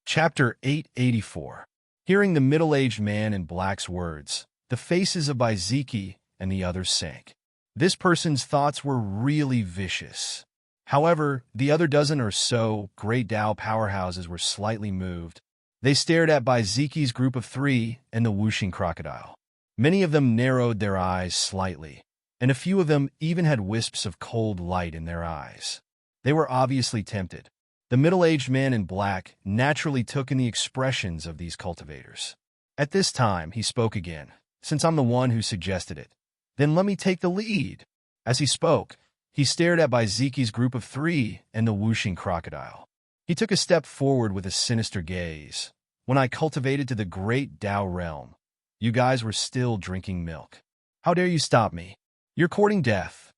Chapter 884. Hearing the middle-aged man in black's words, the faces of Baiziki and the others sank. This person's thoughts were really vicious. However, the other dozen or so great Tao powerhouses were slightly moved. They stared at Baiziki's group of three and the whooshing Crocodile. Many of them narrowed their eyes slightly, and a few of them even had wisps of cold light in their eyes. They were obviously tempted. The middle-aged man in black naturally took in the expressions of these cultivators. At this time, he spoke again. "Since I'm the one who suggested it, then let me take the lead." As he spoke, he stared at Baiziki's group of three and the whooshing Crocodile. He took a step forward with a sinister gaze. "When I cultivated to the great Tao realm, you guys were still drinking milk. How dare you stop me? You're courting death."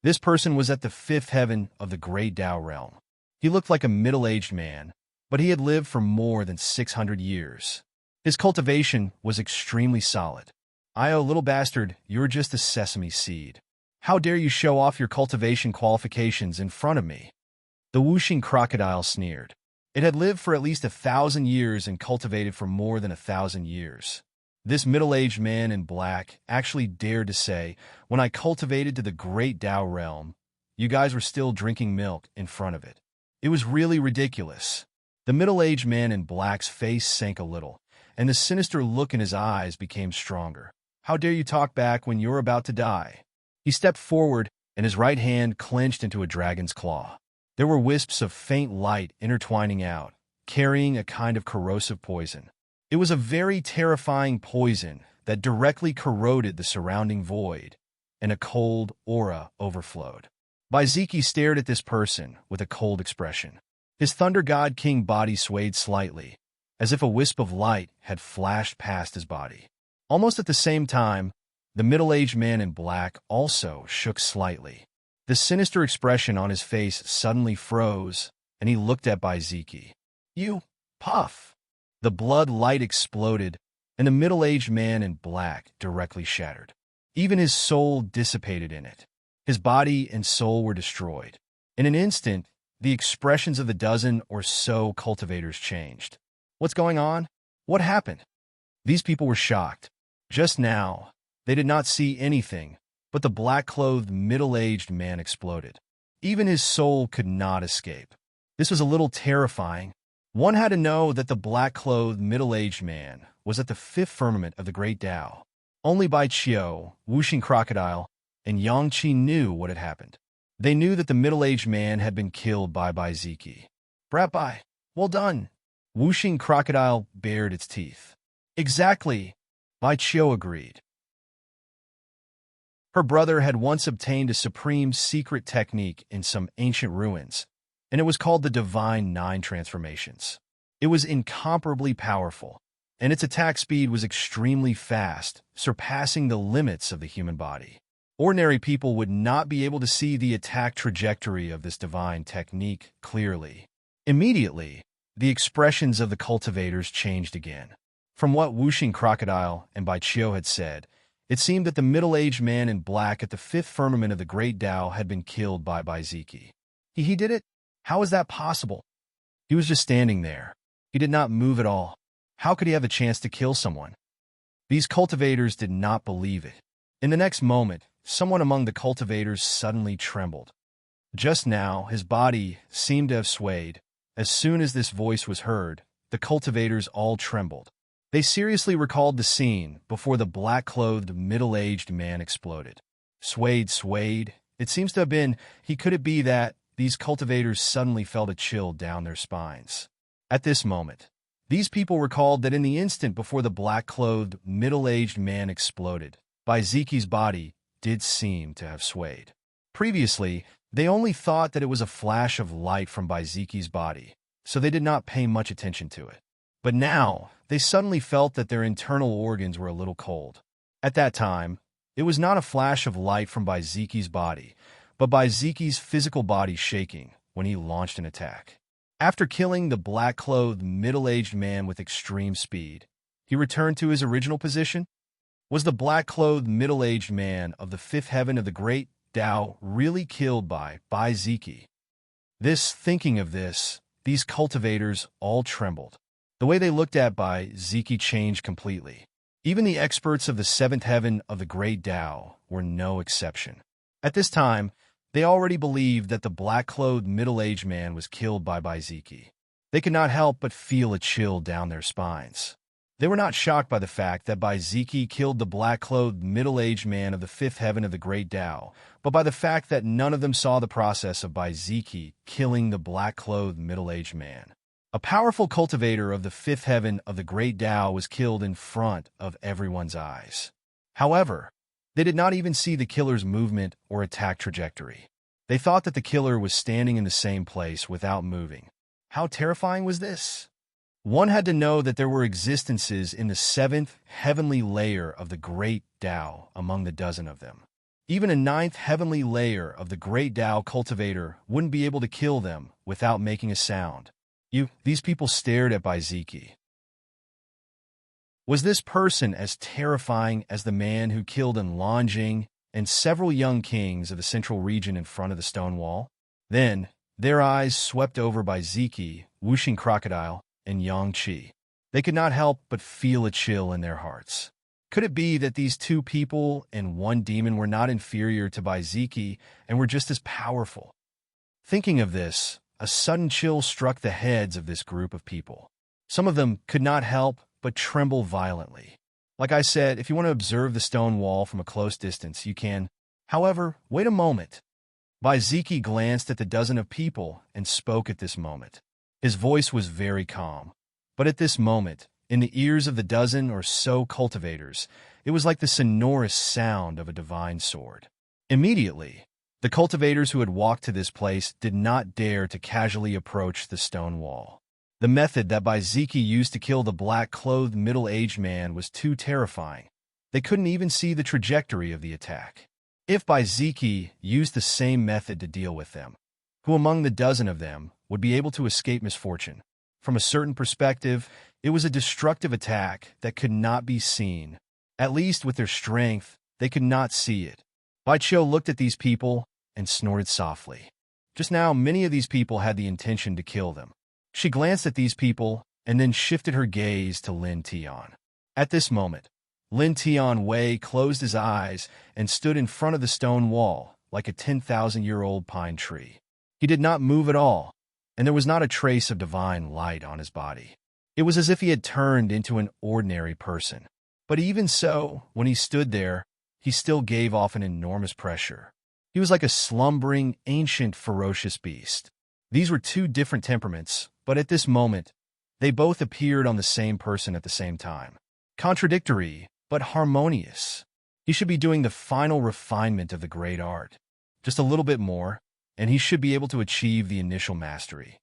This person was at the fifth heaven of the great Tao realm. He looked like a middle-aged man, but he had lived for more than 600 years. His cultivation was extremely solid. "Oh, little bastard, you're just a sesame seed. How dare you show off your cultivation qualifications in front of me? The whooshing crocodile sneered. It had lived for at least 1,000 years and cultivated for more than 1,000 years. This middle-aged man in black actually dared to say, when I cultivated to the great Tao realm, you guys were still drinking milk in front of it. It was really ridiculous. The middle-aged man in black's face sank a little, and the sinister look in his eyes became stronger. How dare you talk back when you're about to die? He stepped forward, and his right hand clenched into a dragon's claw. There were wisps of faint light intertwining out, carrying a kind of corrosive poison. It was a very terrifying poison that directly corroded the surrounding void, and a cold aura overflowed. Baiziki stared at this person with a cold expression. His Thunder God King body swayed slightly, as if a wisp of light had flashed past his body. Almost at the same time, the middle-aged man in black also shook slightly. The sinister expression on his face suddenly froze, and he looked at Baiziki. You, puff! The blood light exploded, and the middle-aged man in black directly shattered. Even his soul dissipated in it. His body and soul were destroyed. In an instant, the expressions of the dozen or so cultivators changed. What's going on? What happened? These people were shocked. Just now, they did not see anything, but the black-clothed middle-aged man exploded. Even his soul could not escape. This was a little terrifying. One had to know that the black-clothed middle-aged man was at the fifth firmament of the great Tao. Only Bai Qiu, Whooshing Crocodile, and Yang Qi knew what had happened. They knew that the middle-aged man had been killed by Baiziki. Brat Bai, well done. Whooshing Crocodile bared its teeth. Exactly, Bai Qiu agreed. Her brother had once obtained a supreme secret technique in some ancient ruins, and it was called the Divine Nine Transformations. It was incomparably powerful, and its attack speed was extremely fast, surpassing the limits of the human body. Ordinary people would not be able to see the attack trajectory of this divine technique clearly. Immediately, the expressions of the cultivators changed again. From what Whooshing Crocodile and Bai Qiu had said, it seemed that the middle-aged man in black at the fifth firmament of the great Tao had been killed by Baiziki. He did it? How is that possible? He was just standing there. He did not move at all. How could he have a chance to kill someone? These cultivators did not believe it. In the next moment, someone among the cultivators suddenly trembled. Just now, his body seemed to have swayed. As soon as this voice was heard, the cultivators all trembled. They seriously recalled the scene before the black-clothed, middle-aged man exploded. Swayed. It seems to have been, could it be that these cultivators suddenly felt a chill down their spines? At this moment, these people recalled that in the instant before the black-clothed, middle-aged man exploded, Baiziki's body did seem to have swayed. Previously, they only thought that it was a flash of light from Baiziki's body, so they did not pay much attention to it. But now, they suddenly felt that their internal organs were a little cold. At that time, it was not a flash of light from Baiziki's body, but Baiziki's physical body shaking when he launched an attack. After killing the black-clothed, middle-aged man with extreme speed, he returned to his original position. Was the black-clothed, middle-aged man of the fifth heaven of the great Tao really killed by Baiziki? Thinking of this, these cultivators all trembled. The way they looked at Baiziki changed completely. Even the experts of the seventh heaven of the great Tao were no exception. At this time, they already believed that the black-clothed middle-aged man was killed by Baiziki. They could not help but feel a chill down their spines. They were not shocked by the fact that Baiziki killed the black-clothed middle-aged man of the fifth heaven of the great Tao, but by the fact that none of them saw the process of Baiziki killing the black-clothed middle-aged man. A powerful cultivator of the fifth heaven of the great Tao was killed in front of everyone's eyes. However, they did not even see the killer's movement or attack trajectory. They thought that the killer was standing in the same place without moving. How terrifying was this? One had to know that there were existences in the seventh heavenly layer of the great Tao among the dozen of them. Even a ninth heavenly layer of the great Tao cultivator wouldn't be able to kill them without making a sound. These people stared at Baiziki. Was this person as terrifying as the man who killed in Lanjing and several young kings of the central region in front of the stone wall. Then, their eyes swept over by Ziki, whooshing crocodile, and Yang Qi. They could not help but feel a chill in their hearts. Could it be that these two people and one demon were not inferior to Baiziki and were just as powerful? Thinking of this, a sudden chill struck the heads of this group of people. Some of them could not help but tremble violently. Like I said, if you want to observe the stone wall from a close distance, you can. However, wait a moment. Baiziki glanced at the dozen of people and spoke at this moment. His voice was very calm. But at this moment, in the ears of the dozen or so cultivators, it was like the sonorous sound of a divine sword. Immediately, the cultivators who had walked to this place did not dare to casually approach the stone wall. The method that Baiziki used to kill the black-clothed middle-aged man was too terrifying. They couldn't even see the trajectory of the attack. If Baiziki used the same method to deal with them, who among the dozen of them would be able to escape misfortune? From a certain perspective, it was a destructive attack that could not be seen. At least with their strength, they could not see it. Baiqiu looked at these people and snorted softly. Just now, many of these people had the intention to kill them. She glanced at these people and then shifted her gaze to Lin Tian. At this moment, Lin Tian Wei closed his eyes and stood in front of the stone wall like a 10,000-year-old pine tree. He did not move at all, and there was not a trace of divine light on his body. It was as if he had turned into an ordinary person. But even so, when he stood there, he still gave off an enormous pressure. He was like a slumbering, ancient, ferocious beast. These were two different temperaments, but at this moment, they both appeared on the same person at the same time. Contradictory, but harmonious. He should be doing the final refinement of the great art. Just a little bit more, and he should be able to achieve the initial mastery.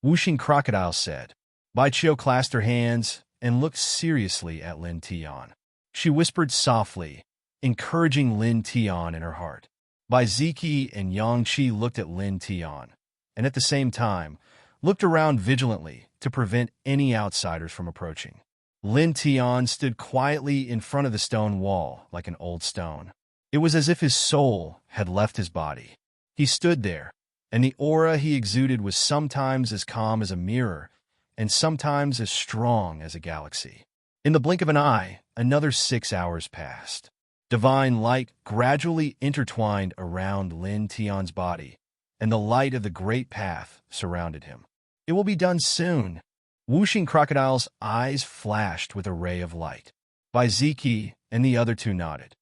Whooshing Crocodile said. Baiqiu clasped her hands and looked seriously at Lin Tian. She whispered softly, encouraging Lin Tian in her heart. Baiziki and Yang Qi looked at Lin Tian, and at the same time, looked around vigilantly to prevent any outsiders from approaching. Lin Tian stood quietly in front of the stone wall like an old stone. It was as if his soul had left his body. He stood there, and the aura he exuded was sometimes as calm as a mirror, and sometimes as strong as a galaxy. In the blink of an eye, another 6 hours passed. Divine light gradually intertwined around Lin Tian's body, and the light of the great path surrounded him. It will be done soon. Whooshing Crocodile's eyes flashed with a ray of light. Baiziki and the other two nodded.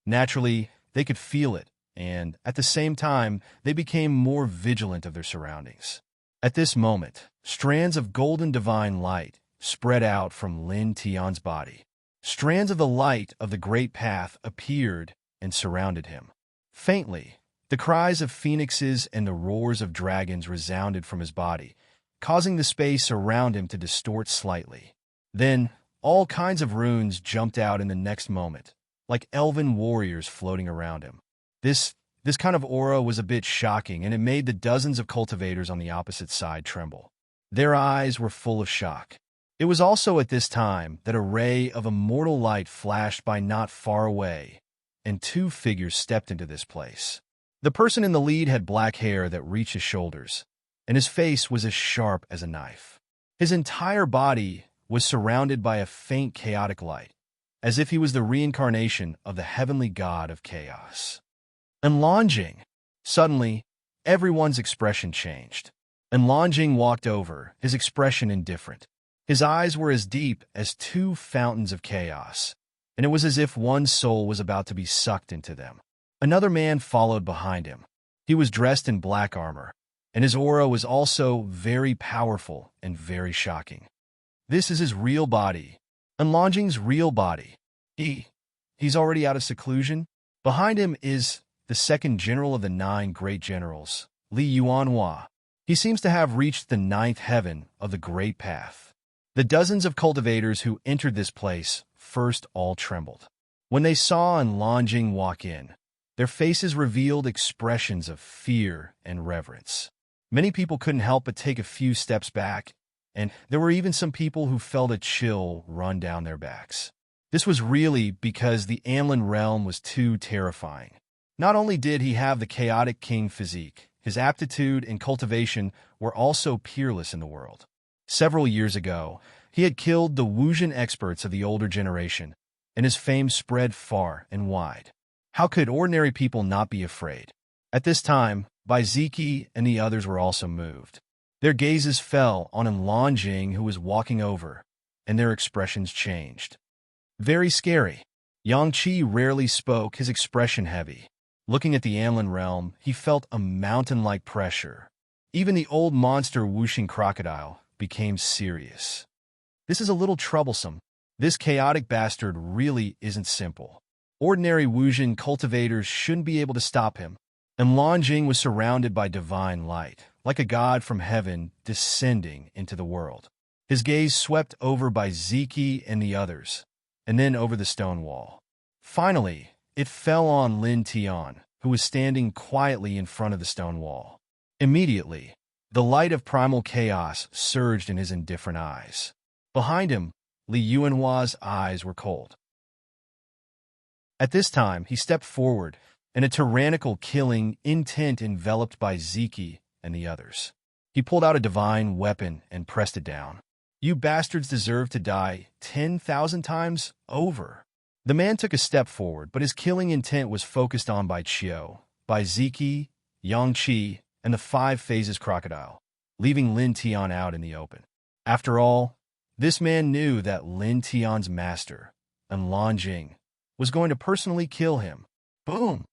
Naturally, they could feel it, and at the same time, they became more vigilant of their surroundings. At this moment, strands of golden divine light spread out from Lin Tian's body. Strands of the light of the great path appeared and surrounded him. Faintly, the cries of phoenixes and the roars of dragons resounded from his body, causing the space around him to distort slightly. Then, all kinds of runes jumped out in the next moment, like elven warriors floating around him. This kind of aura was a bit shocking, and it made the dozens of cultivators on the opposite side tremble. Their eyes were full of shock. It was also at this time that a ray of immortal light flashed by not far away, and two figures stepped into this place. The person in the lead had black hair that reached his shoulders, and his face was as sharp as a knife. His entire body was surrounded by a faint chaotic light, as if he was the reincarnation of the heavenly god of chaos. Enlonjing. Suddenly, everyone's expression changed. Enlonjing walked over, his expression indifferent. His eyes were as deep as two fountains of chaos, and it was as if one soul was about to be sucked into them. Another man followed behind him. He was dressed in black armor, and his aura was also very powerful and very shocking. This is his real body, Enlonjing's real body. He's already out of seclusion. Behind him is the second general of the 9 great generals, Li Yuanhua. He seems to have reached the 9th heaven of the Great Path. The dozens of cultivators who entered this place first all trembled. When they saw Enlonjing walk in, their faces revealed expressions of fear and reverence. Many people couldn't help but take a few steps back, and there were even some people who felt a chill run down their backs. This was really because the Anlin realm was too terrifying. Not only did he have the chaotic king physique, his aptitude and cultivation were also peerless in the world. Several years ago, he had killed the Wuxian experts of the older generation, and his fame spread far and wide. How could ordinary people not be afraid? At this time, Bai Ziki and the others were also moved. Their gazes fell on Enlonjing, who was walking over, and their expressions changed. Very scary. Yang Qi rarely spoke, his expression heavy. Looking at the Anlin realm, he felt a mountain-like pressure. Even the old monster Wuxing crocodile became serious. This is a little troublesome. This chaotic bastard really isn't simple. Ordinary Wuxian cultivators shouldn't be able to stop him. And Longjing was surrounded by divine light, like a god from heaven descending into the world. His gaze swept over by Ziki and the others, and then over the stone wall. Finally, it fell on Lin Tian, who was standing quietly in front of the stone wall. Immediately, the light of primal chaos surged in his indifferent eyes. Behind him, Li Yuanhua's eyes were cold. At this time, he stepped forward, and a tyrannical killing intent enveloped by Ziki and the others. He pulled out a divine weapon and pressed it down. You bastards deserve to die 10,000 times over. The man took a step forward, but his killing intent was focused on Bai Qiu, Bai Ziki, Yang Qi, and the 5 phases crocodile, leaving Lin Tian out in the open. After all, this man knew that Lin Tian's master, Enlonjing, was going to personally kill him. Boom!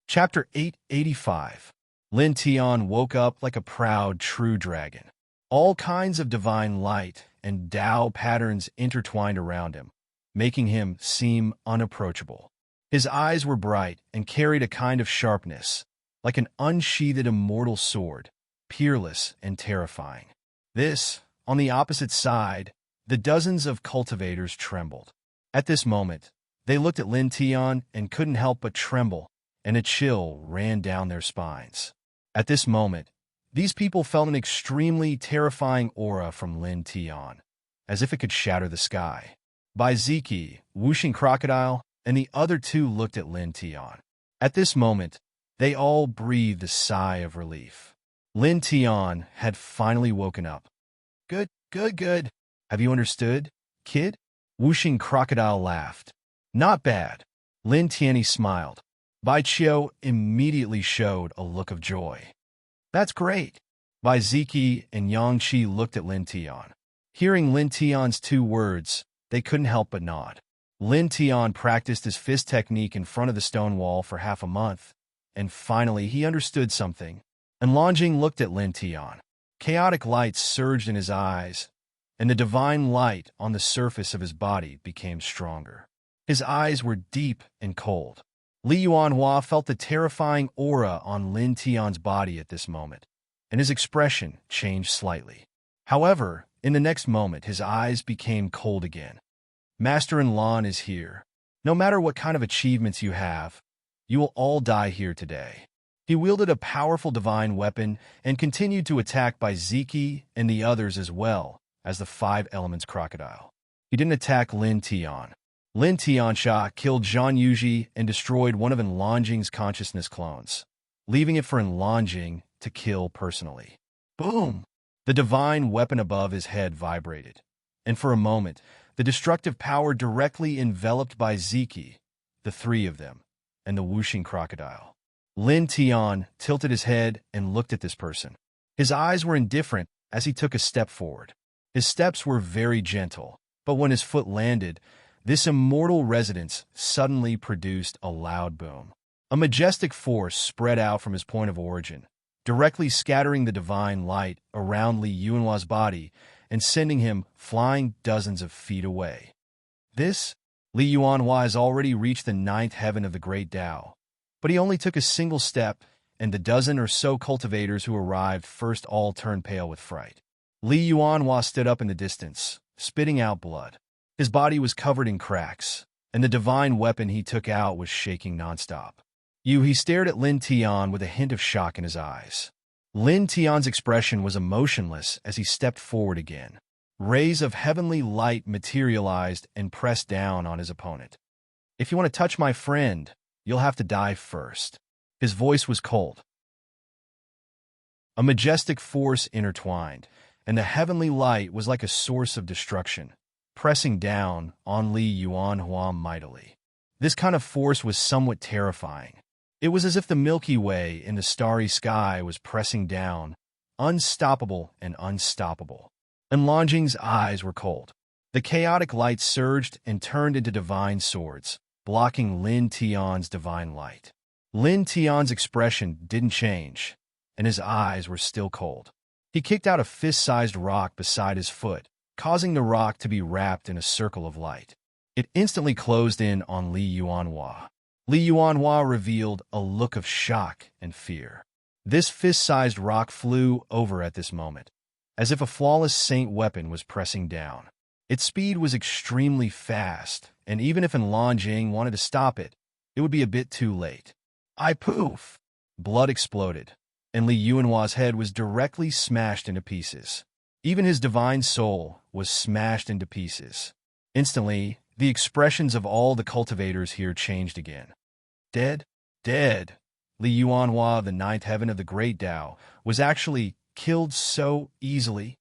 Chapter 885. Lin Tian woke up like a proud true dragon. All kinds of divine light and Tao patterns intertwined around him, making him seem unapproachable. His eyes were bright and carried a kind of sharpness, like an unsheathed immortal sword, peerless and terrifying. This, on the opposite side, the dozens of cultivators trembled. At this moment, they looked at Lin Tian and couldn't help but tremble, and a chill ran down their spines. At this moment, these people felt an extremely terrifying aura from Lin Tian, as if it could shatter the sky. Bai Ziki, Wuxing crocodile, and the other 2 looked at Lin Tian. At this moment, they all breathed a sigh of relief. Lin Tian had finally woken up. Good, good, good. Have you understood, kid? Wuxing crocodile laughed. Not bad. Lin Tian smiled. Bai Qiu immediately showed a look of joy. That's great. Bai Ziki and Yang Qi looked at Lin Tian. Hearing Lin Tian's 2 words, they couldn't help but nod. Lin Tian practiced his fist technique in front of the stone wall for half a month, and finally he understood something. And Longjing looked at Lin Tian. Chaotic light surged in his eyes, and the divine light on the surface of his body became stronger. His eyes were deep and cold. Li Yuanhua felt the terrifying aura on Lin Tian's body at this moment, and his expression changed slightly. However, in the next moment, his eyes became cold again. Master Enlon is here. No matter what kind of achievements you have, you will all die here today. He wielded a powerful divine weapon and continued to attack Bai Ziki and the others as well as the 5 elements crocodile. He didn't attack Lin Tian. Lin Tiansha killed Zhang Yuji and destroyed one of Enlonjing's consciousness clones, leaving it for Enlonjing to kill personally. Boom! The divine weapon above his head vibrated, and for a moment, the destructive power directly enveloped Bai Ziki, the 3 of them, and the Wuxing crocodile. Lin Tian tilted his head and looked at this person. His eyes were indifferent as he took a step forward. His steps were very gentle, but when his foot landed, this immortal resonance suddenly produced a loud boom. A majestic force spread out from his point of origin, directly scattering the divine light around Li Yuanhua's body and sending him flying dozens of feet away. Li Yuanhua has already reached the 9th heaven of the Great Tao, but he only took a single step, and the dozen or so cultivators who arrived first all turned pale with fright. Li Yuanhua stood up in the distance, spitting out blood. His body was covered in cracks, and the divine weapon he took out was shaking nonstop. He stared at Lin Tian with a hint of shock in his eyes. Lin Tian's expression was emotionless as he stepped forward again. Rays of heavenly light materialized and pressed down on his opponent. "If you want to touch my friend, you'll have to die first." His voice was cold. A majestic force intertwined, and the heavenly light was like a source of destruction, pressing down on Li Yuanhua mightily. This kind of force was somewhat terrifying. It was as if the Milky Way in the starry sky was pressing down, unstoppable and unstoppable. And Longjing's eyes were cold. The chaotic light surged and turned into divine swords, blocking Lin Tian's divine light. Lin Tian's expression didn't change, and his eyes were still cold. He kicked out a fist-sized rock beside his foot, causing the rock to be wrapped in a circle of light. It instantly closed in on Li Yuanhua. Li Yuanhua revealed a look of shock and fear. This fist-sized rock flew over at this moment, as if a flawless saint weapon was pressing down. Its speed was extremely fast, and even if Longjing wanted to stop it, it would be a bit too late. Poof! Blood exploded, and Li Yuanhua's head was directly smashed into pieces. Even his divine soul was smashed into pieces. Instantly, the expressions of all the cultivators here changed again. Dead? Dead! Li Yuanhua, the ninth heaven of the Great Tao, was actually killed so easily.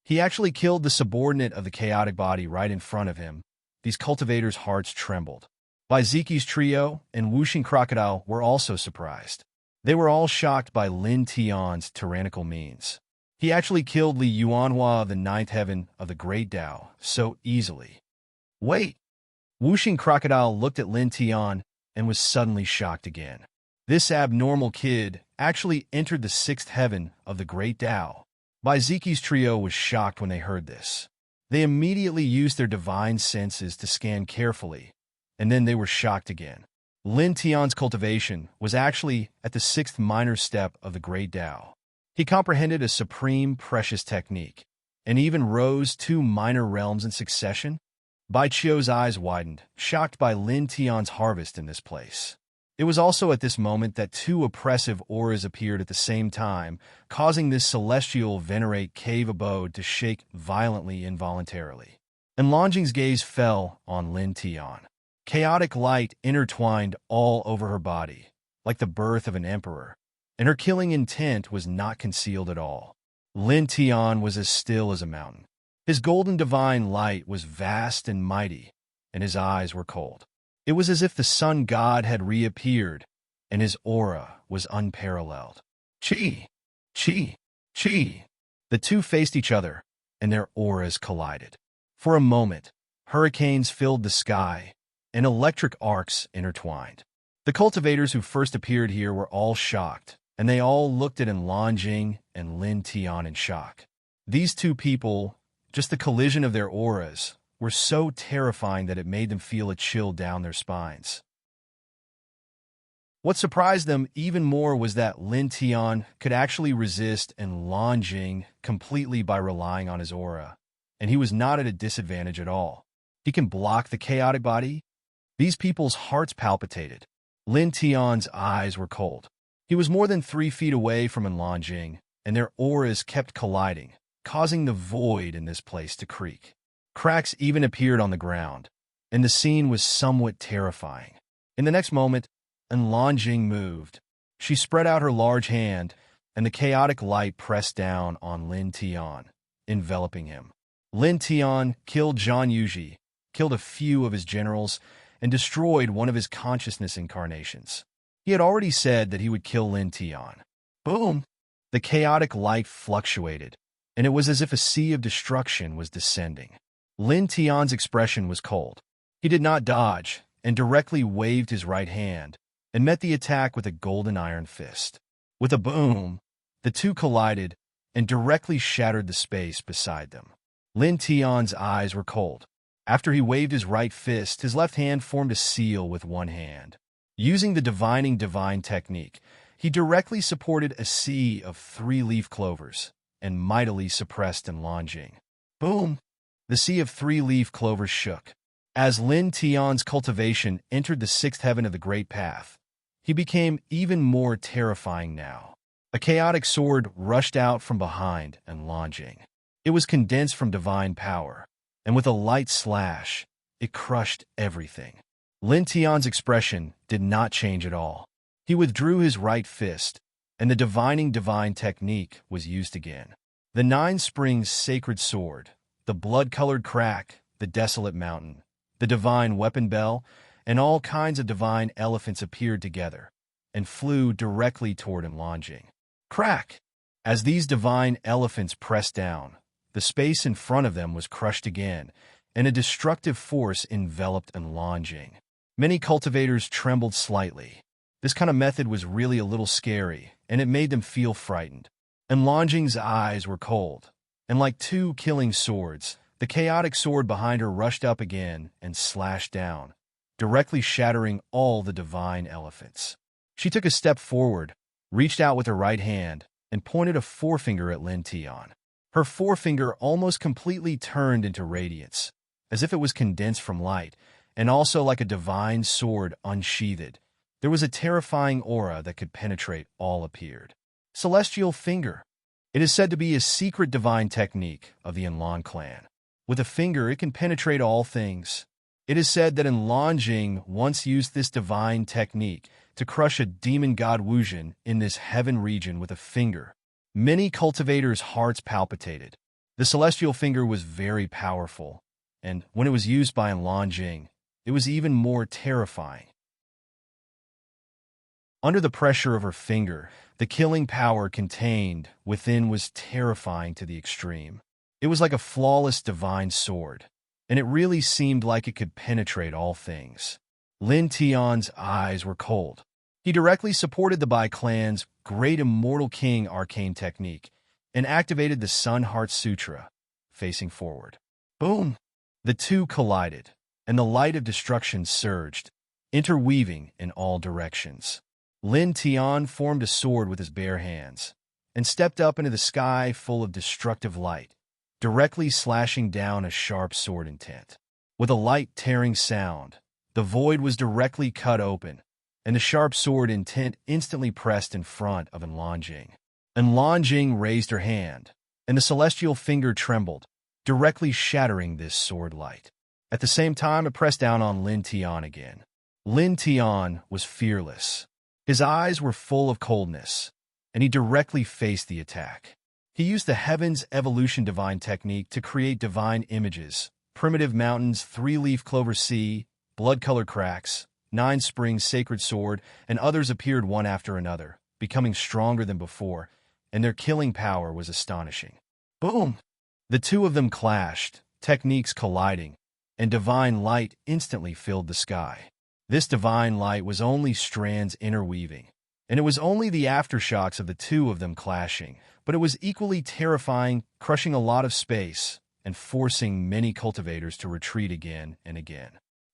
He actually killed the subordinate of the chaotic body right in front of him. These cultivators' hearts trembled. Bai Ziqi's trio and Wuxing Crocodile were also surprised. They were all shocked by Lin Tian's tyrannical means. He actually killed Li Yuanhua, the ninth heaven of the Great Tao, so easily. Wait! Wuxing Crocodile looked at Lin Tian and was suddenly shocked again. This abnormal kid actually entered the sixth heaven of the Great Tao. Bai Ziqi's trio was shocked when they heard this. They immediately used their divine senses to scan carefully, and then they were shocked again. Lin Tian's cultivation was actually at the sixth minor step of the Great Tao. He comprehended a supreme precious technique, and even rose 2 minor realms in succession. Bai Chio's eyes widened, shocked by Lin Tian's harvest in this place. It was also at this moment that 2 oppressive auras appeared at the same time, causing this celestial venerate cave abode to shake violently involuntarily. And Longjing's gaze fell on Lin Tian. Chaotic light intertwined all over her body, like the birth of an emperor, and her killing intent was not concealed at all. Lin Tian was as still as a mountain. His golden divine light was vast and mighty, and his eyes were cold. It was as if the sun god had reappeared, and his aura was unparalleled. Chi! Chi! Chi! The two faced each other, and their auras collided. For a moment, hurricanes filled the sky, and electric arcs intertwined. The cultivators who first appeared here were all shocked, and they all looked at Longjing and Lin Tian in shock. These two people, just the collision of their auras, were so terrifying that it made them feel a chill down their spines. What surprised them even more was that Lin Tian could actually resist Longjing completely by relying on his aura, and he was not at a disadvantage at all. He can block the chaotic body. These people's hearts palpitated. Lin Tian's eyes were cold. He was more than 3 feet away from Longjing, and their auras kept colliding, causing the void in this place to creak. Cracks even appeared on the ground, and the scene was somewhat terrifying. In the next moment, Longjing moved. She spread out her large hand, and the chaotic light pressed down on Lin Tian, enveloping him. Lin Tian killed Zhang Yuji, killed a few of his generals, and destroyed one of his consciousness incarnations. He had already said that he would kill Lin Tian. Boom! The chaotic light fluctuated, and it was as if a sea of destruction was descending. Lin Tian's expression was cold. He did not dodge, and directly waved his right hand, and met the attack with a golden iron fist. With a boom, the two collided, and directly shattered the space beside them. Lin Tian's eyes were cold. After he waved his right fist, his left hand formed a seal with one hand. Using the divining divine technique, he directly supported a sea of 3-leaf clovers, and mightily suppressed Longjing. Boom! The sea of 3-leaf clovers shook. As Lin Tian's cultivation entered the 6th heaven of the Great Path, he became even more terrifying now. A chaotic sword rushed out from behind Longjing. It was condensed from divine power, and with a light slash, it crushed everything. Lin Tian's expression did not change at all. He withdrew his right fist, and the divining divine technique was used again. The 9 springs sacred sword, the blood-colored crack, the desolate mountain, the divine weapon bell, and all kinds of divine elephants appeared together and flew directly toward Enlanging. Crack! As these divine elephants pressed down, the space in front of them was crushed again, and a destructive force enveloped Enlanging. Many cultivators trembled slightly. This kind of method was really a little scary, and it made them feel frightened. Enlanging's eyes were cold, and like 2 killing swords, the chaotic sword behind her rushed up again and slashed down, directly shattering all the divine elephants. She took a step forward, reached out with her right hand, and pointed a forefinger at Lin Tian. Her forefinger almost completely turned into radiance, as if it was condensed from light, and also like a divine sword unsheathed. There was a terrifying aura that could penetrate all appeared. Celestial Finger. It is said to be a secret divine technique of the Enlan clan. With a finger, it can penetrate all things. It is said that Enlanjing once used this divine technique to crush a demon god Wuzhen in this heaven region with a finger. Many cultivators' hearts palpitated. The Celestial Finger was very powerful, and when it was used by Enlanjing, it was even more terrifying. Under the pressure of her finger, the killing power contained within was terrifying to the extreme. It was like a flawless divine sword, and it really seemed like it could penetrate all things. Lin Tian's eyes were cold. He directly supported the Bai clan's Great Immortal King arcane technique and activated the Sun Heart Sutra, facing forward. Boom! The two collided, and the light of destruction surged, interweaving in all directions. Lin Tian formed a sword with his bare hands and stepped up into the sky full of destructive light, directly slashing down a sharp sword intent. With a light tearing sound, the void was directly cut open, and the sharp sword intent instantly pressed in front of Enlanjing. Enlanjing raised her hand, and the Celestial Finger trembled, directly shattering this sword light. At the same time, it pressed down on Lin Tian again. Lin Tian was fearless. His eyes were full of coldness, and he directly faced the attack. He used the Heaven's Evolution Divine technique to create divine images, primitive mountains, 3-leaf clover sea, blood-colored cracks, 9 springs sacred sword, and others appeared one after another, becoming stronger than before, and their killing power was astonishing. Boom! The two of them clashed, techniques colliding, and divine light instantly filled the sky. This divine light was only strands interweaving, and it was only the aftershocks of the two of them clashing, but it was equally terrifying, crushing a lot of space and forcing many cultivators to retreat again and again.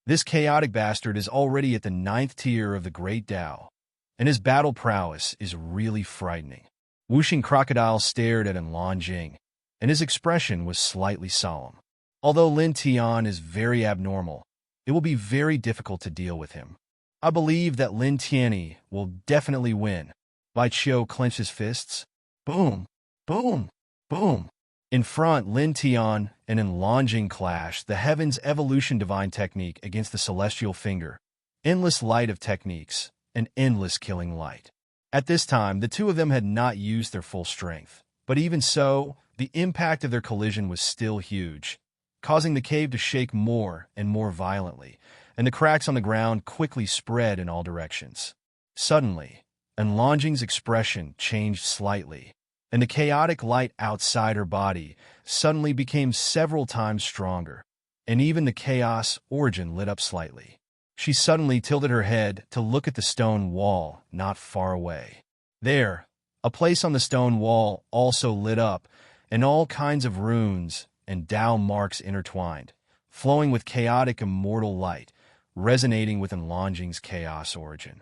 This chaotic bastard is already at the 9th tier of the Great Tao, and his battle prowess is really frightening. Wuxing Crocodile stared at Enlanjing, and his expression was slightly solemn. Although Lin Tian is very abnormal, it will be very difficult to deal with him. I believe that Lin Tianyi will definitely win. Bai Qiu clenched his fists. Boom! Boom! Boom! In front, Lin Tian and Enlanjing clashed the Heaven's Evolution Divine technique against the Celestial Finger, endless light of techniques, and endless killing light. At this time, the two of them had not used their full strength, but even so, the impact of their collision was still huge, causing the cave to shake more and more violently, and the cracks on the ground quickly spread in all directions. Suddenly, Enlanjing's expression changed slightly, and the chaotic light outside her body suddenly became several times stronger, and even the chaos origin lit up slightly. She suddenly tilted her head to look at the stone wall not far away. There, a place on the stone wall also lit up, and all kinds of runes and Tao marks intertwined, flowing with chaotic immortal light, resonating with Enlanjing's chaos origin.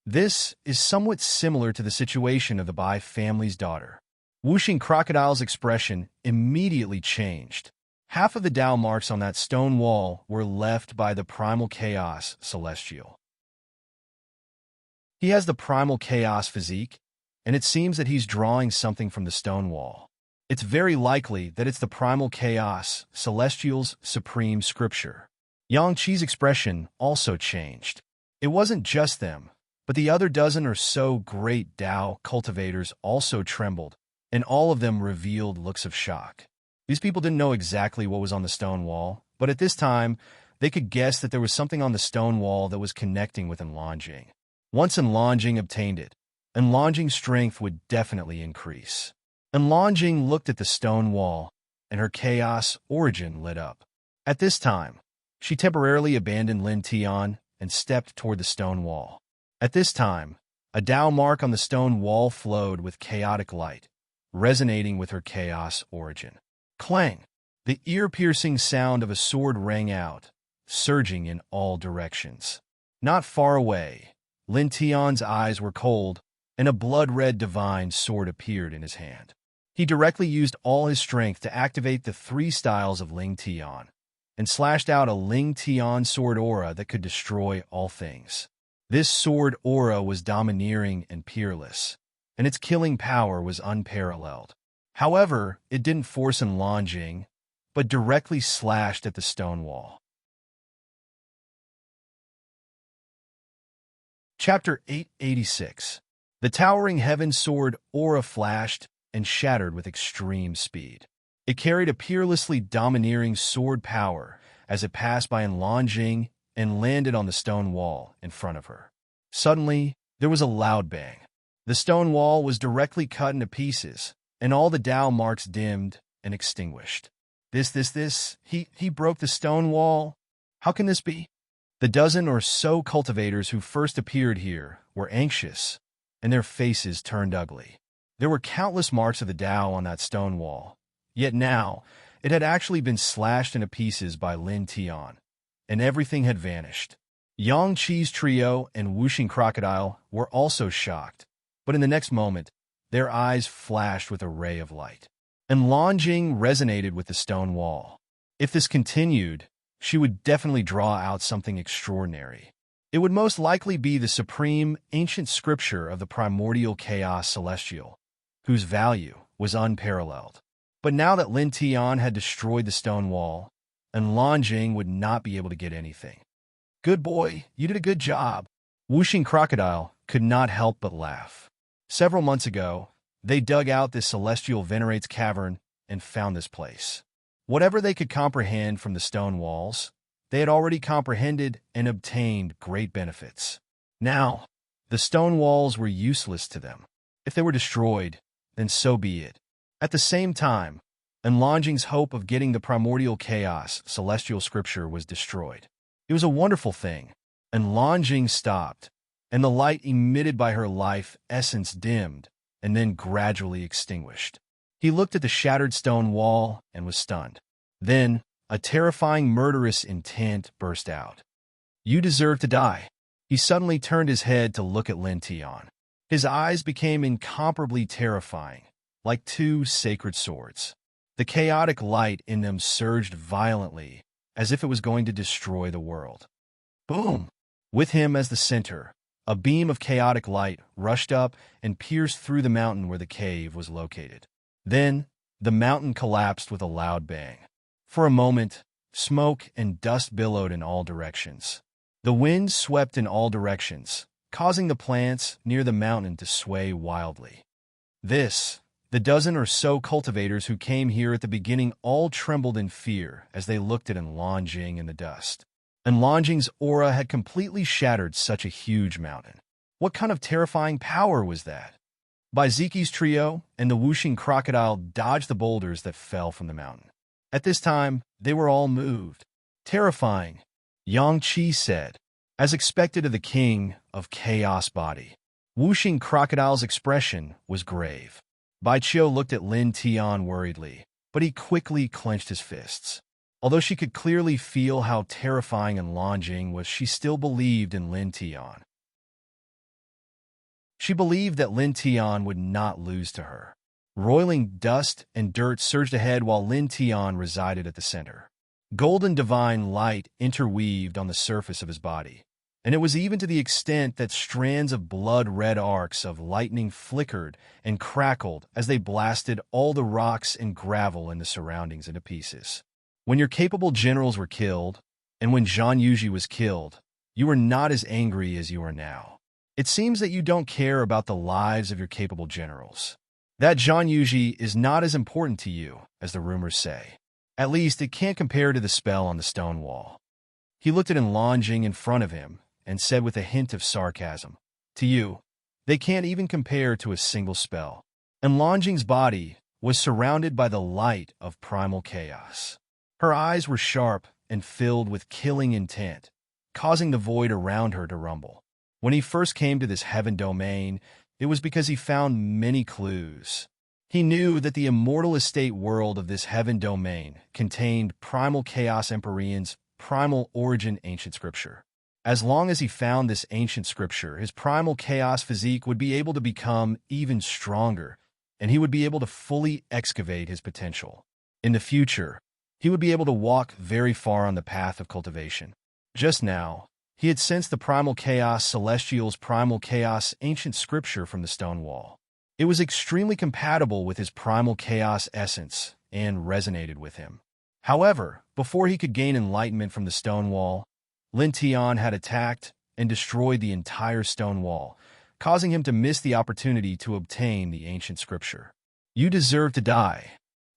This is somewhat similar to the situation of the Bai family's daughter. Wuxing Crocodile's expression immediately changed. Half of the Tao marks on that stone wall were left by the primal chaos celestial. He has the primal chaos physique, and it seems that he's drawing something from the stone wall. It's very likely that it's the primal chaos, Celestial's supreme scripture. Yang Qi's expression also changed. It wasn't just them, but the other dozen or so great Tao cultivators also trembled, and all of them revealed looks of shock. These people didn't know exactly what was on the stone wall, but at this time, they could guess that there was something on the stone wall that was connecting with Enlonjing. Once Enlonjing obtained it, Enlonjing's strength would definitely increase. Enlonjing looked at the stone wall, and her chaos origin lit up. At this time, she temporarily abandoned Lin Tian and stepped toward the stone wall. At this time, a Tao mark on the stone wall flowed with chaotic light, resonating with her chaos origin. Clang! The ear-piercing sound of a sword rang out, surging in all directions. Not far away, Lin Tian's eyes were cold, and a blood-red divine sword appeared in his hand. He directly used all his strength to activate the 3 styles of Ling Tian, and slashed out a Ling Tian sword aura that could destroy all things. This sword aura was domineering and peerless, and its killing power was unparalleled. However, it didn't force Enlonjing, but directly slashed at the stone wall. Chapter 886. The towering heaven sword aura flashed and shattered with extreme speed. It carried a peerlessly domineering sword power as it passed by Enlonjing and landed on the stone wall in front of her. Suddenly, there was a loud bang. The stone wall was directly cut into pieces, and all the Tao marks dimmed and extinguished. He broke the stone wall. How can this be? The dozen or so cultivators who first appeared here were anxious, and their faces turned ugly. There were countless marks of the Tao on that stone wall, yet now it had actually been slashed into pieces by Lin Tian, and everything had vanished. Yang Qi's trio and Whooshing Crocodile were also shocked, but in the next moment, their eyes flashed with a ray of light. Enlonjing resonated with the stone wall. If this continued, she would definitely draw out something extraordinary. It would most likely be the supreme ancient scripture of the primordial chaos celestial, whose value was unparalleled. But now that Lin Tian had destroyed the stone wall, Enlonjing would not be able to get anything. Good boy, you did a good job. Whooshing Crocodile could not help but laugh. Several months ago, they dug out this celestial venerate's cavern and found this place. Whatever they could comprehend from the stone walls, they had already comprehended and obtained great benefits. Now, the stone walls were useless to them. If they were destroyed, then so be it. At the same time, Enlonjing's hope of getting the primordial chaos celestial scripture was destroyed. It was a wonderful thing. Enlonjing stopped, and the light emitted by her life essence dimmed and then gradually extinguished. He looked at the shattered stone wall and was stunned. Then, a terrifying murderous intent burst out. You deserve to die. He suddenly turned his head to look at Lin Tian. His eyes became incomparably terrifying, like 2 sacred swords. The chaotic light in them surged violently, as if it was going to destroy the world. Boom! With him as the center, a beam of chaotic light rushed up and pierced through the mountain where the cave was located. Then, the mountain collapsed with a loud bang. For a moment, smoke and dust billowed in all directions. The wind swept in all directions, causing the plants near the mountain to sway wildly. The dozen or so cultivators who came here at the beginning all trembled in fear as they looked at Enlonjing in the dust. Enlonjing's aura had completely shattered such a huge mountain. What kind of terrifying power was that? Ziki's trio and the Whooshing Crocodile dodged the boulders that fell from the mountain. At this time, they were all moved. Terrifying, Yang Qi said, as expected of the king of chaos body. Whooshing Crocodile's expression was grave. Bai Qiu looked at Lin Tian worriedly, but he quickly clenched his fists. Although she could clearly feel how terrifying Enlonjing was, she still believed in Lin Tian. She believed that Lin Tian would not lose to her. Roiling dust and dirt surged ahead while Lin Tian resided at the center. Golden divine light interweaved on the surface of his body, and it was even to the extent that strands of blood-red arcs of lightning flickered and crackled as they blasted all the rocks and gravel in the surroundings into pieces. When your capable generals were killed, and when Zhang Yuji was killed, you were not as angry as you are now. It seems that you don't care about the lives of your capable generals. That Zhang Yuji is not as important to you as the rumors say. At least it can't compare to the spell on the stone wall. He looked at Enlongjing in front of him and said with a hint of sarcasm, "To you, they can't even compare to a single spell." Enlongjing's body was surrounded by the light of primal chaos. Her eyes were sharp and filled with killing intent, causing the void around her to rumble. When he first came to this heaven domain, it was because he found many clues. He knew that the immortal estate world of this heaven domain contained primal chaos Empyrean's primal origin ancient scripture. As long as he found this ancient scripture, his primal chaos physique would be able to become even stronger, and he would be able to fully excavate his potential. In the future, he would be able to walk very far on the path of cultivation. Just now, he had sensed the primal chaos Celestial's primal chaos ancient scripture from the stone wall. It was extremely compatible with his primal chaos essence and resonated with him. However, before he could gain enlightenment from the stone wall, Lin Tian had attacked and destroyed the entire stone wall, causing him to miss the opportunity to obtain the ancient scripture. "You deserve to die."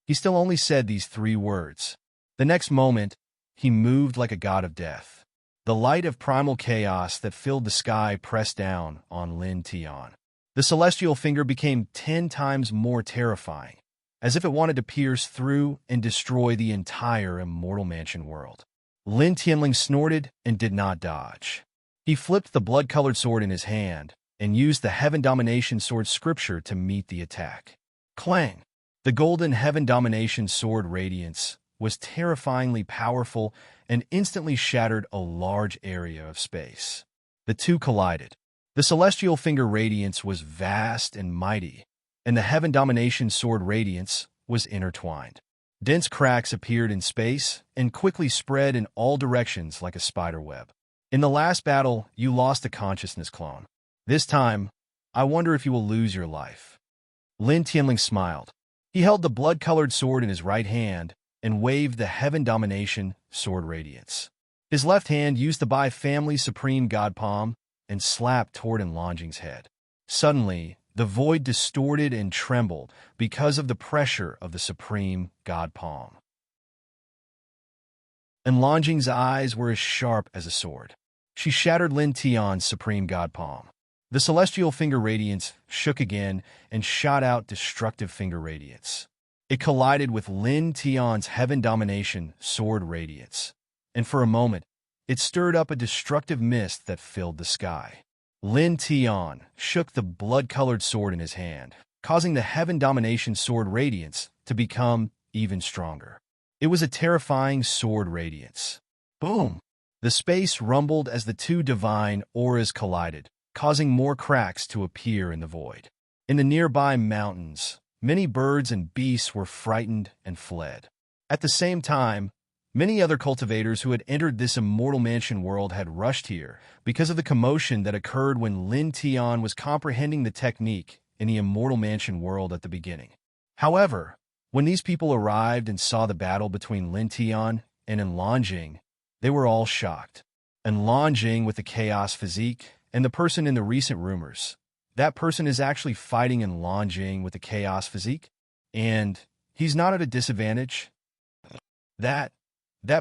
He still only said these 3 words. The next moment, he moved like a god of death. The light of primal chaos that filled the sky pressed down on Lin Tian. The celestial finger became 10 times more terrifying, as if it wanted to pierce through and destroy the entire immortal mansion world. Lin Tianling snorted and did not dodge. He flipped the blood-colored sword in his hand and used the Heaven Domination Sword scripture to meet the attack. Clang! The golden Heaven Domination Sword radiance was terrifyingly powerful and instantly shattered a large area of space. The two collided. The celestial finger radiance was vast and mighty, and the Heaven Domination Sword radiance was intertwined. Dense cracks appeared in space and quickly spread in all directions like a spider web. In the last battle, you lost a consciousness clone. This time, I wonder if you will lose your life. Lin Tianling smiled. He held the blood-colored sword in his right hand and waved the Heaven Domination Sword radiance. His left hand used the Bai family supreme god palm and slapped toward Enlongjing's head. Suddenly, the void distorted and trembled because of the pressure of the supreme god palm. Enlongjing's eyes were as sharp as a sword. She shattered Lin Tian's supreme god palm. The celestial finger radiance shook again and shot out destructive finger radiance. It collided with Lin Tian's Heaven Domination Sword radiance, and for a moment, it stirred up a destructive mist that filled the sky. Lin Tian shook the blood-colored sword in his hand, causing the Heaven Domination Sword radiance to become even stronger. It was a terrifying sword radiance. Boom! The space rumbled as the two divine auras collided, causing more cracks to appear in the void. In the nearby mountains, many birds and beasts were frightened and fled. At the same time, many other cultivators who had entered this immortal mansion world had rushed here because of the commotion that occurred when Lin Tian was comprehending the technique in the immortal mansion world at the beginning. However, when these people arrived and saw the battle between Lin Tian and Enlongjing, they were all shocked. Enlongjing with the chaos physique and the person in the recent rumors. That person is actually fighting Enlongjing with the chaos physique, and he's not at a disadvantage. That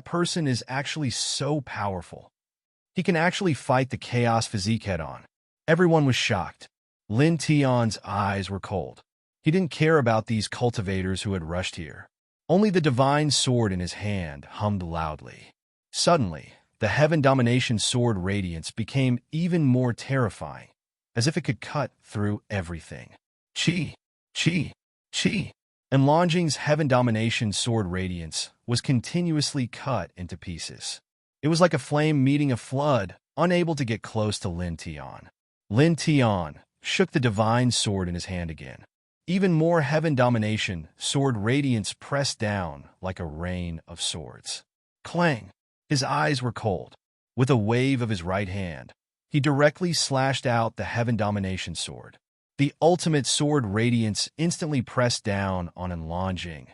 person is actually so powerful. He can actually fight the chaos physique head-on. Everyone was shocked. Lin Tian's eyes were cold. He didn't care about these cultivators who had rushed here. Only the divine sword in his hand hummed loudly. Suddenly, the Heaven Domination Sword radiance became even more terrifying, as if it could cut through everything. Chi! Chi! Chi! Enlongjing's Heaven Domination Sword radiance was continuously cut into pieces. It was like a flame meeting a flood, unable to get close to Lin Tian. Lin Tian shook the divine sword in his hand again. Even more Heaven Domination Sword radiance pressed down like a rain of swords. Clang! His eyes were cold. With a wave of his right hand, he directly slashed out the Heaven Domination Sword. The ultimate sword radiance instantly pressed down on Enlongjing,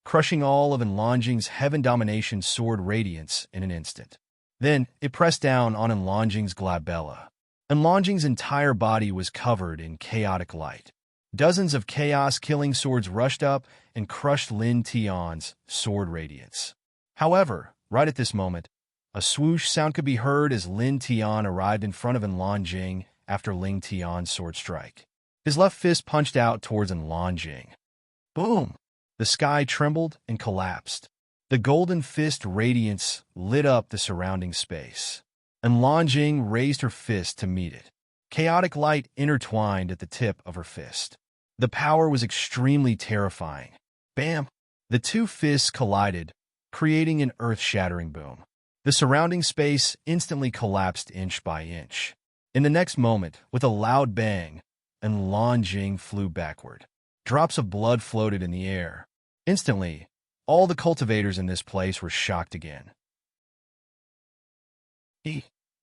crushing all of Enlongjing's Heaven Domination Sword radiance in an instant. Then, it pressed down on Enlongjing's glabella. Enlongjing's entire body was covered in chaotic light. Dozens of chaos-killing swords rushed up and crushed Lin Tian's sword radiance. However, right at this moment, a swoosh sound could be heard as Lin Tian arrived in front of Enlongjing after Ling Tian's sword strike. His left fist punched out towards Enlongjing. Boom! The sky trembled and collapsed. The golden fist radiance lit up the surrounding space. Enlongjing raised her fist to meet it. Chaotic light intertwined at the tip of her fist. The power was extremely terrifying. Bam! The two fists collided, creating an earth-shattering boom. The surrounding space instantly collapsed inch by inch. In the next moment, with a loud bang, Enlongjing flew backward. Drops of blood floated in the air. Instantly, all the cultivators in this place were shocked again.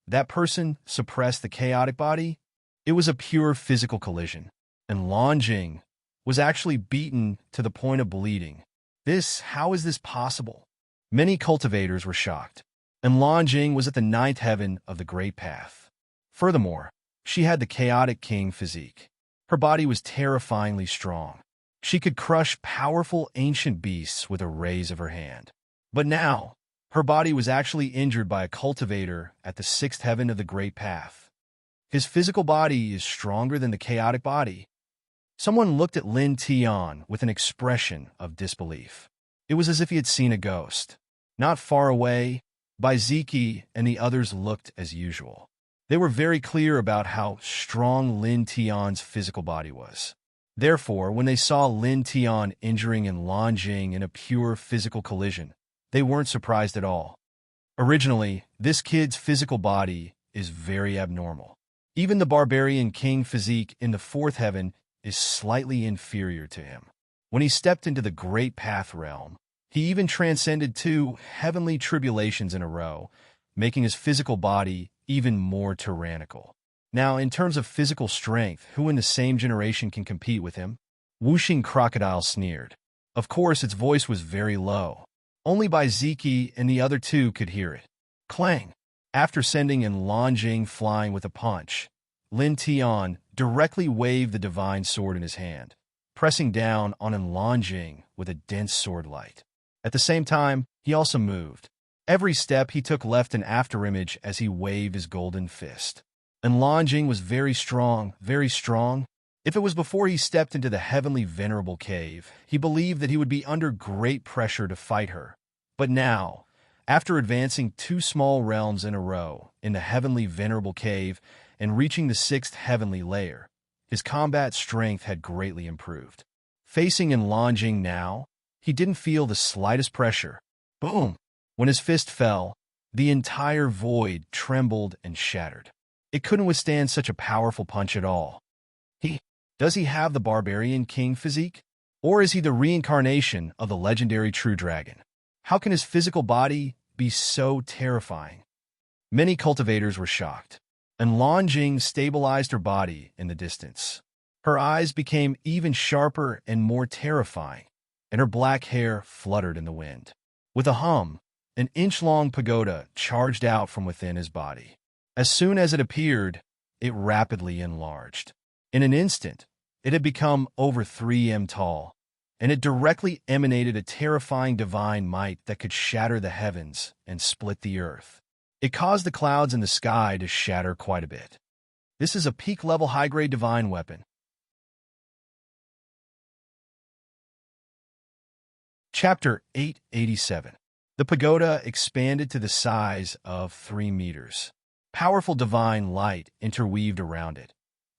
That person suppressed the chaotic body? It was a pure physical collision. Enlongjing was actually beaten to the point of bleeding. How is this possible? Many cultivators were shocked. Enlongjing was at the 9th heaven of the Great Path. Furthermore, she had the chaotic king physique. Her body was terrifyingly strong. She could crush powerful ancient beasts with a raise of her hand. But now, her body was actually injured by a cultivator at the 6th heaven of the Great Path. His physical body is stronger than the chaotic body. Someone looked at Lin Tian with an expression of disbelief. It was as if he had seen a ghost. Not far away, Baiziki and the others looked as usual. They were very clear about how strong Lin Tian's physical body was. Therefore, when they saw Lin Tian injuring Enlongjing in a pure physical collision, they weren't surprised at all. Originally, this kid's physical body is very abnormal. Even the barbarian king physique in the 4th heaven is slightly inferior to him. When he stepped into the Great Path realm, he even transcended 2 heavenly tribulations in a row, making his physical body even more tyrannical. Now, in terms of physical strength, who in the same generation can compete with him? Whooshing Crocodile sneered. Of course, its voice was very low. Only Baiziki and the other two could hear it. Clang! After sending Enlongjing flying with a punch, Lin Tian directly waved the divine sword in his hand, pressing down on Enlongjing with a dense sword light. At the same time, he also moved. Every step he took left an afterimage as he waved his golden fist. Enlongjing was very strong, very strong. If it was before he stepped into the heavenly venerable cave, he believed that he would be under great pressure to fight her. But now, after advancing 2 small realms in a row in the heavenly venerable cave and reaching the 6th heavenly layer, his combat strength had greatly improved. Facing Enlongjing now, he didn't feel the slightest pressure. Boom! When his fist fell, the entire void trembled and shattered. It couldn't withstand such a powerful punch at all. Does he have the barbarian king physique? Or is he the reincarnation of the legendary true dragon? How can his physical body be so terrifying? Many cultivators were shocked. Enlongjing stabilized her body in the distance. Her eyes became even sharper and more terrifying, and her black hair fluttered in the wind. With a hum, an inch-long pagoda charged out from within his body. As soon as it appeared, it rapidly enlarged. In an instant, it had become over 3 m tall, and it directly emanated a terrifying divine might that could shatter the heavens and split the earth. It caused the clouds in the sky to shatter quite a bit. This is a peak-level high-grade divine weapon. Chapter 887. The pagoda expanded to the size of 3 meters. Powerful divine light interweaved around it,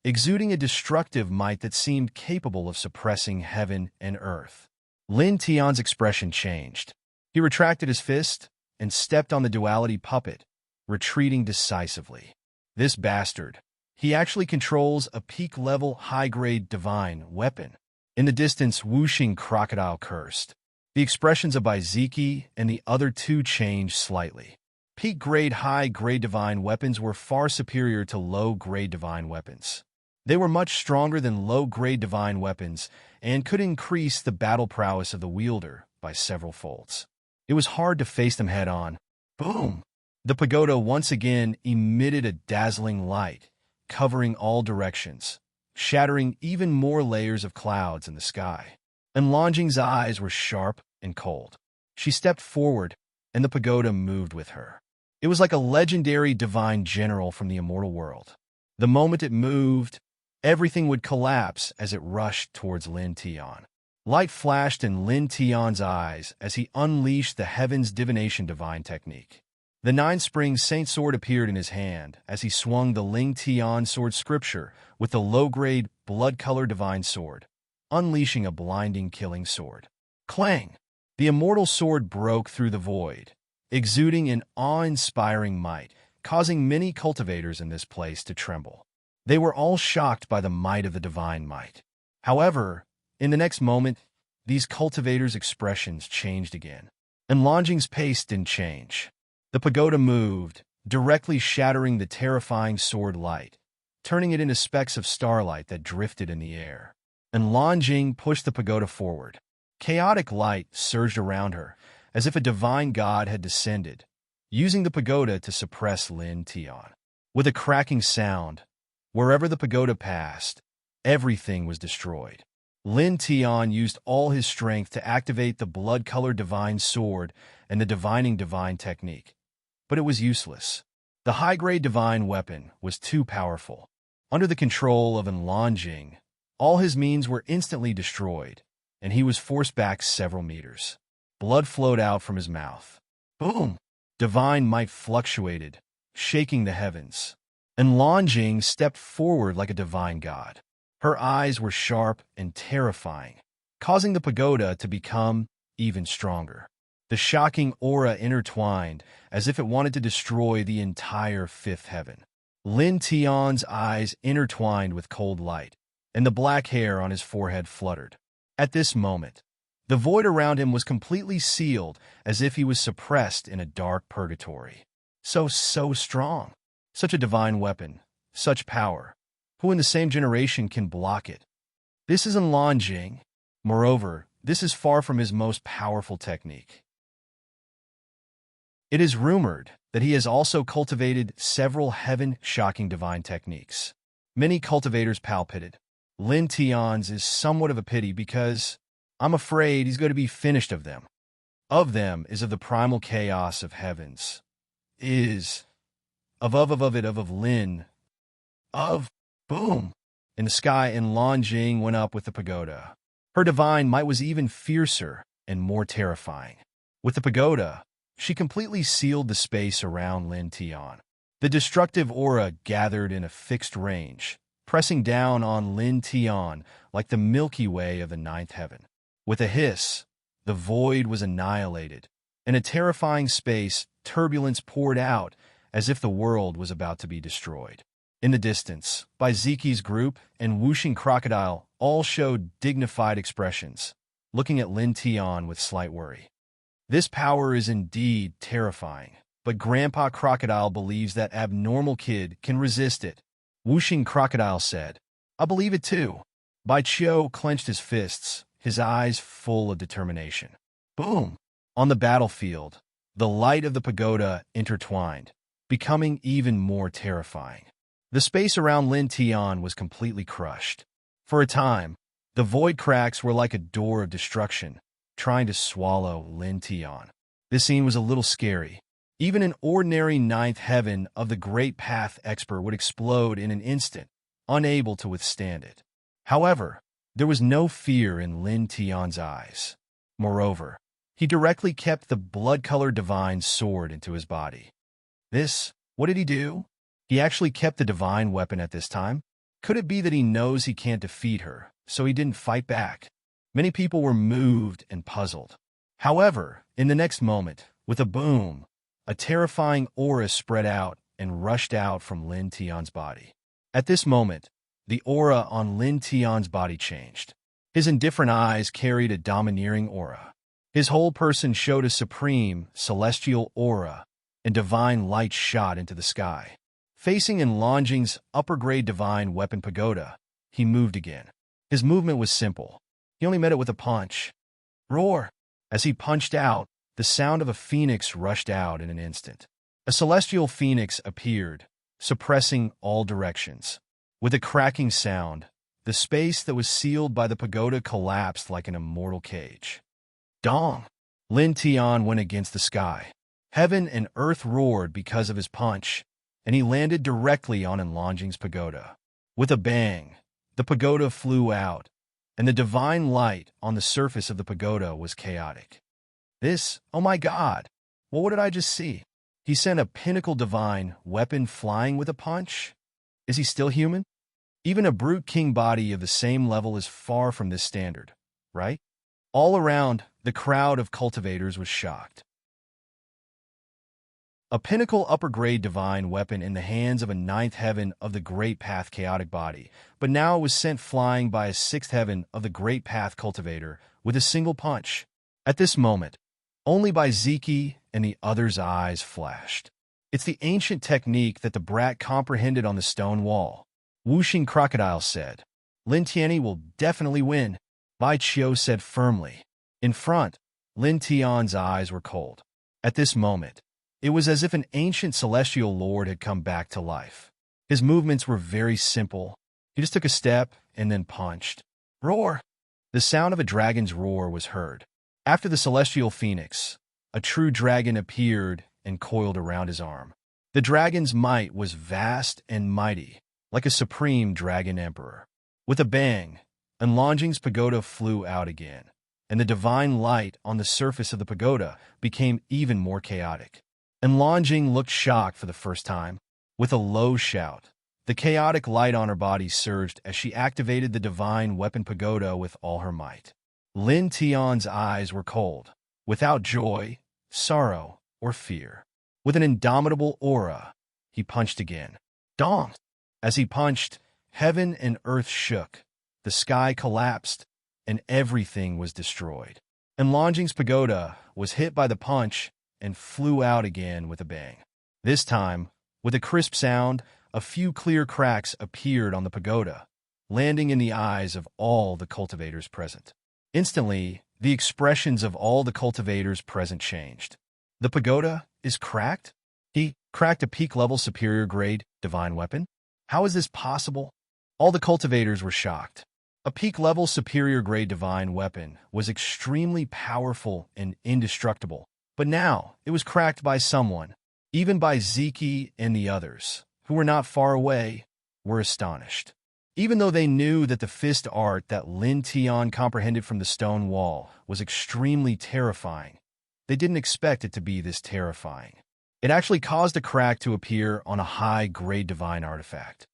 exuding a destructive might that seemed capable of suppressing heaven and earth. Lin Tian's expression changed. He retracted his fist and stepped on the duality puppet, retreating decisively. This bastard. He actually controls a peak-level high-grade divine weapon. In the distance, Whooshing Crocodile cursed. The expressions of Baiziki and the other two changed slightly. Peak-grade, high-grade divine weapons were far superior to low-grade divine weapons. They were much stronger than low-grade divine weapons and could increase the battle prowess of the wielder by several folds. It was hard to face them head-on. Boom! The pagoda once again emitted a dazzling light, covering all directions, shattering even more layers of clouds in the sky. And Longjing's eyes were sharp and cold. She stepped forward, and the pagoda moved with her. It was like a legendary divine general from the immortal world. The moment it moved, everything would collapse as it rushed towards Lin Tian. Light flashed in Lin Tian's eyes as he unleashed the Heaven's Divination Divine Technique. The nine-spring Saint Sword appeared in his hand as he swung the Ling Tian Sword Scripture with the low-grade, blood-colored Divine Sword, unleashing a blinding killing sword. Clang! The immortal sword broke through the void, exuding an awe-inspiring might, causing many cultivators in this place to tremble. They were all shocked by the might of the divine might. However, in the next moment, these cultivators' expressions changed again, and Longjing's pace didn't change. The pagoda moved, directly shattering the terrifying sword light, turning it into specks of starlight that drifted in the air. And Longjing pushed the pagoda forward. Chaotic light surged around her, as if a divine god had descended, using the pagoda to suppress Lin Tian. With a cracking sound, wherever the pagoda passed, everything was destroyed. Lin Tian used all his strength to activate the blood-colored divine sword and the divining divine technique, but it was useless. The high-grade divine weapon was too powerful. Under the control of Longjing, all his means were instantly destroyed, and he was forced back several meters. Blood flowed out from his mouth. Boom! Divine might fluctuated, shaking the heavens. And Longjing stepped forward like a divine god. Her eyes were sharp and terrifying, causing the pagoda to become even stronger. The shocking aura intertwined as if it wanted to destroy the entire fifth heaven. Lin Tian's eyes intertwined with cold light, and the black hair on his forehead fluttered. At this moment, the void around him was completely sealed as if he was suppressed in a dark purgatory. So strong. Such a divine weapon, such power. Who in the same generation can block it? This isn't Longjing. Moreover, this is far from his most powerful technique. It is rumored that he has also cultivated several heaven-shocking divine techniques. Many cultivators palpited. Lin Tian's is somewhat of a pity because I'm afraid he's going to be finished of them. Of them is of the primal chaos of heavens. Is of Lin. Of boom. In the sky, and Longjing went up with the pagoda. Her divine might was even fiercer and more terrifying. With the pagoda, she completely sealed the space around Lin Tian. The destructive aura gathered in a fixed range, pressing down on Lin Tian like the Milky Way of the ninth heaven. With a hiss, the void was annihilated. In a terrifying space, turbulence poured out as if the world was about to be destroyed. In the distance, Zeki's group and Whooshing Crocodile all showed dignified expressions, looking at Lin Tian with slight worry. This power is indeed terrifying, but Grandpa Crocodile believes that abnormal kid can resist it. Whooshing Crocodile said, I believe it too. Bai Qiu clenched his fists, his eyes full of determination. Boom! On the battlefield, the light of the pagoda intertwined, becoming even more terrifying. The space around Lin Tian was completely crushed. For a time, the void cracks were like a door of destruction, trying to swallow Lin Tian. This scene was a little scary. Even an ordinary ninth heaven of the Great Path expert would explode in an instant, unable to withstand it. However, there was no fear in Lin Tian's eyes. Moreover, he directly kept the blood-colored divine sword into his body. What did he do? He actually kept the divine weapon at this time? Could it be that he knows he can't defeat her, so he didn't fight back? Many people were moved and puzzled. However, in the next moment, with a boom, a terrifying aura spread out and rushed out from Lin Tian's body. At this moment, the aura on Lin Tian's body changed. His indifferent eyes carried a domineering aura. His whole person showed a supreme, celestial aura, and divine light shot into the sky. Facing Enlonjing's upper-grade divine weapon pagoda, he moved again. His movement was simple. He only met it with a punch. Roar! As he punched out, the sound of a phoenix rushed out in an instant. A celestial phoenix appeared, suppressing all directions. With a cracking sound, the space that was sealed by the pagoda collapsed like an immortal cage. Dong! Lin Tian went against the sky. Heaven and earth roared because of his punch, and he landed directly on Enlonjing's pagoda. With a bang, the pagoda flew out, and the divine light on the surface of the pagoda was chaotic. Oh my God! Well, what did I just see? He sent a pinnacle divine weapon flying with a punch? Is he still human? Even a brute king body of the same level is far from this standard, right? All around, the crowd of cultivators was shocked. A pinnacle upper-grade divine weapon in the hands of a ninth heaven of the Great Path chaotic body, but now it was sent flying by a sixth heaven of the Great Path cultivator with a single punch. At this moment, only by Ziki and the other's eyes flashed. It's the ancient technique that the brat comprehended on the stone wall. Wuxing Crocodile said. Lin Tianyi will definitely win, Bai Qiu said firmly. In front, Lin Tian's eyes were cold. At this moment, it was as if an ancient celestial lord had come back to life. His movements were very simple. He just took a step and then punched. Roar! The sound of a dragon's roar was heard. After the celestial phoenix, a true dragon appeared and coiled around his arm. The dragon's might was vast and mighty, like a supreme dragon emperor. With a bang, Enlonjing's pagoda flew out again, and the divine light on the surface of the pagoda became even more chaotic. Enlonjing looked shocked for the first time. With a low shout, the chaotic light on her body surged as she activated the divine weapon pagoda with all her might. Lin Tian's eyes were cold, without joy, sorrow, or fear. With an indomitable aura, he punched again. Dong! As he punched, heaven and earth shook, the sky collapsed, and everything was destroyed. Enlonjing's pagoda was hit by the punch and flew out again with a bang. This time, with a crisp sound, a few clear cracks appeared on the pagoda, landing in the eyes of all the cultivators present. Instantly, the expressions of all the cultivators present changed. The pagoda is cracked? He cracked a peak-level superior-grade divine weapon? How is this possible? All the cultivators were shocked. A peak-level superior-grade divine weapon was extremely powerful and indestructible, but now it was cracked by someone. Even by Ziki and the others, who were not far away, were astonished. Even though they knew that the fist art that Lin Tian comprehended from the stone wall was extremely terrifying, they didn't expect it to be this terrifying. It actually caused a crack to appear on a high-grade divine artifact.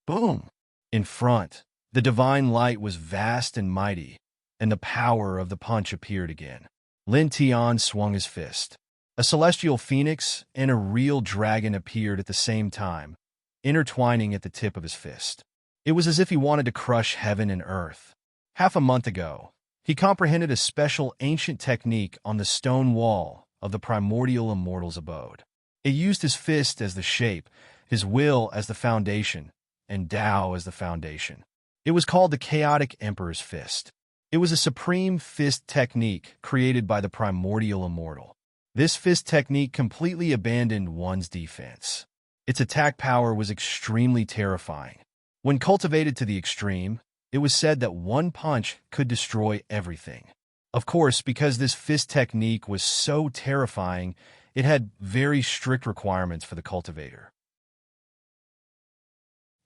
Boom! In front, the divine light was vast and mighty, and the power of the punch appeared again. Lin Tian swung his fist. A celestial phoenix and a real dragon appeared at the same time, intertwining at the tip of his fist. It was as if he wanted to crush heaven and earth. Half a month ago, he comprehended a special ancient technique on the stone wall of the primordial immortal's abode. It used his fist as the shape, his will as the foundation, and Tao as the foundation. It was called the Chaotic Emperor's Fist. It was a supreme fist technique created by the primordial immortal. This fist technique completely abandoned one's defense. Its attack power was extremely terrifying. When cultivated to the extreme, it was said that one punch could destroy everything. Of course, because this fist technique was so terrifying, it had very strict requirements for the cultivator.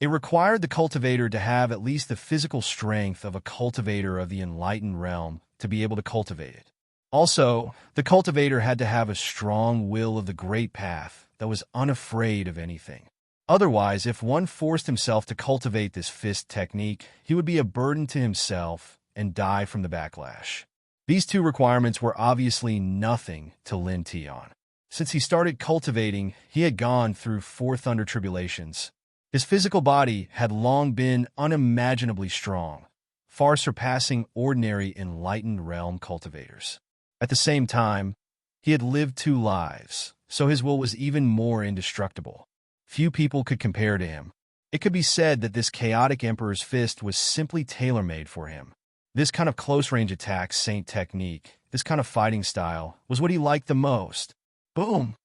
It required the cultivator to have at least the physical strength of a cultivator of the enlightened realm to be able to cultivate it. Also, the cultivator had to have a strong will of the great path that was unafraid of anything. Otherwise, if one forced himself to cultivate this fist technique, he would be a burden to himself and die from the backlash. These two requirements were obviously nothing to Lin Tian. Since he started cultivating, he had gone through 4 thunder tribulations. His physical body had long been unimaginably strong, far surpassing ordinary enlightened realm cultivators. At the same time, he had lived 2 lives, so his will was even more indestructible. Few people could compare to him. It could be said that this chaotic emperor's fist was simply tailor-made for him. This kind of close-range attack saint technique, this kind of fighting style, was what he liked the most. Boom!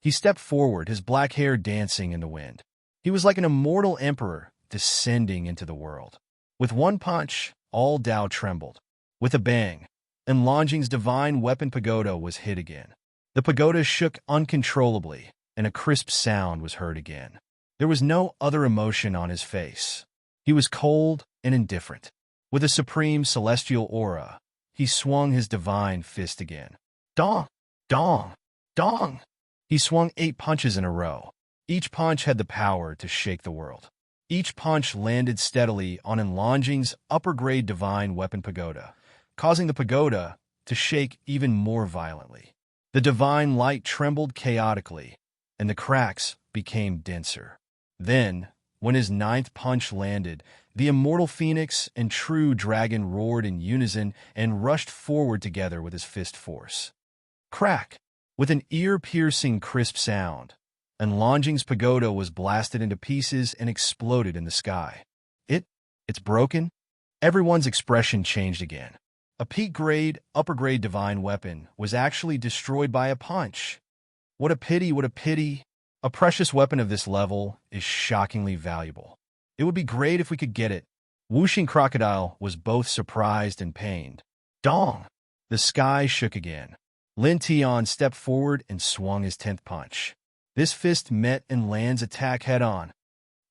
He stepped forward, his black hair dancing in the wind. He was like an immortal emperor descending into the world. With one punch, all Tao trembled. With a bang, Enlongjing's divine weapon pagoda was hit again. The pagoda shook uncontrollably, and a crisp sound was heard again. There was no other emotion on his face. He was cold and indifferent. With a supreme celestial aura, he swung his divine fist again. Dong! Dong! Dong! He swung 8 punches in a row. Each punch had the power to shake the world. Each punch landed steadily on Enlongjing's upper-grade divine weapon pagoda, causing the pagoda to shake even more violently. The divine light trembled chaotically, and the cracks became denser. Then, when his 9th punch landed, the immortal phoenix and true dragon roared in unison and rushed forward together with his fist force. Crack! With an ear-piercing crisp sound, Enlongjing's pagoda was blasted into pieces and exploded in the sky. It's broken? Everyone's expression changed again. A peak-grade, upper-grade divine weapon was actually destroyed by a punch. What a pity, what a pity. A precious weapon of this level is shockingly valuable. It would be great if we could get it. Whooshing Crocodile was both surprised and pained. Dong! The sky shook again. Lin Tian stepped forward and swung his 10th punch. This fist met Enland's attack head-on.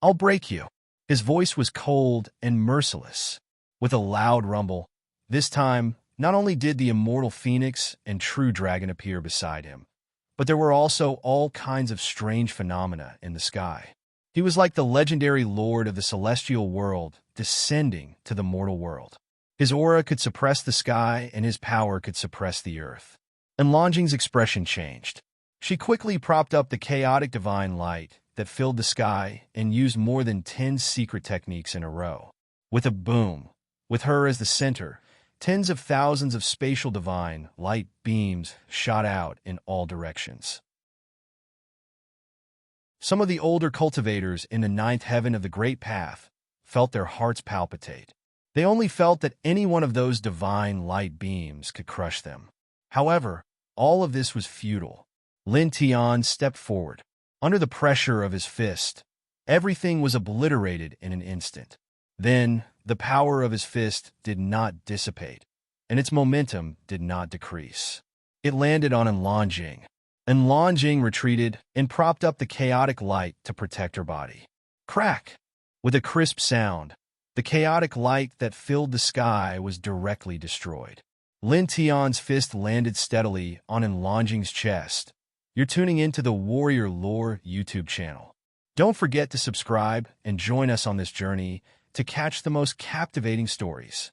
I'll break you. His voice was cold and merciless. With a loud rumble, this time, not only did the immortal phoenix and true dragon appear beside him, but there were also all kinds of strange phenomena in the sky. He was like the legendary lord of the celestial world descending to the mortal world. His aura could suppress the sky, and his power could suppress the earth. Enlongjing's expression changed. She quickly propped up the chaotic divine light that filled the sky and used more than 10 secret techniques in a row. With a boom, with her as the center, tens of thousands of spatial divine light beams shot out in all directions. Some of the older cultivators in the 9th heaven of the Great Path felt their hearts palpitate. They only felt that any one of those divine light beams could crush them. However, all of this was futile. Lin Tian stepped forward. Under the pressure of his fist, everything was obliterated in an instant. Then, the power of his fist did not dissipate, and its momentum did not decrease. It landed on Enlongjing. Enlongjing retreated and propped up the chaotic light to protect her body. Crack! With a crisp sound, the chaotic light that filled the sky was directly destroyed. Lin Tian's fist landed steadily on Enlongjing's chest. You're tuning into the Warrior Lore YouTube channel. Don't forget to subscribe and join us on this journey to catch the most captivating stories.